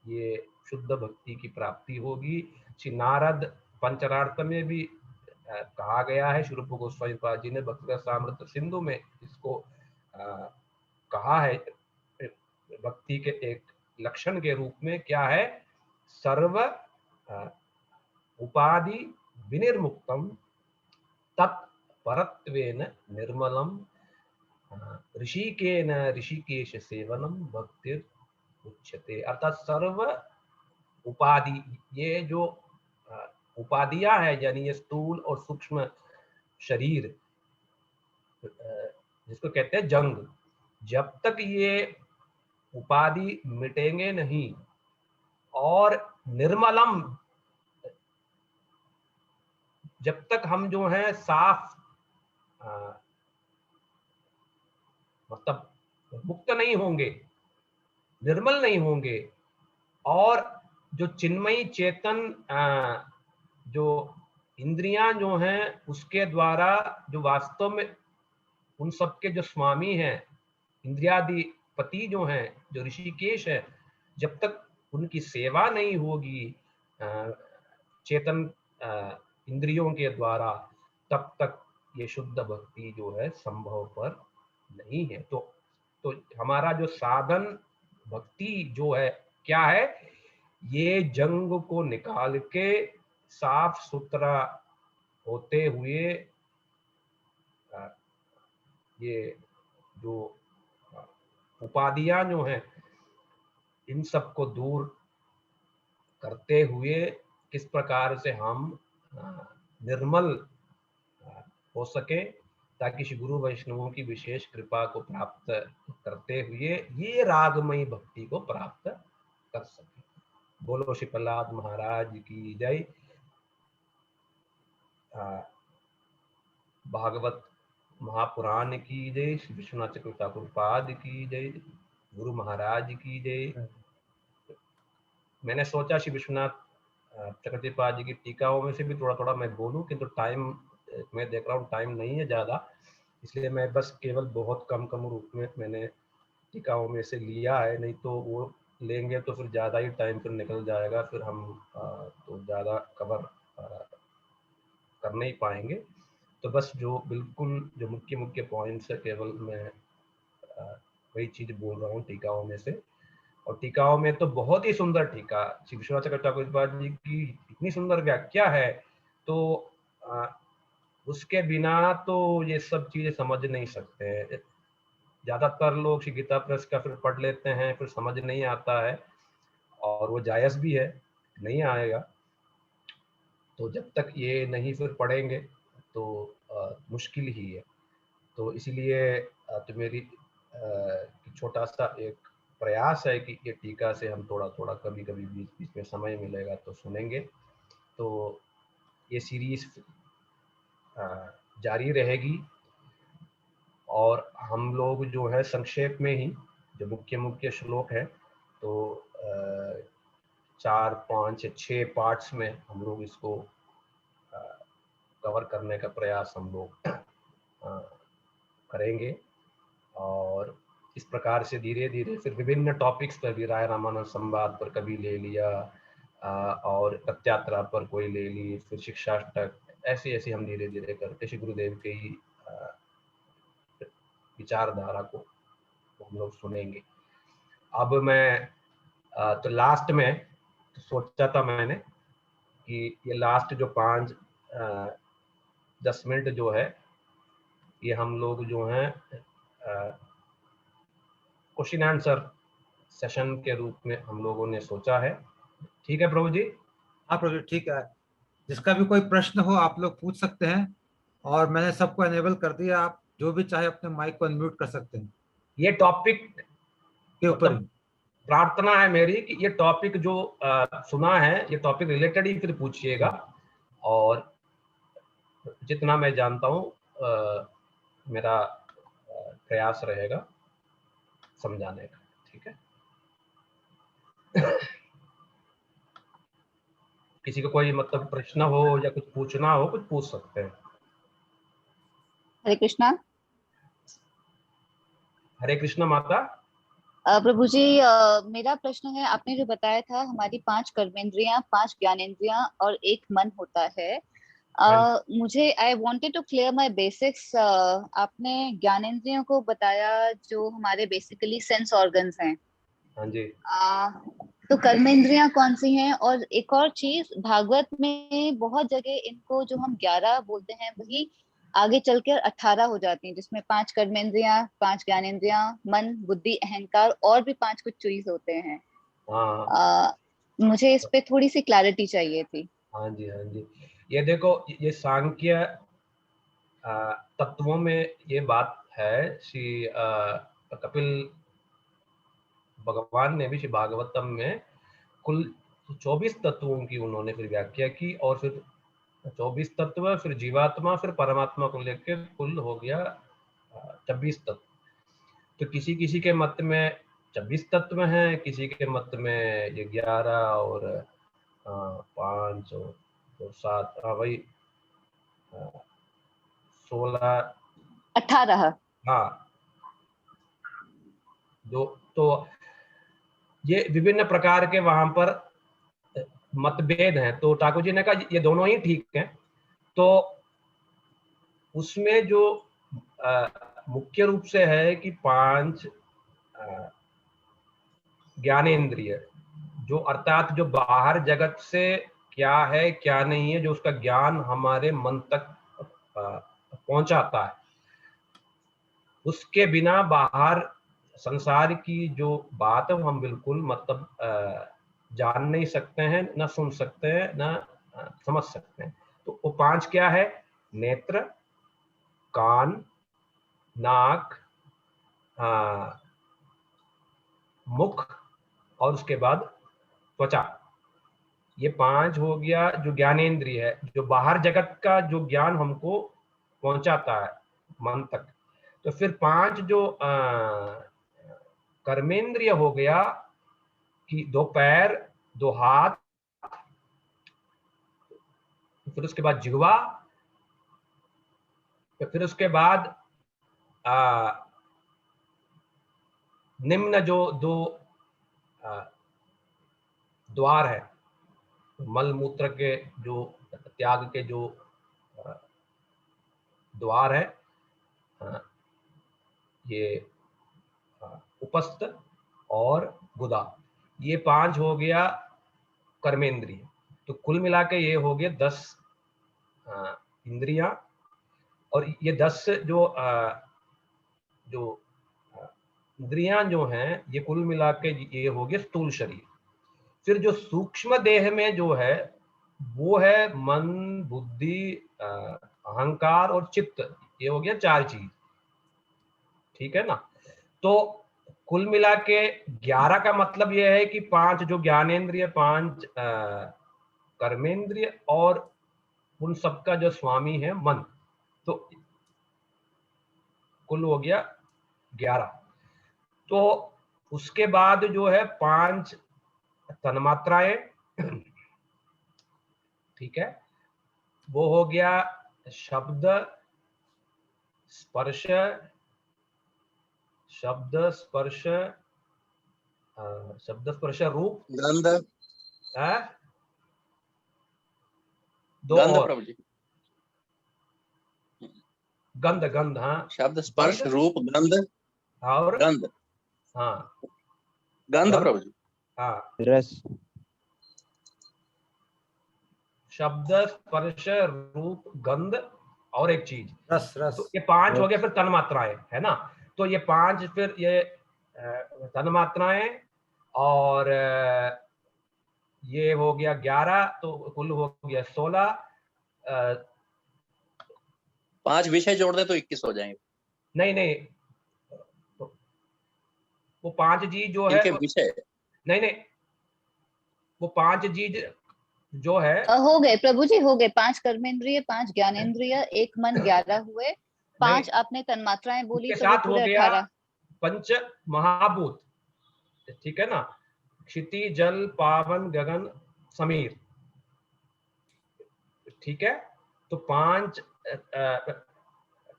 ये शुद्ध भक्ति की प्राप्ति होगी, श्री नारद पंचरार्थ में भी कहा गया है। श्री रूप गोस्वामी पाद जी ने भक्ति रसामृत सिंधु में इसको कहा है भक्ति के एक लक्षण के रूप में। क्या है? सर्व उपाधि विनिर्मुक्तम तत्परत्वेन निर्मलम ऋषिकेन ऋषिकेश सेवनम भक्तिर उच्यते। अर्थात सर्व उपाधि, ये जो उपाधियां है यानी ये स्थूल और सूक्ष्म शरीर जिसको कहते हैं जंग, जब तक ये उपाधि मिटेंगे नहीं और निर्मलम, जब तक हम जो है साफ मतलब मुक्त नहीं होंगे, निर्मल नहीं होंगे, और जो चिन्मयी चेतन जो इंद्रियां जो हैं उसके द्वारा जो वास्तव में उन सबके जो स्वामी हैं, इंद्रियादि पति जो हैं, जो ऋषिकेश है, जब तक उनकी सेवा नहीं होगी चेतन इंद्रियों के द्वारा, तब तक ये शुद्ध भक्ति जो है संभव पर नहीं है। तो हमारा जो साधन भक्ति जो है क्या है, ये जंग को निकाल के साफ सुथरा होते हुए ये जो उपाधियां जो हैं इन सब को दूर करते हुए किस प्रकार से हम निर्मल हो सके, ताकि श्री गुरु वैष्णवों की विशेष कृपा को प्राप्त करते हुए ये रागमयी भक्ति को प्राप्त कर सके। बोलो श्री प्रहलाद महाराज की जय। भागवत महापुराण की जय, श्री विश्वनाथ चक्रवर्ती ठाकुर पाद की जय, गुरु महाराज की जय। मैंने सोचा श्री विश्वनाथ चक्रवर्ती पाद जी की टीकाओं में से भी थोड़ा थोड़ा मैं बोलूं, किंतु टाइम मैं देख रहा हूँ टाइम नहीं है ज़्यादा, इसलिए मैं बस केवल बहुत कम रूप में मैंने टीकाओं में से लिया है, नहीं तो वो लेंगे तो फिर ज़्यादा ही टाइम फिर निकल जाएगा, फिर हम तो ज़्यादा कवर कर नहीं पाएंगे। तो बस जो बिल्कुल जो मुख्य मुख्य पॉइंट्स है केवल मैं वही चीज़ बोल रहा हूँ टीकाओं में से। और टीकाओं में तो बहुत ही सुंदर टीका श्री विश्वनाथ चक्रवर्ती ठाकुर पाद जी की इतनी सुंदर व्याख्या है, तो उसके बिना तो ये सब चीज़ें समझ नहीं सकते हैं। ज़्यादातर लोग श्री गीता प्रेस का फिर पढ़ लेते हैं, फिर समझ नहीं आता है, और वो जायज़ भी है, नहीं आएगा। तो जब तक ये नहीं फिर पढ़ेंगे तो मुश्किल ही है। तो इसीलिए तो मेरी छोटा सा एक प्रयास है कि ये टीका से हम थोड़ा थोड़ा कभी कभी बीच बीच में समय मिलेगा तो सुनेंगे। तो ये सीरीज जारी रहेगी, और हम लोग जो है संक्षेप में ही जो मुख्य मुख्य श्लोक है तो 4, 5 या 6 पार्ट्स में हम लोग इसको कवर करने का प्रयास हम लोग करेंगे। और इस प्रकार से धीरे धीरे फिर विभिन्न टॉपिक्स पर भी, राय रामानंद संवाद पर कभी ले लिया, और रथयात्रा पर कोई ले ली, फिर शिक्षाष्टक, ऐसे ऐसे हम धीरे धीरे करके श्री गुरुदेव के ही विचारधारा को हम लोग सुनेंगे। अब मैं तो लास्ट में तो सोचा था मैंने कि ये लास्ट जो 5-10 मिनट जो है ये हम लोग जो हैं क्वेश्चन आंसर सेशन के रूप में हम लोगों ने सोचा है। ठीक है प्रभु जी? हाँ प्रभु जी, ठीक है। जिसका भी कोई प्रश्न हो आप लोग पूछ सकते हैं, और मैंने सबको एनेबल कर दिया, आप जो भी चाहे अपने माइक को अनम्यूट कर सकते हैं ये टॉपिक के ऊपर ही। प्रार्थना है मेरी कि ये टॉपिक जो सुना है ये टॉपिक रिलेटेड ही फिर पूछिएगा, और जितना मैं जानता हूँ मेरा प्रयास रहेगा समझाने का। ठीक है? किसी को कोई मतलब प्रश्न हो या कुछ पूछना हो, कुछ पूछ सकते हैं। हरे कृष्णा। हरे कृष्णा माता। प्रभु जी, मेरा प्रश्न है, आपने जो बताया था हमारी 5 कर्मेंद्रियां, 5 ज्ञानेंद्रियां और 1 मन होता है। मुझे I wanted to clear my basics. आपने ज्ञानेंद्रियों को बताया जो हमारे बेसिकली सेंस ऑर्गन्स हैं। हाँ जी। तो कर्मेंद्रियां कौन सी हैं? और एक और चीज, भागवत में बहुत जगह इनको जो हम 11 बोलते हैं वही आगे चलकर 18 हो जाती हैं, जिसमें 5 कर्मेंद्रियां, 5 ज्ञानेंद्रियां, मन, बुद्धि, अहंकार और भी 5 कुछ चीज होते हैं। मुझे इस पे थोड़ी सी क्लैरिटी चाहिए थी। हाँ जी, हाँ जी। ये देखो, ये सांख्य तत्वों में ये बात है। श्री कपिल भगवान ने भी श्री भागवतम में कुल 24 तत्वों की उन्होंने फिर व्याख्या की, और फिर 24 तत्व, फिर जीवात्मा, फिर परमात्मा को लेकर कुल हो गया 26 तत्व। तो किसी किसी के मत में 26 तत्व हैं, किसी के मत में ये 11 और 5 और 7, वही 16, 18। हाँ। तो ये विभिन्न प्रकार के वहां पर मतभेद हैं। तो ठाकुर जी ने कहा ये दोनों ही ठीक हैं। तो उसमें जो मुख्य रूप से है कि 5 ज्ञानेंद्रिय, जो अर्थात जो बाहर जगत से क्या है क्या नहीं है, जो उसका ज्ञान हमारे मन तक पहुंचाता है, उसके बिना बाहर संसार की जो बात है हम बिल्कुल मतलब जान नहीं सकते हैं, न सुन सकते हैं, न समझ सकते हैं। तो वो 5 क्या है? नेत्र, कान, नाक, मुख, और उसके बाद त्वचा। ये 5 हो गया जो ज्ञानेंद्रिय है, जो बाहर जगत का जो ज्ञान हमको पहुंचाता है। मन तक। तो फिर 5 जो कर्मेंद्रिय हो गया कि 2 पैर, 2 हाथ, फिर उसके बाद जिह्वा, फिर उसके बाद निम्न जो 2 द्वार है, मल मूत्र के जो त्याग के जो द्वार है, ये उपस्थ और गुदा, ये 5 हो गया कर्मेंद्रिय। तो कुल मिला के ये हो गया 10 इंद्रियां, और ये 10 जो इंद्रियां जो हैं, ये कुल मिला के ये हो गया स्थूल शरीर। फिर जो सूक्ष्म देह में जो है वो है मन, बुद्धि, अहंकार और चित्त, ये हो गया 4 चीज, ठीक है ना। तो कुल मिला के 11 का मतलब यह है कि 5 जो ज्ञानेंद्रिय, 5 कर्मेंद्रिय और उन सबका जो स्वामी है मन, तो कुल हो गया 11। तो उसके बाद जो है 5 तन्मात्राएं, ठीक है, वो हो गया शब्द, स्पर्श, रूप, गंध, गंध, प्रभु जी, गंध, हाँ, शब्द, स्पर्श, रूप, गंध और गंध, हाँ, गंध प्रभु जी, हाँ, रस, शब्द, स्पर्श, रूप, गंध और एक चीज रस रस। तो ये 5 हो गए। फिर तन्मात्राएं है ना, तो ये 5 फिर ये तन्मात्राएं, और ये हो गया 11, तो कुल हो गया 16। 5 विषय जोड़ दे तो 21 हो जाएंगे। नहीं, वो 5 चीज जो है, इनके विषय, नहीं, वो 5 चीज जो है, हो गए प्रभु जी, हो गए 5 कर्मेंद्रिय, 5 ज्ञानेंद्रिय, 1 मन, 11 हुए। 5 आपने तन्मात्राएं बोली, उसके तो वो साथ हो पूरे गया 18। 5 महाभूत, ठीक है ना, क्षिति, जल, पावन, गगन, समीर, ठीक है। तो 5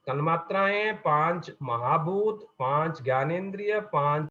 तन्मात्राएं, 5 महाभूत, 5 ज्ञानेंद्रिय, 5